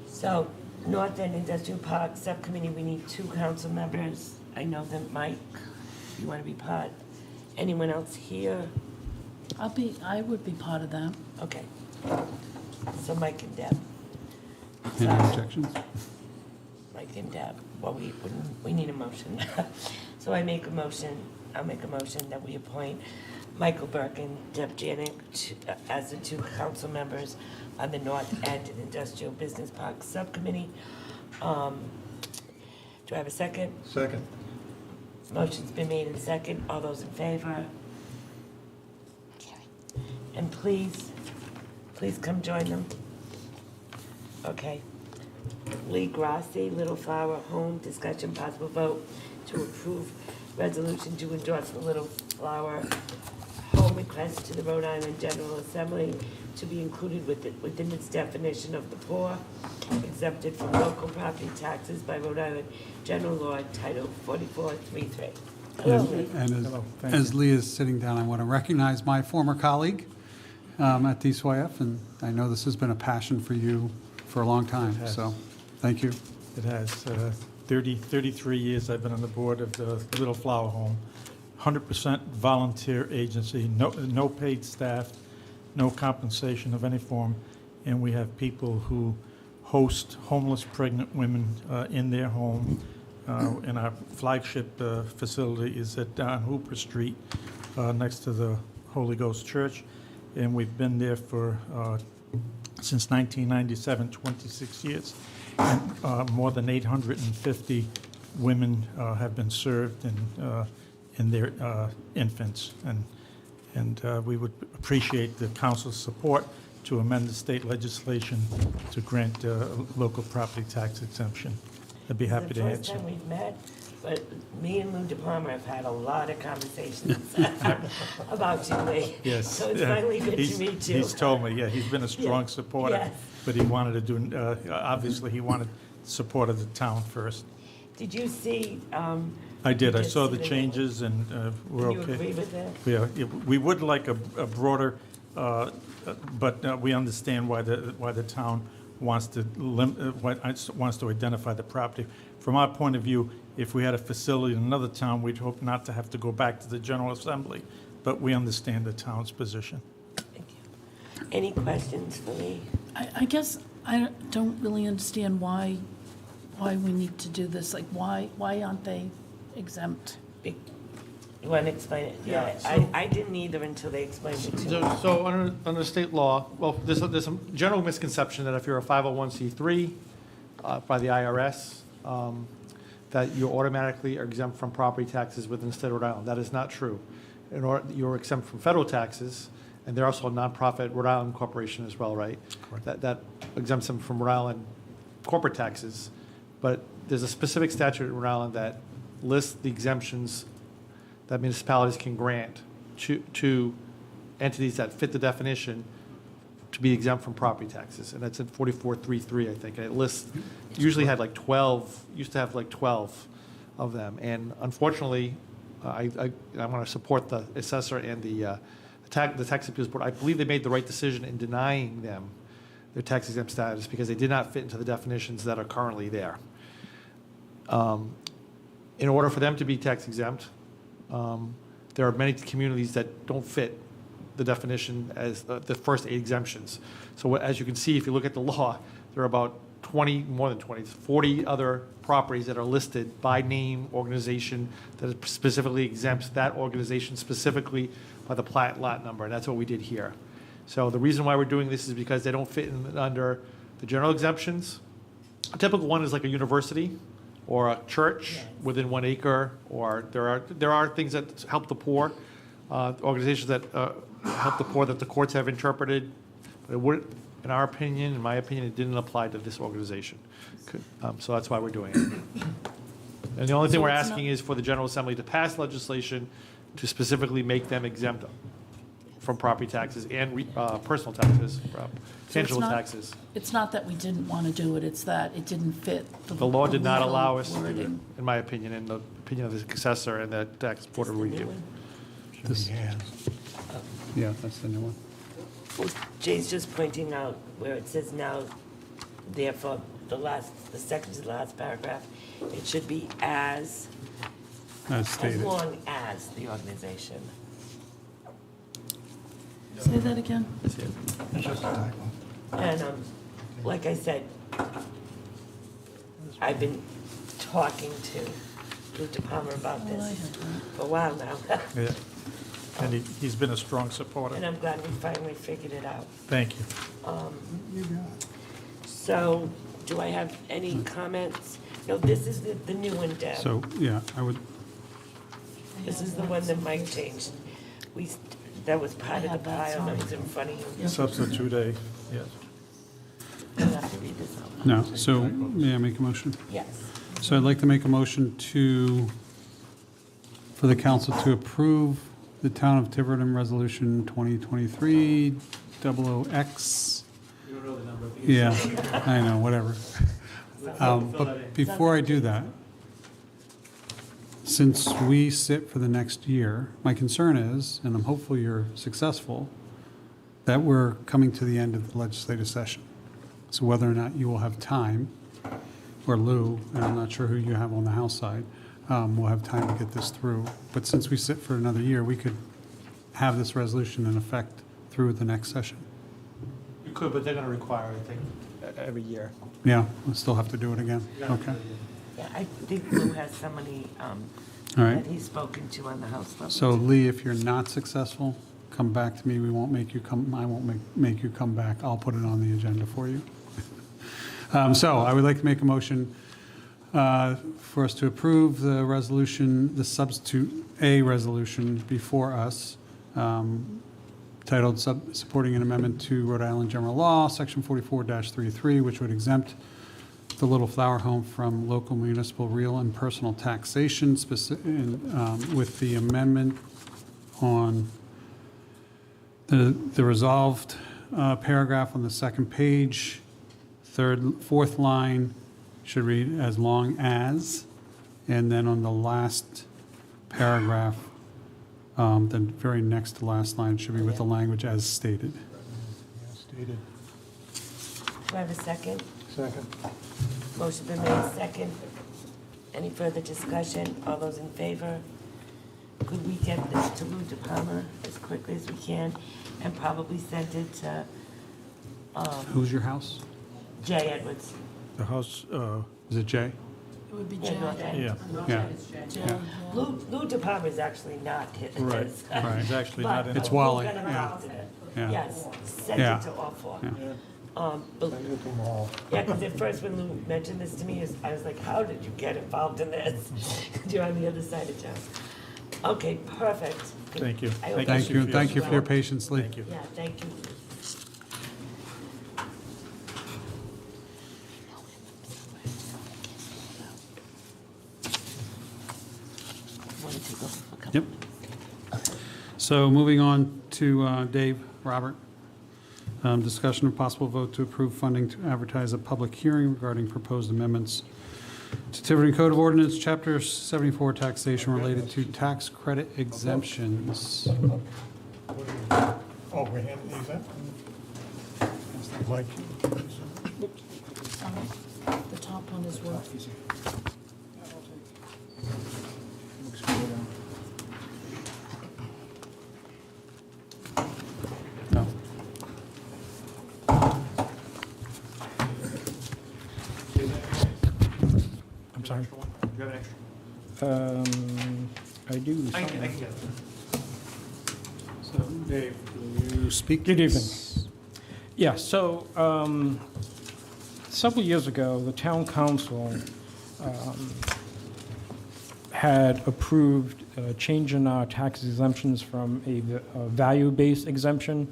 So, North End Industrial Park Subcommittee, we need 2 council members. I know that Mike, you want to be part. Anyone else here? I would be part of that. Okay. So Mike and Deb. Any objections? Mike and Deb. Well, we need a motion. So I'll make a motion that we appoint Michael Burk and Deb Janik as the 2 council members on the North End Industrial Business Park Subcommittee. Do I have a second? Second. Motion's been made and second. All those in favor? And please come join them. Okay. Lee Grassi, Little Flower Home, discussion possible vote to approve resolution to endorse the Little Flower Home request to the Rhode Island General Assembly to be included within its definition of the poor, exempted from local property taxes by Rhode Island General Law, Title 4433. Hello, Lee. And as Lee is sitting down, I want to recognize my former colleague at DSYF, and I know this has been a passion for you for a long time, It has. so thank you. It has. 33 years I've been on the board of the Little Flower Home. 100% volunteer agency, no paid staff, no compensation of any form, and we have people who host homeless pregnant women in their home. And our flagship facility is on Hooper Street, next to the Holy Ghost Church, and we've been there for since 1997, 26 years. And more than 850 women have been served in their infants. And we would appreciate the council's support to amend the state legislation to grant local property tax exemption. I'd be happy to The answer. first time we've met, but me and Lou DePalmer have had a lot of conversations about you, Lee. Yes. So it's finally good He's- to meet you. He's told me, yeah, he's been a strong supporter. Yes. But he wanted to do, obviously, he wanted support of the town first. Did you see? I did, I you saw see the changes and we're You okay. agree with that? Yeah, we would like a broader, but we understand why the town wants to wants to identify the property. From our point of view, if we had a facility in another town, we'd hope not to have to go back to the General Assembly, but we understand the town's position. Any questions for me? I guess I don't really understand why we need to do this. Like, why aren't they exempt? You want to explain it? Yeah, I didn't either until they explained it to me. So under state law, well, there's some general misconception that if you're a 501c3 by the IRS, that you automatically are exempt from property taxes within the state of Rhode Island. That is not true. You're exempt from federal taxes, and they're also a nonprofit Rhode Island corporation as well, right? Correct. That exempts them from Rhode Island corporate taxes. But there's a specific statute in Rhode Island that lists the exemptions that municipalities can grant to entities that fit the definition to be exempt from property taxes. And that's in 4433, I think. And it lists, usually had like 12, used to have like 12 of them. And unfortunately, I want to support the assessor and the tax appeals board. I believe they made the right decision in denying them their tax exempt status because they did not fit into the definitions that are currently there. In order for them to be tax exempt, there are many communities that don't fit the definition as the first 8 exemptions. So as you can see, if you look at the law, there are about 20, more than 20, 40 other properties that are listed by name, organization, that specifically exempts that organization specifically by the plat lot number, and that's what we did here. So the reason why we're doing this is because they don't fit under the general exemptions. A typical one is like a university or a church within 1 acre, or there are things that help the poor, organizations that help the poor that the courts have interpreted. But it wouldn't, in our opinion, in my opinion, it didn't apply to this organization. So that's why we're doing it. And the only thing we're asking is for the General Assembly to pass legislation to specifically make them exempt from property taxes and personal taxes, tangible taxes. It's not that we didn't want to do it, it's that it didn't fit The law did not legal allow us to do it, wording. in my opinion, and the opinion of the assessor and the tax board of review. Yeah, that's the new one. Well, Jay's just pointing out where it says now, therefore, the second to the last paragraph, it should be as stated. long as the organization. Say that again? And like I said, I've been talking to Lou DePalmer about this for a while now. Yeah. And he's been a strong supporter. And I'm glad we finally figured it out. Thank you. So, do I have any comments? No, this is the new one, Deb. So, yeah, I would, This is the one that Mike changed. That was part of the pile that was in front of you. Substitute A, yes. You'll have to read this motion. No, so may I make a motion? Yes. So I'd like to make a motion for the council to approve the Town of Tiverton Resolution 2023 00X. You don't know the number. Yeah, I know, whatever. But before I do that, since we sit for the next year, my concern is, and I'm hopeful you're successful, that we're coming to the end of the legislative session. So whether or not you will have time, or Lou, and I'm not sure who you have on the House side, we'll have time to get this through. But since we sit for another year, we could have this resolution in effect through the next session. You could, but they're going to require, I think, every year. Yeah, we'll still have to do it again. Okay. Yeah, I think Lou has somebody All right. that he's spoken to on the House level. So Lee, if you're not successful, come back to me. We won't make you come, I won't make you come back. I'll put it on the agenda for you. So I would like to make a motion for us to approve the resolution, the substitute A resolution before us, titled Supporting an Amendment to Rhode Island General Law, Section 44-33, which would exempt the Little Flower Home from local municipal real and personal taxation, with the amendment on the resolved paragraph on the second page, fourth line should read as long as, and then on the last paragraph, the very next to last line should be with the language as stated. Stated. Do I have a second? Second. Motion been made, second. Any further discussion? All those in favor? Could we get this to Lou DePalma as quickly as we can and probably send it to Who's your house? Jay Edwards? The house, Is it Jay? It would be Yeah, Jay. not Jay. yeah, Yeah. Jay. Lou DePalma is actually not his. Right, right. It's actually not in It's it. Wally, We're gonna yeah. adopt it. Yeah. Yes, send Yeah. it to all four. Yeah. But- Send it to them all. Yeah, because at first when Lou mentioned this to me, I was like, how did you get involved in this? You're on the other side of town. Okay, perfect. Thank you. I hope Thank you, for thank you for your support. patience, Lee. Thank you. Yeah, thank you. Want to take over for a couple? Yep. So moving on to Dave, Robert. Discussion of possible vote to approve funding to advertise a public hearing regarding proposed amendments to Tiverton Code of Ordinance, Chapter 74, taxation related to tax credit exemptions. Oh, we're handing these out? Mike? The top one is what? No. I'm sorry. Do you have an extra one? I do. I can get it. So Dave, will you speak? Good evening. Yeah, so several years ago, the town council had approved a change in our tax exemptions from a value-based exemption,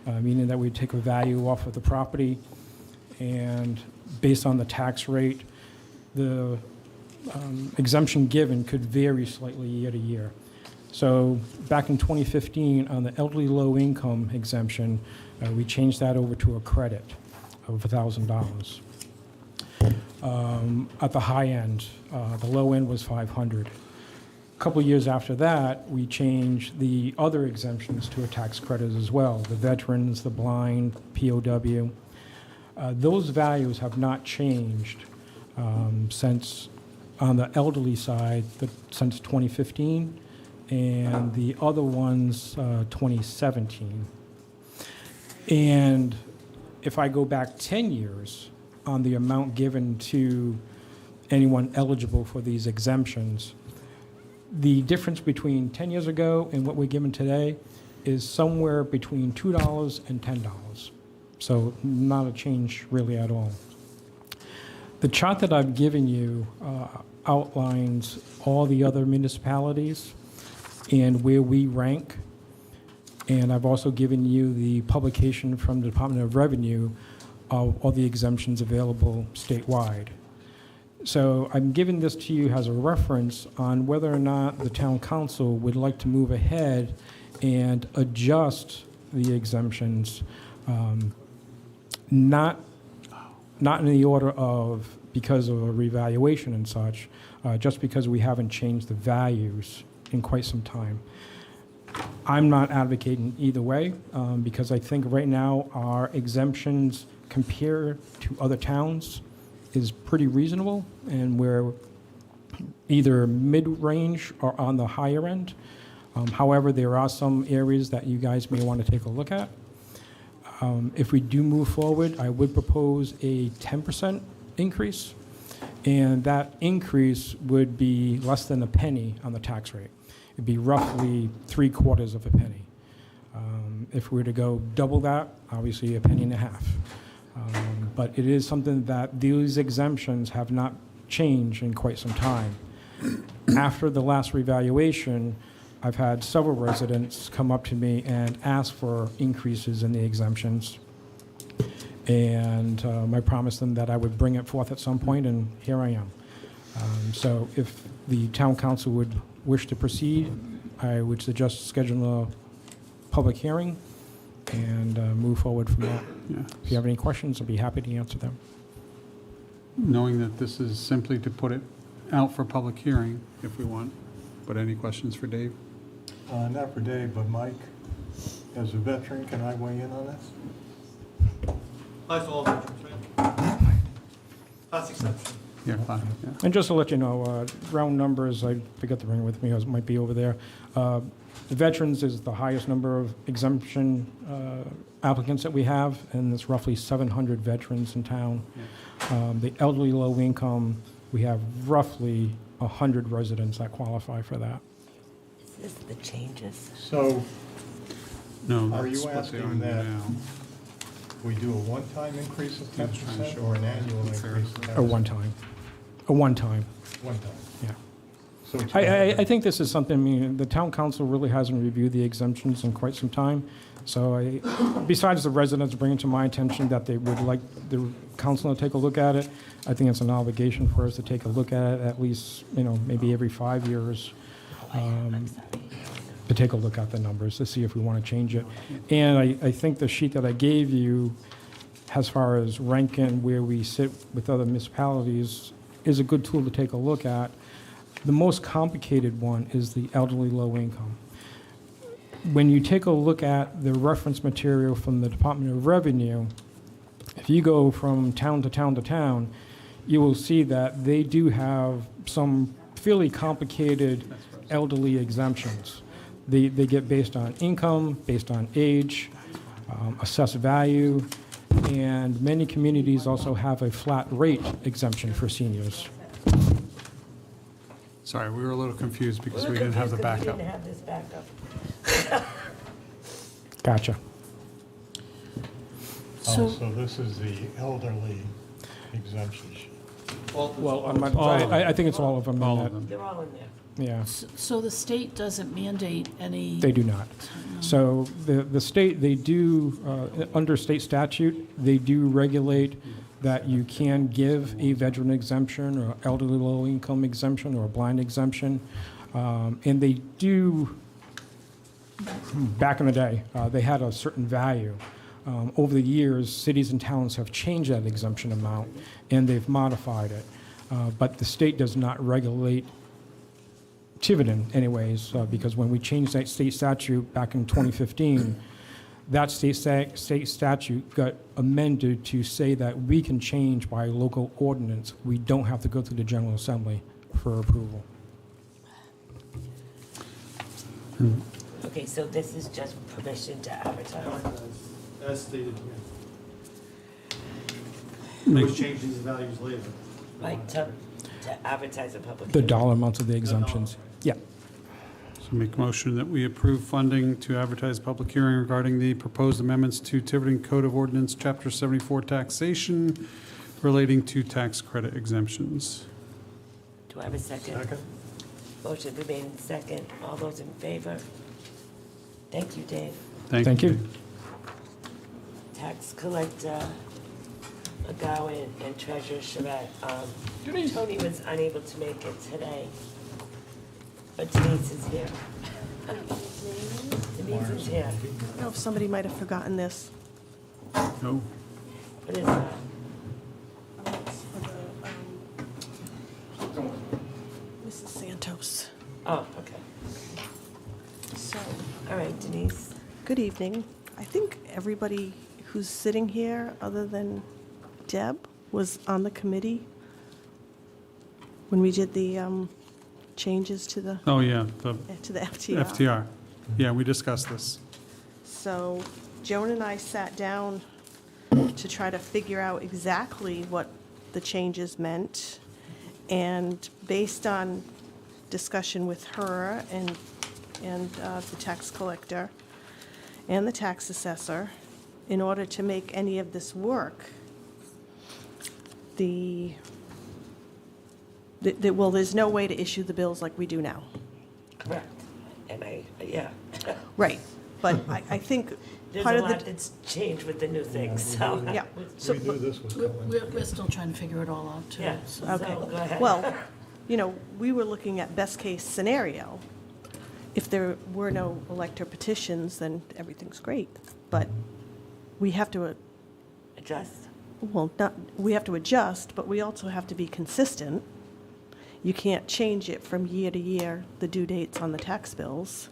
meaning that we take a value off of the property, and based on the tax rate, the exemption given could vary slightly year to year. So back in 2015, on the elderly low-income exemption, we changed that over to a credit of $1,000. At the high end, the low end was $500. A couple years after that, we changed the other exemptions to a tax credit as well, the veterans, the blind, POW. Those values have not changed since, on the elderly side, since 2015, and the other ones, 2017. And if I go back 10 years on the amount given to anyone eligible for these exemptions, the difference between 10 years ago and what we're given today is somewhere between $2 and $10. So not a change really at all. The chart that I've given you outlines all the other municipalities and where we rank. And I've also given you the publication from the Department of Revenue of all the exemptions available statewide. So I'm giving this to you as a reference on whether or not the town council would like to move ahead and adjust the exemptions, not in the order of because of a revaluation and such, just because we haven't changed the values in quite some time. I'm not advocating either way, because I think right now our exemptions compared to other towns is pretty reasonable, and we're either mid-range or on the higher end. However, there are some areas that you guys may want to take a look at. If we do move forward, I would propose a 10% increase, and that increase would be less than a penny on the tax rate. It'd be roughly 3/4 of a penny. If we were to go double that, obviously a penny and a half. But it is something that these exemptions have not changed in quite some time. After the last revaluation, I've had several residents come up to me and ask for increases in the exemptions. And I promised them that I would bring it forth at some point, and here I am. So if the town council would wish to proceed, I would suggest scheduling a public hearing and move forward from that. Yeah. If you have any questions, I'd be happy to answer them. Knowing that this is simply to put it out for public hearing if we want, but any questions for Dave? Not for Dave, but Mike, as a veteran, can I weigh in on this? Applies to all veterans, right? Class exception. Yeah, fine, yeah. And just to let you know, round numbers, I forgot to bring it with me, it might be over there. The veterans is the highest number of exemption applicants that we have, and there's roughly 700 veterans in town. The elderly low income, we have roughly 100 residents that qualify for that. Is this the changes? So, No, are that's you what they are asking that now. we do a one-time increase of 10% or an annual increase of 10%? A one-time. A one-time, One time. yeah. So it's I think this is something, I mean, the town council really hasn't reviewed the exemptions in quite some time. So besides the residents bringing to my attention that they would like the council to take a look at it, I think it's an obligation for us to take a look at it at least, maybe every 5 years, to take a look at the numbers to see if we want to change it. And I think the sheet that I gave you, as far as ranking where we sit with other municipalities, is a good tool to take a look at. The most complicated one is the elderly low income. When you take a look at the reference material from the Department of Revenue, if you go from town to town to town, you will see that they do have some fairly complicated elderly exemptions. They get based on income, based on age, assessed value, and many communities also have a flat rate exemption for seniors. Sorry, we were a little confused because we didn't have the We backup. didn't have this backup. Gotcha. So this is the elderly exemption sheet. Well, I think it's all of them. All in of that. them. They're all in there. Yeah. So the state doesn't mandate any? They do not. So the state, they do, under state statute, they do regulate that you can give a veteran exemption or elderly low-income exemption or a blind exemption. And they do, back in the day, they had a certain value. Over the years, cities and towns have changed that exemption amount, and they've modified it. But the state does not regulate Tiverton anyways, because when we changed that state statute back in 2015, that state statute got amended to say that we can change by local ordinance. We don't have to go through the General Assembly for approval. Okay, so this is just permission to advertise. As stated here. Which changes the values later. Like to advertise a public. The dollar amounts of the exemptions. Yeah. So make a motion that we approve funding to advertise public hearing regarding the proposed amendments to Tiverton Code of Ordinance, Chapter 74 taxation relating to tax credit exemptions. Do I have a second? Second. Motion been made in second. All those in favor? Thank you, Dave. Thank you. Tax collector McGowen and Treasurer Charette. Tony was unable to make it today, but Denise is here. Denise is here. I don't know if somebody might have forgotten this. No. What is that? Mrs. Santos. Oh, okay. So, all right, Denise. Good evening. I think everybody who's sitting here, other than Deb, was on the committee when we did the changes to the Oh, yeah, the FTR. FTR. Yeah, we discussed this. So Joan and I sat down to try to figure out exactly what the changes meant. And based on discussion with her and the tax collector and the tax assessor, in order to make any of this work, well, there's no way to issue the bills like we do now. Correct. And yeah. Right, but I think There's part a of lot the. that's changed with the new thing, so. Yeah. So- We knew this was coming. We're still trying to figure it all out, too. Yeah, so- Okay, so go ahead. well, we were looking at best-case scenario. If there were no elector petitions, then everything's great, but we have to, Adjust. we have to adjust, but we also have to be consistent. You can't change it from year to year, the due dates on the tax bills.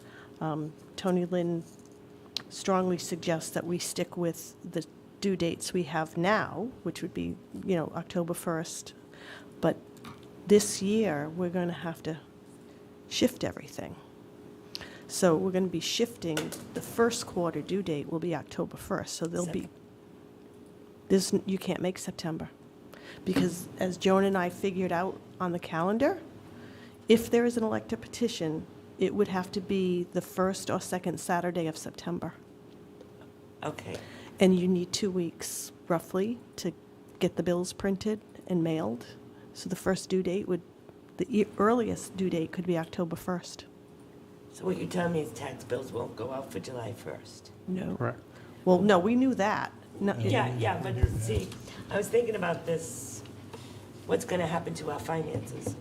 Tony Lynn strongly suggests that we stick with the due dates we have now, which would be, October 1st. But this year, we're going to have to shift everything. So we're going to be shifting, the first quarter due date will be October 1st, so you can't make September. Because as Joan and I figured out on the calendar, if there is an elector petition, it would have to be the first or second Saturday of September. Okay. And you need 2 weeks, roughly, to get the bills printed and mailed. So the first due date the earliest due date could be October 1st. So what you're telling me is tax bills won't go out for July 1st? No. Correct. Well, no, we knew that. No, Yeah, but see, I was thinking about this, what's going to happen to our finances?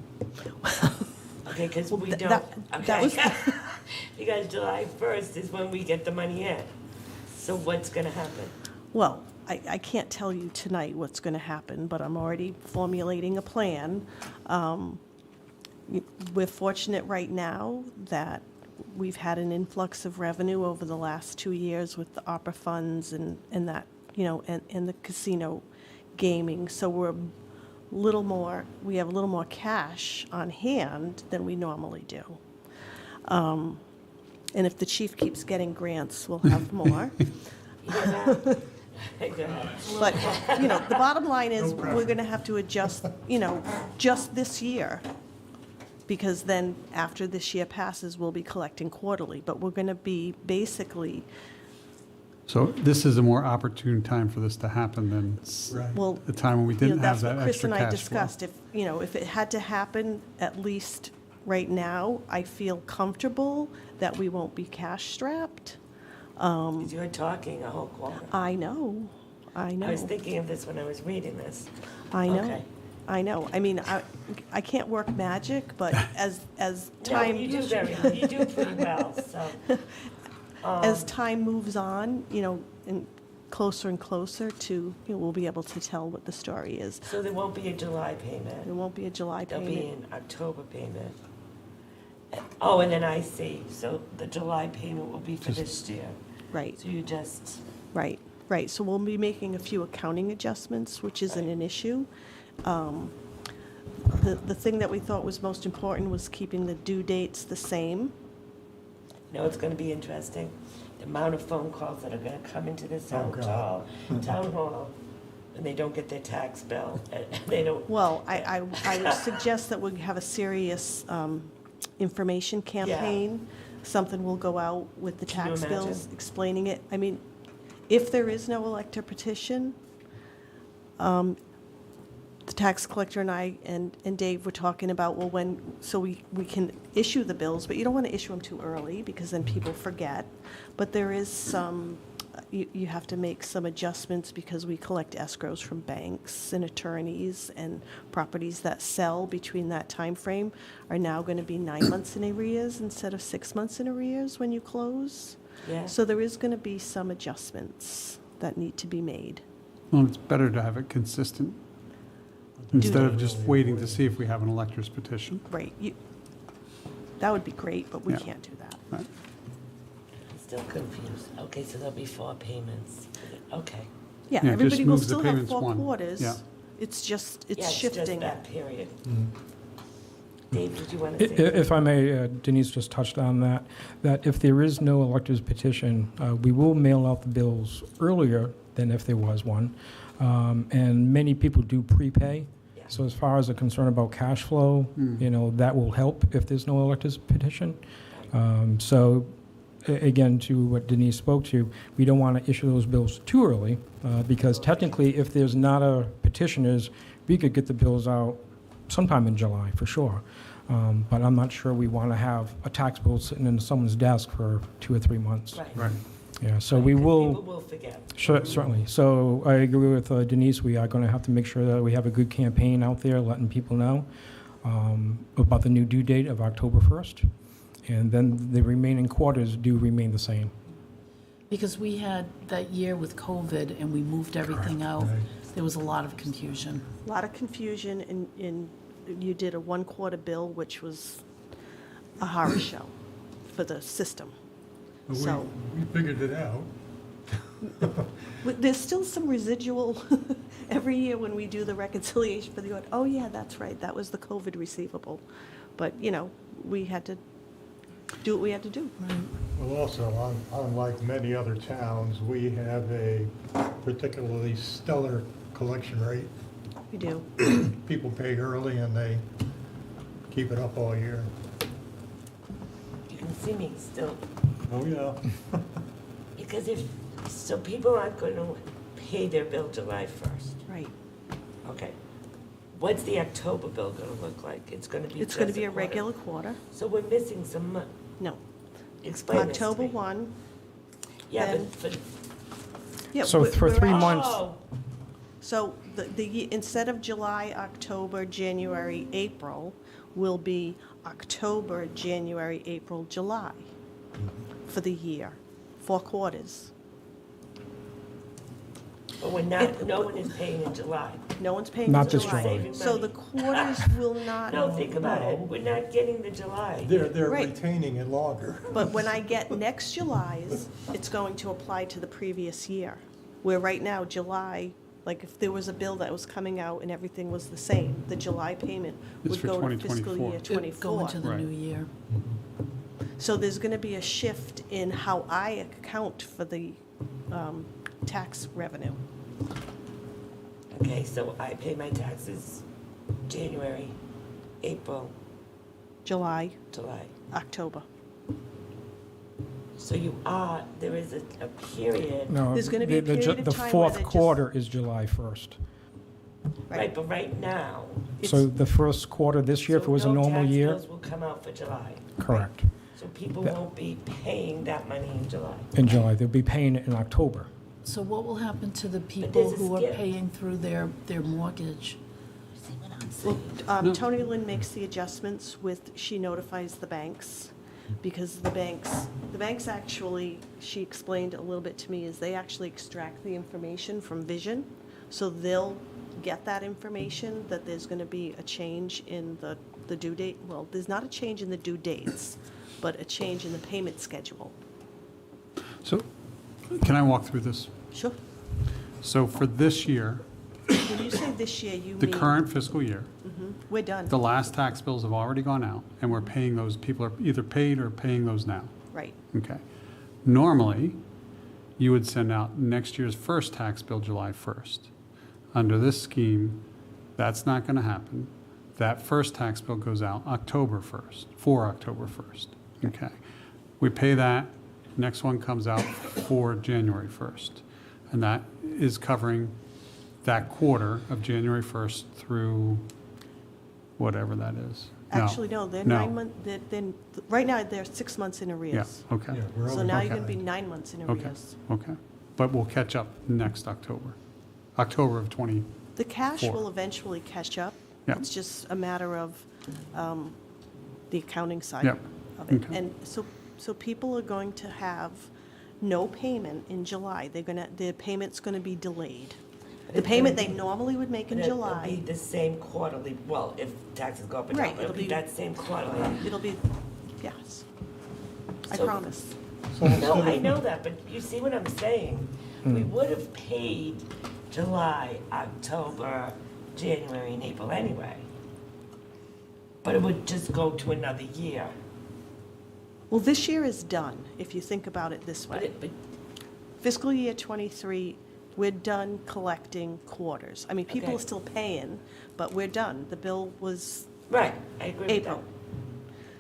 Okay, because we don't, that was- because July 1st is when we get the money in. So what's going to happen? Well, I can't tell you tonight what's going to happen, but I'm already formulating a plan. We're fortunate right now that we've had an influx of revenue over the last 2 years with the ARPA funds and that, and the casino gaming. So we have a little more cash on hand than we normally do. And if the chief keeps getting grants, we'll have more. But, the bottom line is, we're going to have to adjust, just this year, because then after this year passes, we'll be collecting quarterly. But we're going to be basically, So this is a more opportune time for this to happen than well, the time when we didn't have that's that what Chris extra and I cash flow. discussed. If it had to happen, at least right now, I feel comfortable that we won't be cash strapped. Because you're talking a whole quarter. I know. I was thinking of this when I was reading this. I know. Okay. I know. I mean, I can't work magic, but as time. No, you do pretty well, so. As time moves on, and closer to, we'll be able to tell what the story is. So there won't be a July payment? There won't be a July There'll payment. be an October payment. Oh, and then I see, so the July payment will be for this year. Right. So you just. Right. So we'll be making a few accounting adjustments, which isn't an issue. The thing that we thought was most important was keeping the due dates the same. You know, it's going to be interesting, the amount of phone calls that are going to come into this town hall, and they don't get their tax bill, and they don't. Well, I would suggest that we have a serious information campaign. Something will go out with the Can you tax bills, imagine? explaining it. I mean, if there is no elector petition, the tax collector and I and Dave were talking about, well, so we can issue the bills, but you don't want to issue them too early because then people forget. But there is some you have to make some adjustments because we collect escrows from banks and attorneys, and properties that sell between that time frame are now going to be 9 months in arrears instead of 6 months in arrears when you close. Yeah. So there is going to be some adjustments that need to be made. Well, it's better to have it consistent instead of just waiting to see if we have an elector's petition. Right. That would be great, but we Yeah. can't do that. Right. I'm still confused. Okay, so there'll be 4 payments. Okay. Yeah, Yeah, it just everybody will moves the still have payments 4 one. quarters. Yeah. It's just, Yeah, it's shifting. just that period. Mm-hmm. Dave, did you want to say? If I may, Denise just touched on that if there is no elector's petition, we will mail out the bills earlier than if there was one. And many people do prepay. So as far as a concern about cash flow, that will help if there's no elector's petition. Again, to what Denise spoke to, we don't want to issue those bills too early, because technically, if there's not a petitioners, we could get the bills out sometime in July, for sure. But I'm not sure we want to have a tax bill sitting in someone's desk for 2 or 3 months. Right. Yeah, so we will. People will forget. Sure, certainly. So I agree with Denise. We are going to have to make sure that we have a good campaign out there, letting people know about the new due date of October 1st. And then the remaining quarters do remain the same. Because we had that year with COVID and we moved everything out, there was a lot of confusion. A lot of confusion, and you did a 1-quarter bill, which was a horror show for the system. But So we figured it out. there's still some residual every year when we do the reconciliation for the audit. Oh, yeah, that's right, that was the COVID receivable. But, we had to do what we had to do. Well, also, unlike many other towns, we have a particularly stellar collection rate. We do. People pay early and they keep it up all year. You can see me still. Oh, yeah. Because so people aren't going to pay their bill July 1st. Right. Okay. What's the October bill going to look like? It's going to be It's going to just be a quarter. regular quarter. So we're missing some money. No. Explain this to October me. 1. Yeah, then- but Yeah, So for we're 3 at- months, oh, So instead of July, October, January, April, will be October, January, April, July for the year, 4 quarters. but we're not. No one is paying in July. No one's paying Not in this July. July. Saving So money. the quarters will not. No, think about it. We're not getting the July. They're Right. retaining it longer. But when I get next July's, it's going to apply to the previous year. Where right now, July, like if there was a bill that was coming out and everything was the same, the July payment It's would for go to fiscal 2024. year Go 24. into the Right. new year. So there's going to be a shift in how I account for the tax revenue. Okay, so I pay my taxes January, April, July, July. October. So there is a period. no, There's gonna be a the period of the time where fourth they're just- quarter is July 1st. Right, but right now. So the first quarter this year, if it was a normal year, So no tax bills will come out for July. correct. So people That- won't be paying that money in July. In July, they'll be paying it in October. So what will happen to the people there's a who are skip. paying through their mortgage? Well, Tony Lynn makes the adjustments she notifies the banks, because the banks actually, she explained a little bit to me, is they actually extract the information from Vision, so they'll get that information, that there's gonna be a change in the due date. Well, there's not a change in the due dates, but a change in the payment schedule. So can I walk through this? Sure. So for this year, When you say this year, you the mean? current fiscal year, We're done. the last tax bills have already gone out, and we're paying those, people are either paid or paying those now. Right. Okay. Normally, you would send out next year's first tax bill July 1st. Under this scheme, that's not going to happen. That first tax bill goes out October 1st, for October 1st. Okay. We pay that, next one comes out for January 1st. And that is covering that quarter of January 1st through whatever that is. Actually, no, they're 9 months, right now, they're 6 months in Yeah, arrears. okay. So now you're gonna be 9 months in Okay, arrears. okay. but we'll catch up next October, October of 20. The cash 4. will eventually catch up. Yeah. It's just a matter of the accounting side Yeah. of it. Okay. And so people are going to have no payment in July. Their payment's going to be delayed. The payment they normally would make in It'll July. be the same quarterly, well, if taxes go up and Right, down, it'll be that same quarterly. It'll be, yes. I So- promise. No, I know that, but you see what I'm saying? We would have paid July, October, January, and April anyway. But it would just go to another year. Well, this year is done, if you think about it this But way. it, but Fiscal year '23, we're done collecting quarters. I mean, people Okay. are still paying, but we're done. The bill was right, I agree with that. April.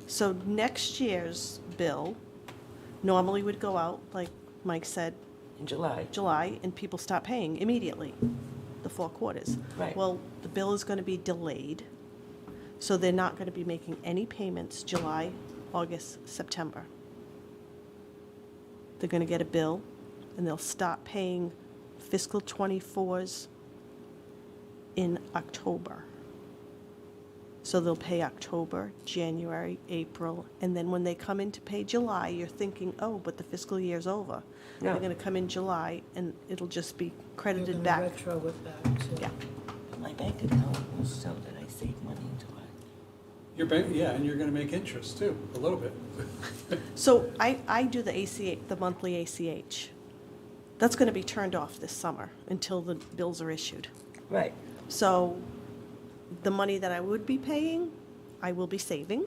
So next year's bill normally would go out, like Mike said, In July. and people start paying immediately, the 4 quarters. Right. Well, the bill is going to be delayed, so they're not going to be making any payments July, August, September. They're going to get a bill, and they'll start paying fiscal '24's in October. So they'll pay October, January, April, and then when they come in to pay July, you're thinking, oh, but the fiscal year's over. No. They're going to come in July, and it'll just be credited back. Retro it back to. Yeah. My bank account will show that I saved money in July. Your bank, yeah, and you're going to make interest too, a little bit. So I do the ACH, the monthly ACH. That's going to be turned off this summer until the bills are issued. Right. So the money that I would be paying, I will be saving,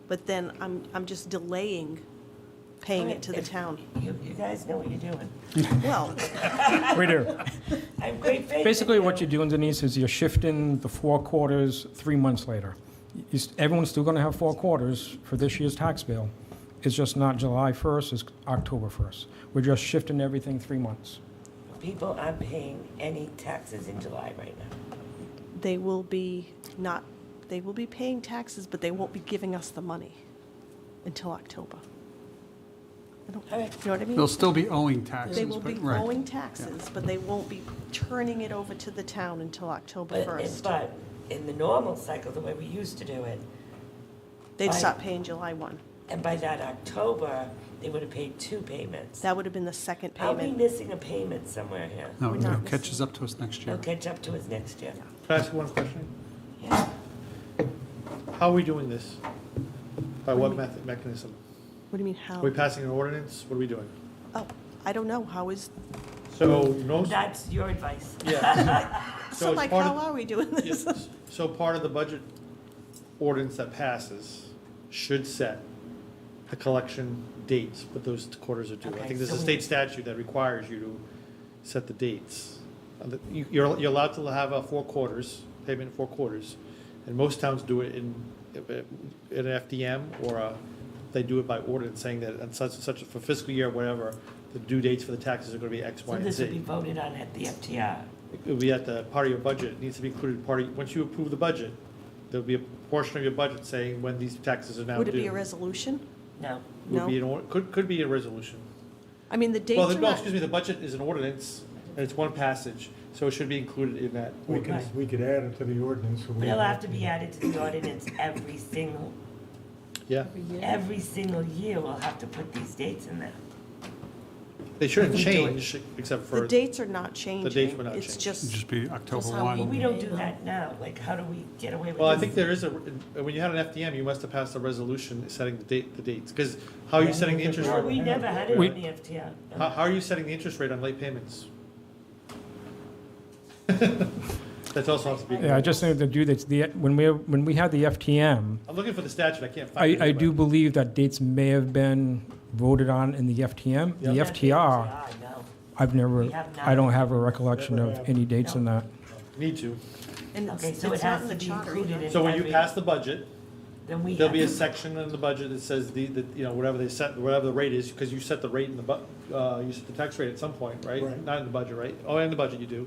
but then I'm just delaying paying it to the town. You guys know what you're doing. Well, We do. I have great faith in Basically, you. what you're doing, Denise, is you're shifting the 4 quarters 3 months later. Everyone's still going to have 4 quarters for this year's tax bill. It's just not July 1st, it's October 1st. We're just shifting everything 3 months. People aren't paying any taxes in July right now. they will be paying taxes, but they won't be giving us the money until October. You know what I mean? They'll still be owing taxes. They will be but- right. owing taxes, but they won't be turning it over to the town until October But, 1st. but in the normal cycle, the way we used to do it, They'd by- stop paying July 1. and by that October, they would have paid 2 payments. That would have been the second Are we payment. missing a payment somewhere here? No, We're it not catches up to us next year. They'll catch up to us next year. Can I ask one question? Yeah. How are we doing this? By what mechanism? What do you mean, how? Are we passing an ordinance? What are we doing? Oh, I don't know. How is, So, no, That's your advice. yeah. so it's Mike, part how of- are we doing this? Yes. So part of the budget ordinance that passes should set the collection dates, but those quarters are due. I Okay, think there's so a we- state statute that requires you to set the dates. You're allowed to have 4 quarters, payment in 4 quarters, and most towns do it in an FDM, or they do it by ordinance, saying that on such and such, for fiscal year, whatever, the due dates for the taxes are gonna be X, So Y, and this will be Z. voted on at the FTR. It'll be at the part of your budget, it needs to be included once you approve the budget, there'll be a portion of your budget saying when these taxes are now due. Would it be a resolution? No. Would be could be a resolution. I mean, the dates Well, are no, not, excuse me, the budget is an ordinance, and it's one passage, so it should be included in that. We could add it to the ordinance. so we But it'll don't have to be added to the ordinance every single year, we'll have to put these dates in there. They shouldn't We do it. change, except for. the dates are not changing. The dates were not It's changed. just, It'd just be October Just how 1. But we don't do that now, like, how do we get away with this? Well, I think there is when you had an FDM, you must have passed a resolution setting the dates, because how are you setting the interest No, rate? we never had it We- on the FTR. How are you setting the interest rate on late payments? That's also has to be. Yeah, I just need to do this, when we had the FTM, I'm looking for the statute, I can't find it. I do believe that dates may have been voted on in the FTM. The Yep. FTR, No. I've never, We have not. I don't have a recollection of any dates in that. Need to. and Okay, it's so it it's not has in to the be charter included either. in So when you every- pass the budget, Then we there'll be a have to- section in the budget that says whatever they set, whatever the rate is, because you set the rate in the you set the tax rate at some point, right? Right. Not in the budget, right? Oh, in the budget you do.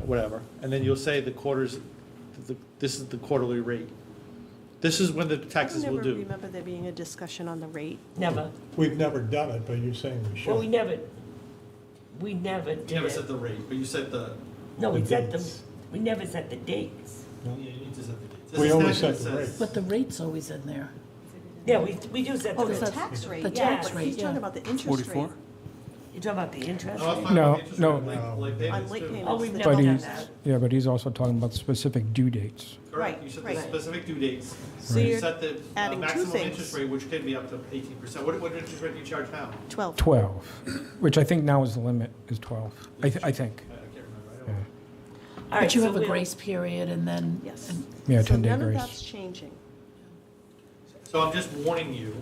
Whatever. And then you'll say the quarters, this is the quarterly rate. This is when the taxes I will never due. remember there being a discussion on the rate. Never. We've never done it, but you're saying we should. Well, we never, We never did You never it. set the rate, but you set the. No, we set dates. we never set the dates. Yeah, you need to set the dates. We There's a always statute set the that rate. says- But the rate's always in there. Yeah, we do set the Oh, the rate. tax rate, The yeah, tax but rate, he's talking yeah. about the interest 44? rate. You're talking about the interest No, I'm rate? fine No, with interest no. rate, late payments On late too. payments. Oh, we've the never But done he's, that. yeah, but he's also talking about specific due dates. Correct, Right, you set the right. specific due dates. So You you're set the adding two maximum things. interest rate, which can be up to 18%. What interest rate do you charge now? 12. 12, which I think now is the limit, is 12, I think. I can't remember. I don't know. All right, But you so have a we'll- grace period and then. Yes. and- Yeah, So 10-day none of grace. that's changing. So I'm just warning you.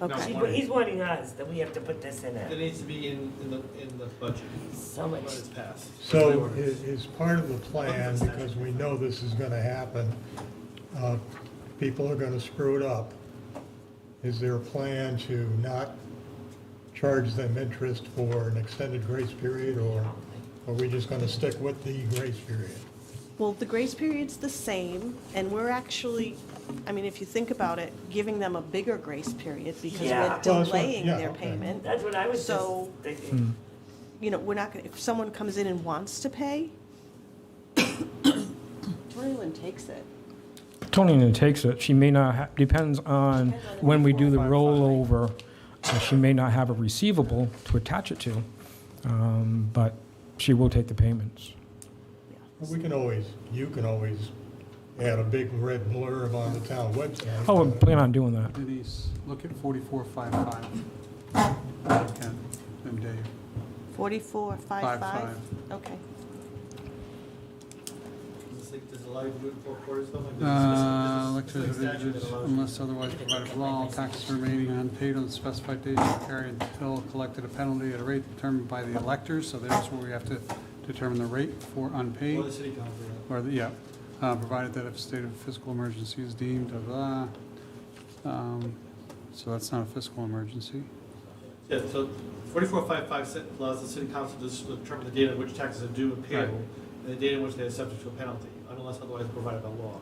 Okay. Not See, warning. he's warning us that we have to put this in It it. needs to be in the budget So much. when it's passed. So is part of the plan, because we know this is gonna happen, people are gonna screw it up. Is there a plan to not charge them interest for an extended grace period, or are we just gonna stick with the grace period? Well, the grace period's the same, and we're actually, I mean, if you think about it, giving them a bigger grace period because Yeah. we're Well, that's what- delaying yeah, their okay. payment. That's what I was just So, thinking. you know, we're not gonna, if someone comes in and wants to pay, Tony takes it. Tony takes it, she may not, depends on when we do the rollover, she may not have a receivable to attach it to, but she will take the payments. We can always, you can always add a big red blurb on the town website. Oh, we plan on doing that. Denise, look at 4455. Ken and Dave. 4455? 55. Okay. Does it allow you to do it in 4 quarters though? Like, there's a specific statute that allows you- Unless otherwise provided for law, all taxes remaining unpaid on the specified date shall carry until collected a penalty at a rate determined by the electors. So there's where we have to determine the rate for unpaid. Or the city council. Or, provided that if a state of fiscal emergency is deemed, so that's not a fiscal emergency. Yeah, so 4455 allows the city council to determine the date on which taxes are due and payable, and the date on which they are subject to a penalty, unless otherwise provided by law.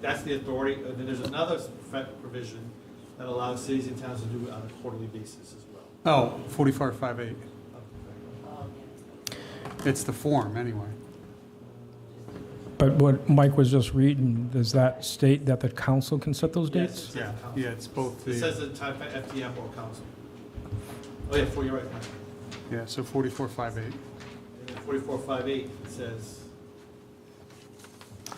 That's the authority, and then there's another provision that allows cities and towns to do it on a quarterly basis as well. Oh, 4458. It's the form, anyway. But what Mike was just reading, does that state that the council can set those Yes, dates? it says Yeah, council. yeah, it's both It the, says the type of FDM or council. Oh, yeah, you're right, Mike. yeah, so 4458. And then 4458 says,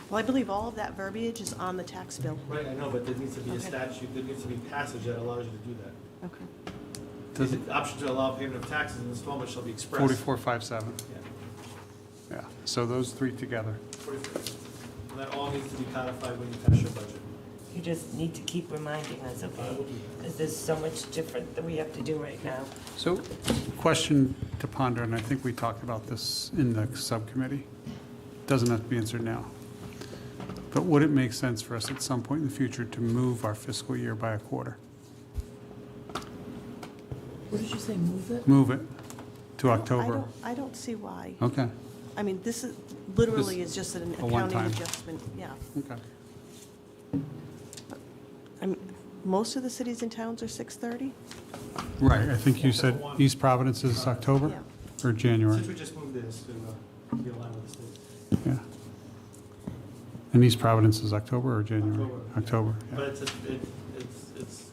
Well, I believe all of that verbiage is on the tax bill. right, I know, but there needs to be a Okay. statute, there needs to be passage that allows you to do that. Okay. Does The option to allow payment of taxes and installments shall be expressed. 4457. Yeah. Yeah, so those three together. 44. And that all needs to be codified when you pass your budget. You just need to keep reminding us, okay? Because there's so much different that we have to do right now. So, question to ponder, and I think we talked about this in the subcommittee. Doesn't have to be answered now. But would it make sense for us at some point in the future to move our fiscal year by a quarter? What did you say, move it? Move it to October? I don't see why. Okay, I mean, this is, literally is just an a accounting one-time. adjustment, yeah. okay. I mean, most of the cities and towns are 6:30? Right, I think you said East Providence is October or January? Since we just moved this to be aligned with the state. Yeah. And East Providence is October or January? October, But yeah. it's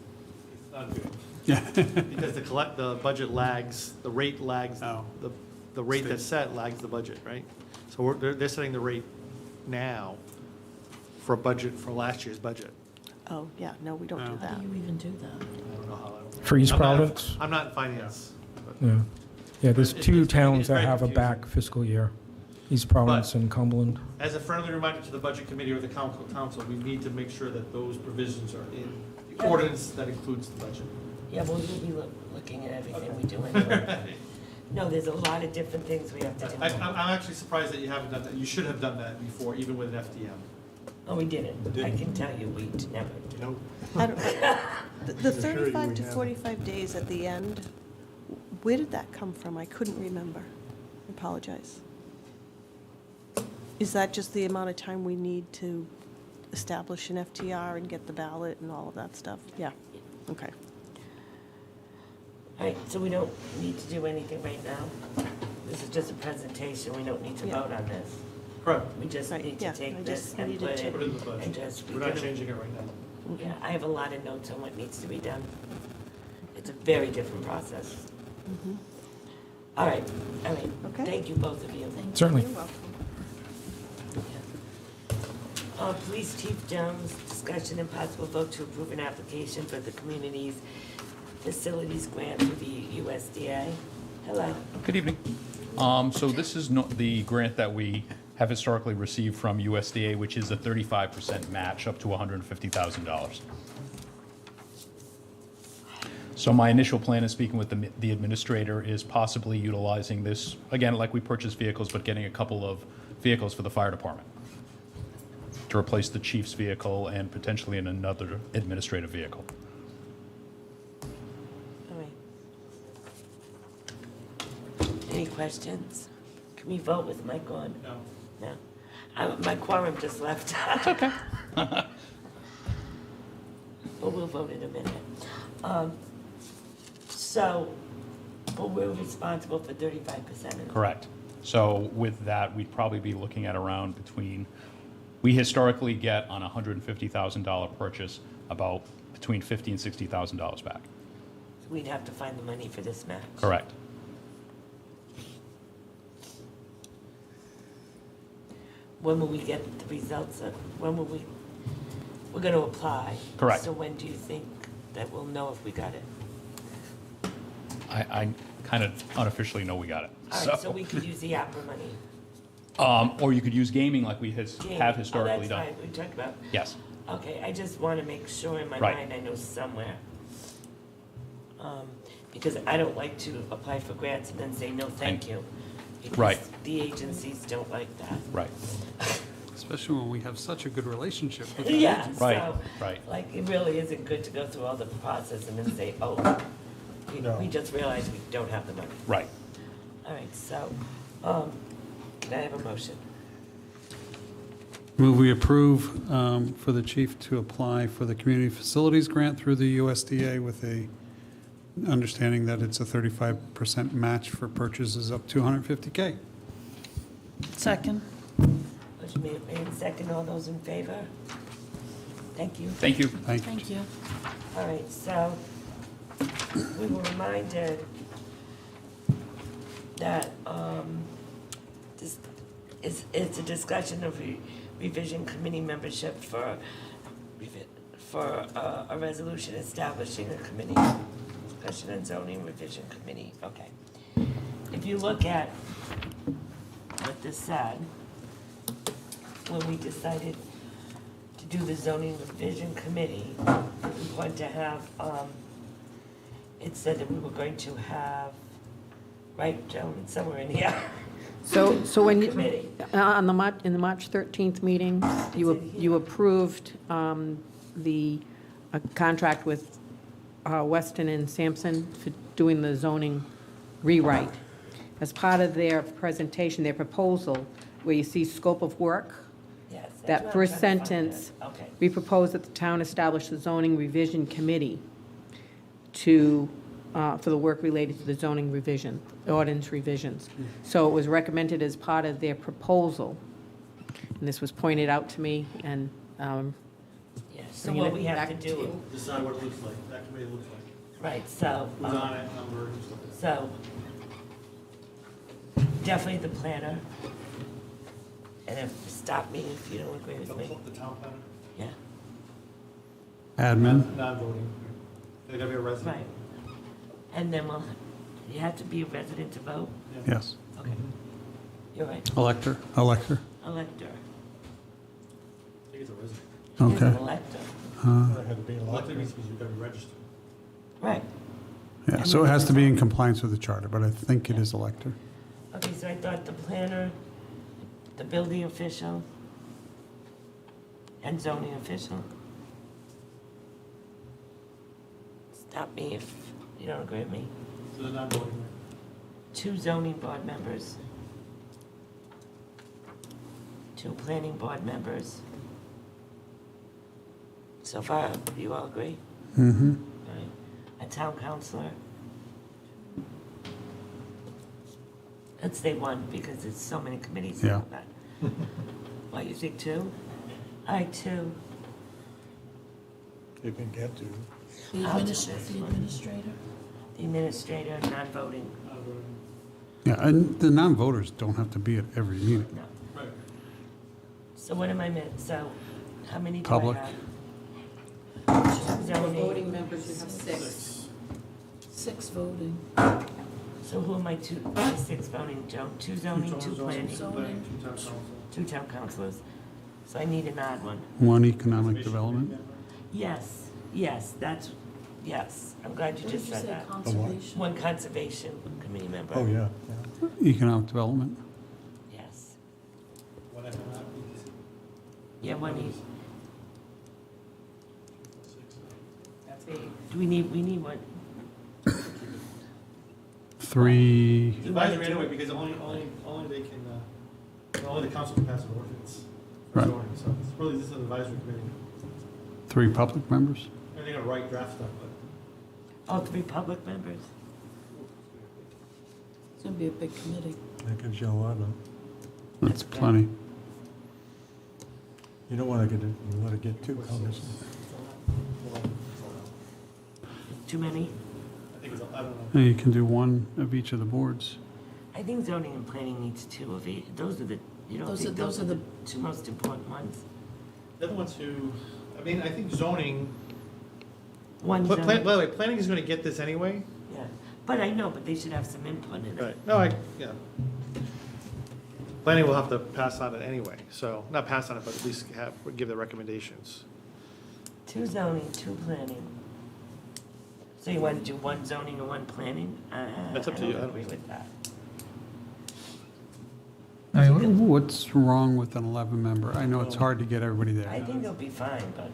not good. Yeah. Because the budget lags, the rate lags, the rate that's set lags the budget, right? So they're setting the rate now for a budget, for last year's budget. Oh, yeah, no, we don't do How that. do you even do that? I don't know how. For East I'm not- Providence? I'm not in finance. but- Yeah. Yeah, there's But two it's towns that very have a confusing. back fiscal year, East Providence and Cumberland. As a friendly reminder to the budget committee or the council, we need to make sure that those provisions are in the ordinance that includes the budget. Yeah, well, we'll be looking at everything we do anyway. No, there's a lot of different things we have to do. I'm actually surprised that you haven't done that. You should have done that before, even with an FDM. Oh, we didn't. I can tell you, we never did. Nope. I don't- The assure you 35 we to haven't. 45 days at the end, where did that come from? I couldn't remember. I apologize. Is that just the amount of time we need to establish an FTR and get the ballot and all of that stuff? Yeah, okay. All right, so we don't need to do anything right now? This is just a presentation, we don't need to Yeah. vote on this? Correct. We just need yeah, to take I this just and needed put to- it, Put it in the budget. and just. We're not changing it right now. Yeah, I have a lot of notes on what needs to be done. It's a very different process. All right, Okay. thank you, both of you. Certainly. You're welcome. Police Chief Jones, discussion and possible vote to approve an application for the community's facilities grant through the USDA. Hello. Good evening. So this is the grant that we have historically received from USDA, which is a 35% match up to $150,000. So my initial plan is speaking with the administrator is possibly utilizing this, again, like we purchase vehicles, but getting a couple of vehicles for the fire department to replace the chief's vehicle and potentially in another administrative vehicle. All right. Any questions? Can we vote with Mike on? No. No? My quorum just left. That's okay. But we'll vote in a minute. But we're responsible for 35%. Correct. So with that, we'd probably be looking at around we historically get on a $150,000 purchase about between $50,000 and $60,000 back. So we'd have to find the money for this match. Correct. When will we get the results of, we're going to apply. Correct. So when do you think that we'll know if we got it? I kind of unofficially know we got it. All right, so we could use the ARPA money. Or you could use gaming like we have historically done. Oh, that's fine, we talked about. Yes. Okay, I just want to make sure in my Right. mind I know somewhere. Because I don't like to apply for grants and then say, no, thank you. Right. Because the agencies don't like that. Right. Especially when we have such a good relationship with the Yeah, agency. Right, so, right. like, it really isn't good to go through all the process and then say, oh, we just realized we don't have the money. Right. All right, so, can I have a motion? Move we approve for the chief to apply for the community facilities grant through the USDA with a understanding that it's a 35% match for purchases up to $150K. Second. Motion made and second, all those in favor? Thank you. Thank you. Thank you. All right, so we were reminded that this it's a discussion of revision committee membership for a resolution establishing a committee, discussion and zoning revision committee, okay. If you look at what this said, when we decided to do the zoning revision committee, we wanted to have, it said that we were going to have, right, gentlemen, somewhere in here. So when you, Committee. in the March 13th meeting, you approved the contract with Weston and Sampson for doing the zoning rewrite. As part of their presentation, their proposal, where you see scope of work, Yes. that's what that I'm first trying to find sentence, out. Okay. we propose that the town establish the zoning revision committee to, for the work related to the zoning revision, ordinance revisions. So it was recommended as part of their proposal, and this was pointed out to me, and Yeah, so bringing what it we have back to to do, you. Decide what it looks like, that committee looks like. right, so. Who's on it, number, and stuff. So, definitely the planner. And if, stop me if you don't agree with me. The town planner? Yeah, Admin. Non-voting. They gotta be a resident. right. And then you have to be a resident to vote? Yes. Okay. You're right. Elector. Elector. I think it's a resident. He's an Okay. elector. It had to be Elected means you gotta be registered. Right. Yeah, so it has to be in compliance with the charter, but I think it is elector. Okay, so I thought the planner, the building official, and zoning official. Stop me if you don't agree with me. So they're non-voting. 2 zoning board members. 2 planning board members. So far, you all agree? Mm-hmm. Right. A town councillor, Let's say one, because there's so many committees. Yeah. What, you think two? I two. You can get to. The I'll do this the one. administrator? The administrator, non-voting. Yeah, and the non-voters don't have to be at every meeting. No. So what am I meant? So how many do Public. I have? Zoning. Voting members, you have 6. 6 voting. So who am I to, six voting, Joe? 2 zoning, 2 planning, Zoning. 2 town councilors. So I need an odd one. One economic development. Yes, yes, that's, yes. I'm glad you What just did you said say, that. conservation? One conservation committee member. Oh, yeah. Economic development. Yes. Yeah, one each. That's 8. Do we need one? 3, Advisory anyway, because only they can, only the council can pass an ordinance for Right. zoning, so it's really just an advisory committee. 3 public members. And they're gonna write draft stuff, but. Oh, 3 public members. It's going to be a big committee. That gives you a lot of, That's plenty. you don't want to get too cumbersome. Too many? I think it's, I don't know. And you can do one of each of the boards. I think zoning and planning needs 2 of each. Those are the, you don't think those are the 2 most important ones? The other ones who, I mean, I think zoning, One by zoning. the way, planning is gonna get this anyway. Yeah, but I know, but they should have some input in it. Right, no, yeah. Planning will have to pass on it anyway, so, not pass on it, but at least give the recommendations. 2 zoning, 2 planning. So you want to do 1 zoning and 1 planning? That's up to I you. don't agree with that. I mean, what's wrong with an 11 member? I know it's hard to get everybody I there. think it'll be fine, but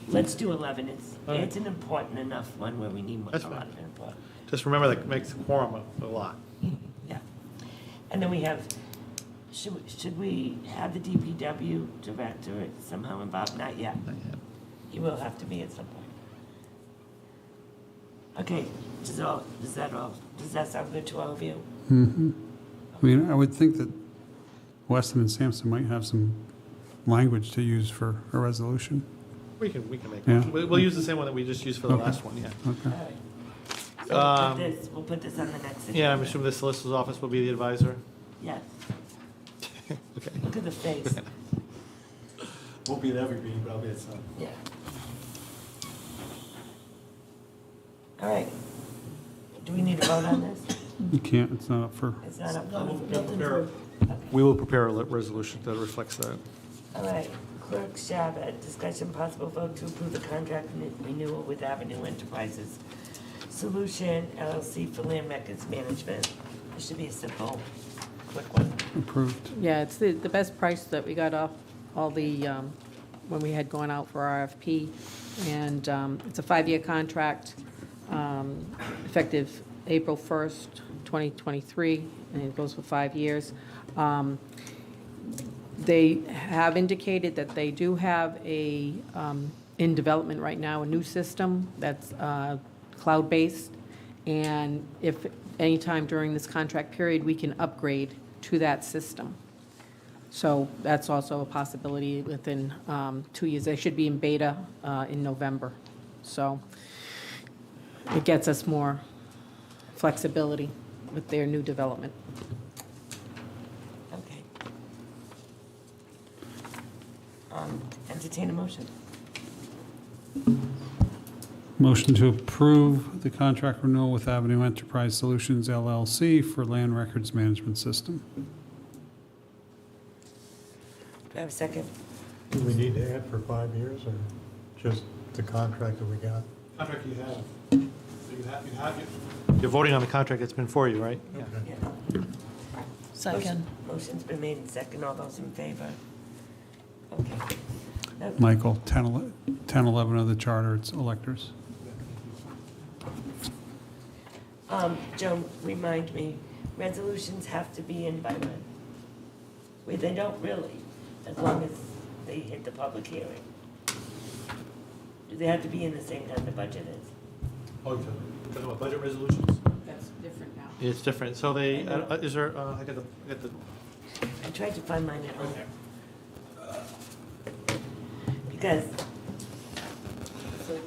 let's do 11. It's an important enough one where we need a That's lot fine. of input. Just remember that makes the quorum a lot. Yeah. And then we have, should we have the DPW Director somehow involved? Not yet. Not yet. He will have to be at some point. Okay, does that sound good to all of you? Mhm. I mean, I would think that Weston and Sampson might have some language to use for a resolution. We can make Yeah. one. We'll use the same one that we just used for the Okay. last one, yeah. Okay. All right. So we'll put this on the next agenda. Yeah, I'm assuming the solicitor's office will be the advisor. Yes. Okay. Look at the face. Won't be at every meeting, but I'll be at some. Yeah. All right. Do we need to vote on this? You can't, it's not up for, It's not up No, for. nothing for, We will prepare a resolution that reflects that. All right. Clerk Chabot, discussion possible vote to approve the contract renewal with Avenu Enterprises Solution LLC for land records management. It should be a simple, quick one. approved. Yeah, it's the best price that we got off all the, when we had gone out for RFP. And it's a 5-year contract, effective April 1st, 2023, and it goes for 5 years. They have indicated that they do have in development right now, a new system that's cloud-based. And if anytime during this contract period, we can upgrade to that system. So that's also a possibility within 2 years. They should be in beta in November. So it gets us more flexibility with their new development. Okay. Entertain a motion. Motion to approve the contract renewal with Avenu Enterprise Solutions LLC for land records management system. Do I have a second? Do we need to add for 5 years, or just the contract that we got? Contract you have. So you're voting on the contract that's been for you, right? Yeah. Yeah. second. Motion's been made and second. All those in favor? Okay. Michael, 10, 11 of the charter, it's electors. Joe, remind me, resolutions have to be in by when? Wait, they don't really, as long as they hit the public hearing. Do they have to be in the same time the budget is? Oh, you're talking about budget resolutions? that's different now. It's different. So they, is there, I got the, I tried to find mine at home. Because So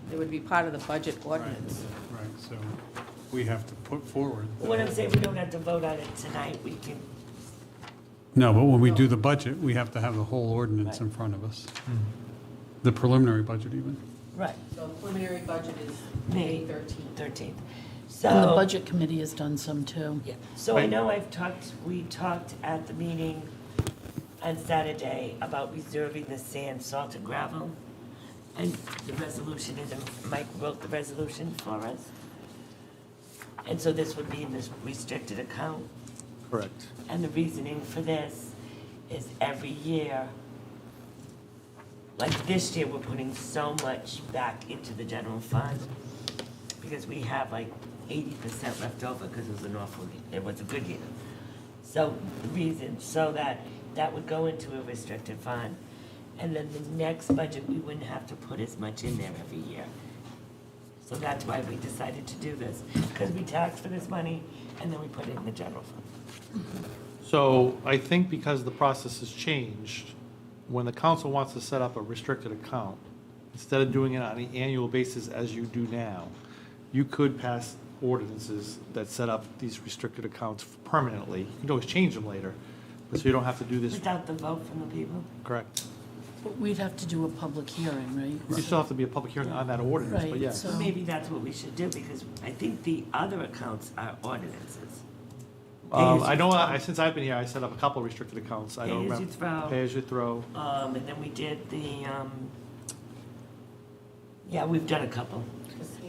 they would be part of the budget ordinance. Right, so we have to put forward. what I'm saying, we don't have to vote on it tonight, we can, No, but when we do the budget, we have to have the whole ordinance in front of us. The preliminary budget even. right, So the preliminary budget is May May 13th. 13th. And the So, budget committee has done some too. yeah, so I know we talked at the meeting on Saturday about reserving the sand, salt, and gravel. And the resolution is, Mike wrote the resolution for us. And so this would be in this restricted account. correct. And the reasoning for this is every year, like this year, we're putting so much back into the general fund because we have like 80% left over because it was an awful, it was a good year. So the reason, so that would go into a restricted fund. And then the next budget, we wouldn't have to put as much in there every year. So that's why we decided to do this, because we tax for this money and then we put it in the general fund. So I think because the process has changed, when the council wants to set up a restricted account, instead of doing it on an annual basis as you do now, you could pass ordinances that set up these restricted accounts permanently. You can always change them later, but so you don't have to do this. Without the vote from the people? Correct. But we'd have to do a public hearing, right? You still have to be a public hearing on that ordinance, but Right, yes. so- Maybe that's what we should do, because I think the other accounts are ordinances. I know, since I've been here, I set up a couple of restricted accounts. I don't Pay as you remember. throw. Pay as you throw. And then we did the, yeah, we've done a couple.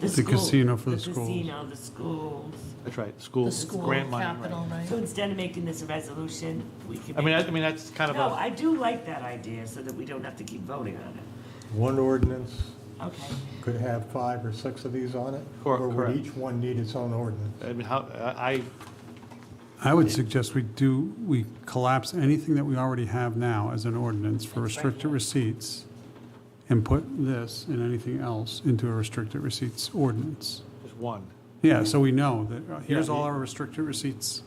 The school- casino for the The schools. casino, the schools. That's right, The schools, school grant money, capital, right. right? So instead of making this a resolution, we could. I mean, make- that's kind of No, a, I do like that idea, so that we don't have to keep voting on it. One ordinance Okay. could have 5 or 6 of these on it? Correct, Or would correct. each one need its own ordinance? I mean, how, I would suggest we collapse anything that we already have now as an ordinance for restricted receipts and put this and anything else into a restricted receipts ordinance. just one. Yeah, so we know that, here's all our restricted receipts.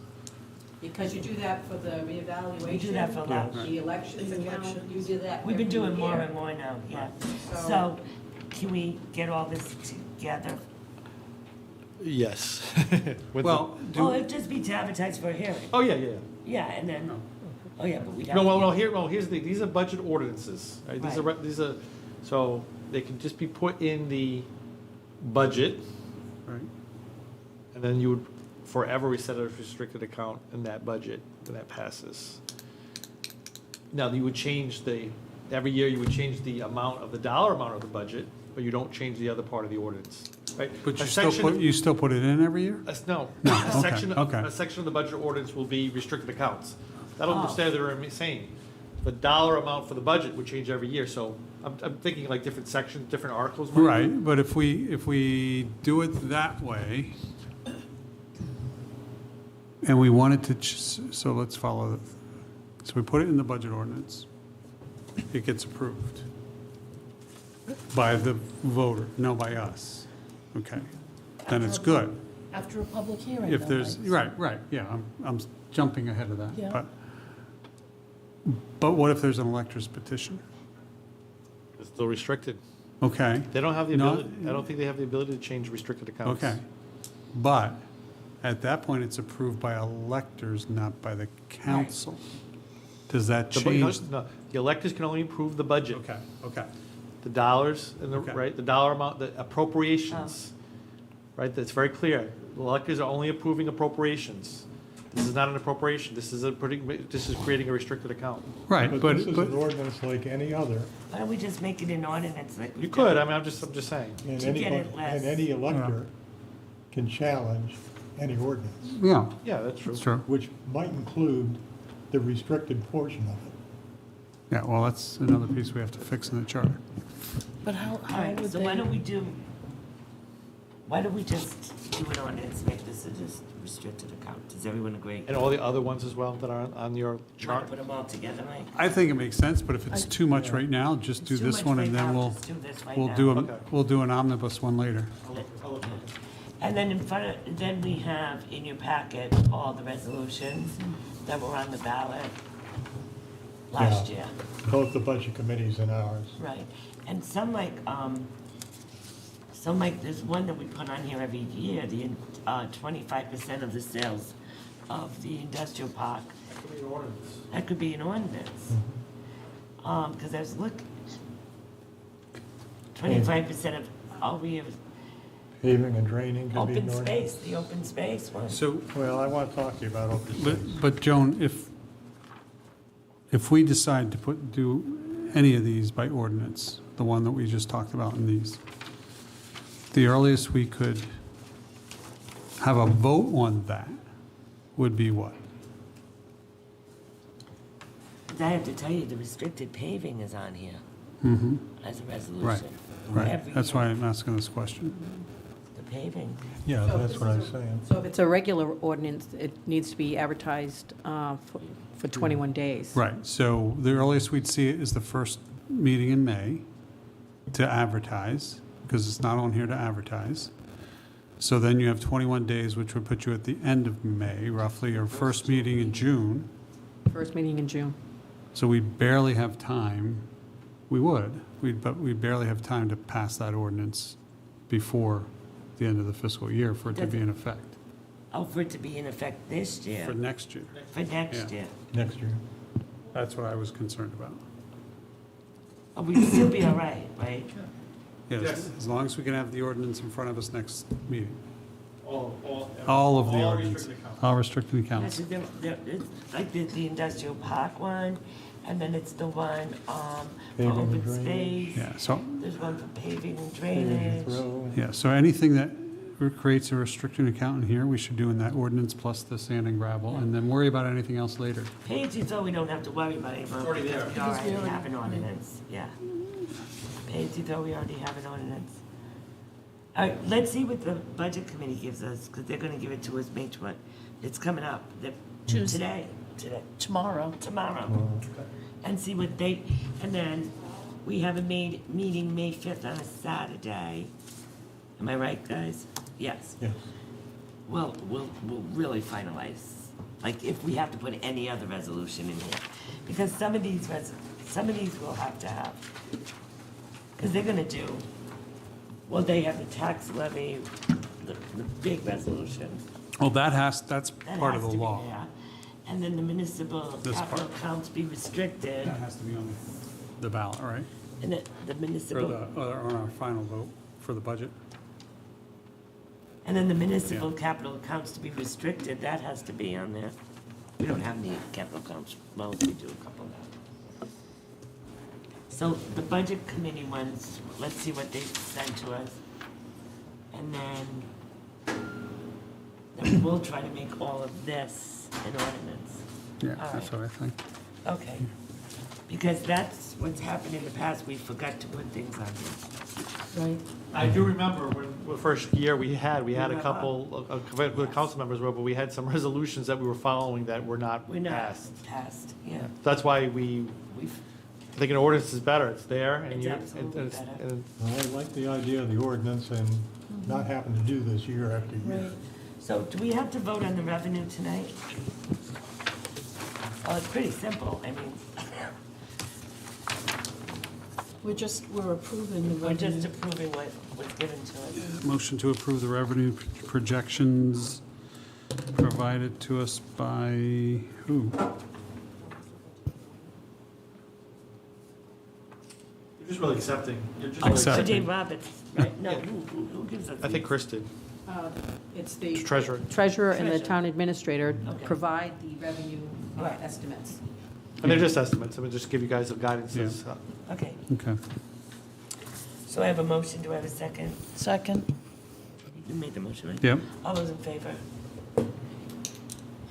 Because you do that for the reevaluation. We do that for a lot. The elections account, you do that. We've been every doing more year. and more now, yeah. So- So, can we get all this together? Yes. With Well, Well, it'd just be to advertise for a hearing. Oh, yeah, yeah. Yeah, and then, oh, yeah, but we'd have. No, to well, get- here's the thing, these are budget ordinances, right? These are, so they can just be put in the budget, Right. and then you would forever reset a restricted account in that budget, and that passes. Now, you would change every year you would change the amount of the dollar amount of the budget, but you don't change the other part of the ordinance, right? But A section- you still put it in every year? No, No, a okay, section, okay. a section of the budget ordinance will be restricted accounts. That'll Oh. stay there the same. The dollar amount for the budget would change every year, so I'm thinking like different sections, different articles. maybe. Right, but if we do it that way, and we wanted to, so let's follow, so we put it in the budget ordinance. It gets approved by the voter, no, by us. Okay, then it's good. After a public hearing, If though, there's, right? right, yeah, I'm jumping ahead of that. Yeah. But what if there's an elector's petition? It's still restricted. Okay. They don't have the No. ability, I don't think they have the ability to change restricted accounts. Okay, but at that point, it's approved by electors, not by the council. Does that The change? no, the electors can only approve the budget. Okay, okay. The dollars and the, Okay. right, the dollar amount, the appropriations, right, that's very clear. The electors are only approving appropriations. This is not an appropriation, this is creating a restricted account. Right, But this is an ordinance like any other, Why don't we just make it an ordinance like You we've could, done? I mean, I'm just saying. and To get anybody, it less. and any elector can challenge any ordinance, Yeah, Yeah, that's true. that's true. which might include the restricted portion of it. Yeah, well, that's another piece we have to fix in the charter. But how All would right, so they? why don't we just do an ordinance, make this a just restricted account? Does everyone agree? And all the other ones as well that are on your Want chart? to put them all together, Mike? I think it makes sense, but if it's too much right now, just do It's too this much one right and then now, we'll, just do this right we'll now. do, Okay. we'll do an omnibus one later. And then then we have in your packet all the resolutions that were on the ballot last year. Both the budget committees and ours. Right, and some like, there's one that we put on here every year, the 25% of the sales of the industrial park. That could be an ordinance. That could be an ordinance. Because I was looking, 25% of all we have is Paving and draining could be an open ordinance. space, the open space one. So, Well, I want to talk to you about open space. but Joan, if we decide to do any of these by ordinance, the one that we just talked about in these, the earliest we could have a vote on that would be what? I have to tell you, the restricted paving is on here as a resolution. Right, right. That's why I'm asking this question. The paving. Yeah, that's what I was saying. So if it's a regular ordinance, it needs to be advertised for 21 days. Right, so the earliest we'd see it is the first meeting in May to advertise, because it's not on here to advertise. So then you have 21 days, which would put you at the end of May, roughly, or first meeting in June. First meeting in June. So we barely have time, but we barely have time to pass that ordinance before the end of the fiscal year for it to be in effect, Oh, for it to be in effect this year, for next year. for next Yeah. year. Next year. That's what I was concerned about. Oh, we'd still be all right, right? Yes, as long as we can have the ordinance in front of us next meeting. All All of the all ordinance, restricted accounts. all restricted Yeah, accounts. so it's like the industrial park one, and then it's the one for Paving and open drainage. space. Yeah, so, There's one for paving and Paving drainage. throw. yeah, so anything that creates a restricted account in here, we should do in that ordinance plus the sand and gravel, and then worry about anything else later. Page, you thought we don't have to worry about anymore. It's already because there. We already have an ordinance, yeah. Page, you thought we already have an ordinance. All right, let's see what the budget committee gives us, because they're gonna give it to us May 20. It's coming up. Tuesday. Today, Tomorrow. tomorrow. And see what they, and then we have a meeting May 5th on a Saturday. Am I right, guys? Yes. Yes. Well, we'll really finalize, like, if we have to put any other resolution in here. Because some of these we'll have to have. Because they're gonna do, well, they have the tax levy, the big resolution. Well, that's That part of has the to be law. there. And then the municipal This capital part. accounts be restricted, That has to be on the ballot, right? and the Or municipal, on our final vote for the budget. and then the municipal capital accounts to be restricted, that has to be on there. We don't have any capital accounts, well, we do a couple now. So the budget committee ones, let's see what they send to us. And then we'll try to make all of this an ordinance. Yeah, All that's right. what I think. Okay, because that's what's happened in the past, we forgot to put things on here. Right. I do remember when the first year we had a couple of council members were, but we had some resolutions that we were following that were not We're not passed. passed, yeah. That's why I We've, think an ordinance is better. It's there and It's you. absolutely and it's- better. and I like the idea of the ordinance and not having to do this year after year. so do we have to vote on the revenue tonight? Oh, it's pretty simple, I mean, We're approving the we're just revenue. approving what was given to us. Motion to approve the revenue projections provided to us by who? You're just really accepting. You're just Oh, really so Accepting. Dave Roberts, right? No, who gives us I think these? Chris did. It's the Treasurer. treasurer and the Treasurer. town administrator Okay. provide the revenue Right. estimates. And they're just estimates. I mean, just give you guys some guidance. Yeah. as, Okay, Okay. so I have a motion, do I have a second? Second. You made the motion, right? Yep. All those in favor?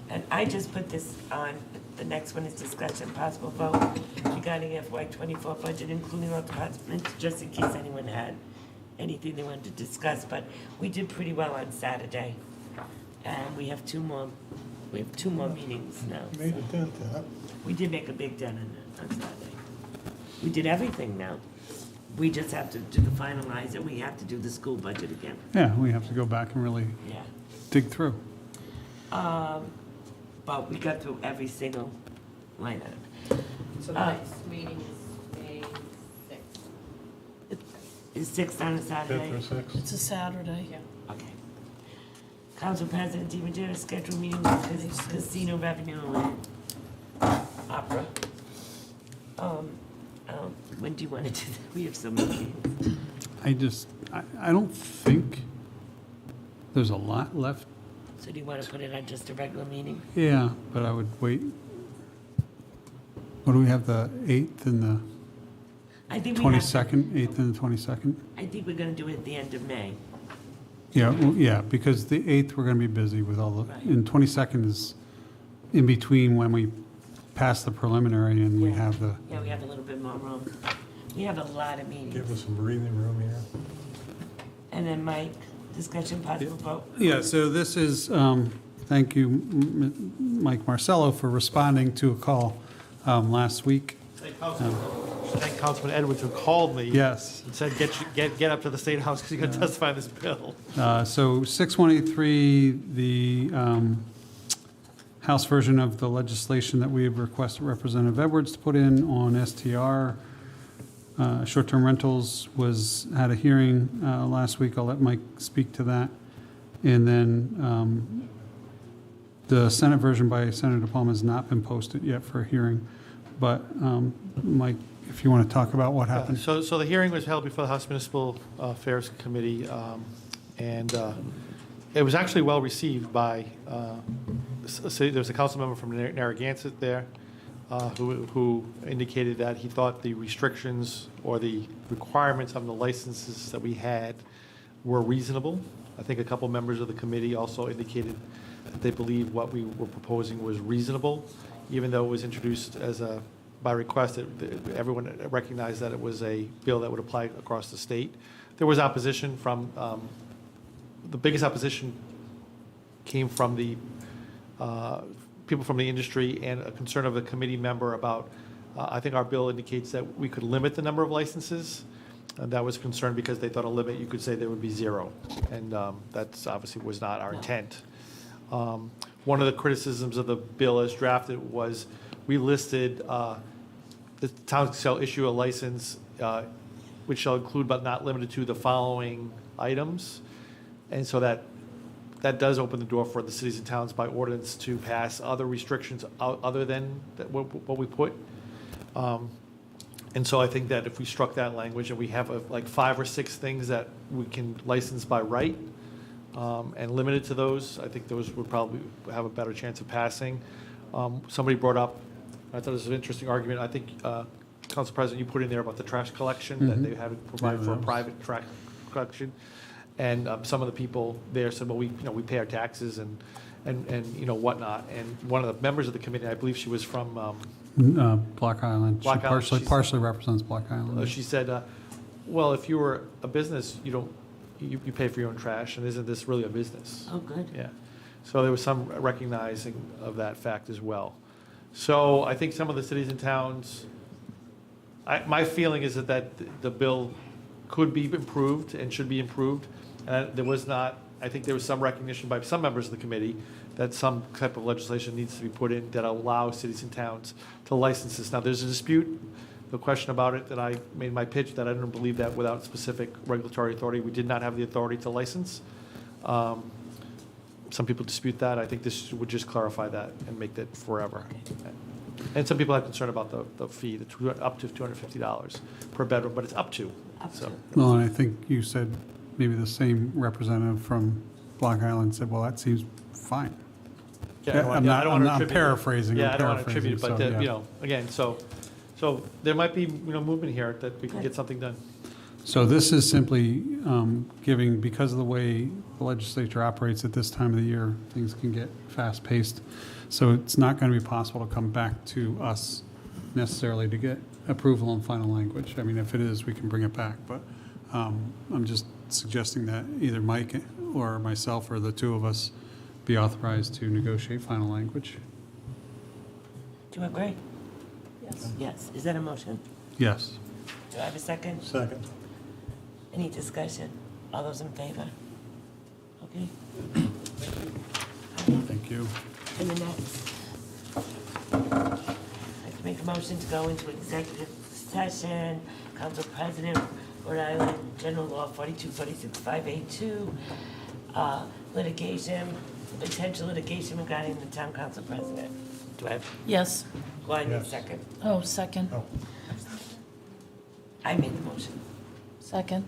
And I just put this on, the next one is discussion, possible vote regarding FY24 budget, including all departments, just in case anyone had anything they wanted to discuss, but we did pretty well on Saturday. And we have two more meetings now. You made a so- dent in it. We did make a big dent in it on Saturday. We did everything now. we just have to do the finalize, and we have to do the school budget again. Yeah, we have to go back and really Yeah. dig through. But we got through every single line item. So the next meeting is May 6th. Is 6th on a Saturday? 5th or 6th? It's a Saturday. Okay. Council President DiMaggio, schedule meeting with Casino Revenue ARPA. When do you want to do that? We have so many meetings. I don't think there's a lot left. So do you want to put it on just a regular meeting? Yeah, but I would wait. What do we have, the 8th and the I think we have, 22nd? 8th and the 22nd? I think we're going to do it at the end of May. Yeah, well, yeah, because the 8th, we're going to be busy with all the, Right. and 22nd is in between when we pass the preliminary and we Yeah. have the, Yeah, we have a little bit more room. We have a lot of meetings. Give us some breathing room here. And then Mike, discussion possible vote? yeah, so this is, thank you, Mike Marcello, for responding to a call last week. Thank Councilman Edwards who called me. Yes. And said, get up to the State House because you're going to testify on this bill. So 6183, the House version of the legislation that we have requested Representative Edwards to put in on STR, short-term rentals, had a hearing last week. I'll let Mike speak to that. And then the Senate version by Senator Palmer has not been posted yet for a hearing. But Mike, if you want to talk about what happened. So the hearing was held before the House Municipal Affairs Committee, and it was actually well received by, there was a council member from Narragansett there who indicated that he thought the restrictions or the requirements on the licenses that we had were reasonable. I think a couple members of the committee also indicated that they believed what we were proposing was reasonable, even though it was introduced by request. Everyone recognized that it was a bill that would apply across the state. There was opposition from, the biggest opposition came from the people from the industry and a concern of a committee member about, I think our bill indicates that we could limit the number of licenses. And that was concerned because they thought a limit, you could say there would be 0. And that's obviously was not our intent. One of the criticisms of the bill as drafted was we listed the town shall issue a license which shall include but not limited to the following items. And so that does open the door for the cities and towns by ordinance to pass other restrictions other than what we put. And so I think that if we struck that language and we have like 5 or 6 things that we can license by right and limit it to those, I think those would probably have a better chance of passing. Somebody brought up, I thought it was an interesting argument, I think, Council President, you put in there about the trash collection, that they had to provide for a private trash collection. And some of the people there said, well, we pay our taxes and whatnot. And one of the members of the committee, I believe she was from Block Island. Block Island, She partially represents Block Island. she said, well, if you were a business, you pay for your own trash, and isn't this really a business? Oh, good. Yeah. So there was some recognizing of that fact as well. So I think some of the cities and towns, my feeling is that the bill could be improved and should be improved. And there was not, I think there was some recognition by some members of the committee that some type of legislation needs to be put in that allows cities and towns to license this. Now, there's a dispute, no question about it, that I made my pitch that I didn't believe that without specific regulatory authority, we did not have the authority to license. Some people dispute that. I think this would just clarify that and make that forever. And some people have concern about the fee, up to $250 per bedroom, but it's up to. So. Well, and I think you said maybe the same representative from Block Island said, well, that seems fine. Yeah, I'm paraphrasing. Yeah, I'm I don't want to attribute, but so, yeah. again, so there might be movement here that we can get something done. So this is simply giving, because of the way the legislature operates at this time of the year, things can get fast-paced. So it's not going to be possible to come back to us necessarily to get approval on final language. I mean, if it is, we can bring it back. But I'm just suggesting that either Mike or myself or the two of us be authorized to negotiate final language. Do you agree? Yes. Yes. Is that a motion? Yes. Do I have a second? Second. Any discussion? All those in favor? Okay. Thank you. And the next. I'd like to make a motion to go into executive session. Council President, Rhode Island, General Law 4246582, litigation, potential litigation regarding the town council president. Do I have, Yes. well, I need a Yes. second. Oh, second. I made the motion. Second.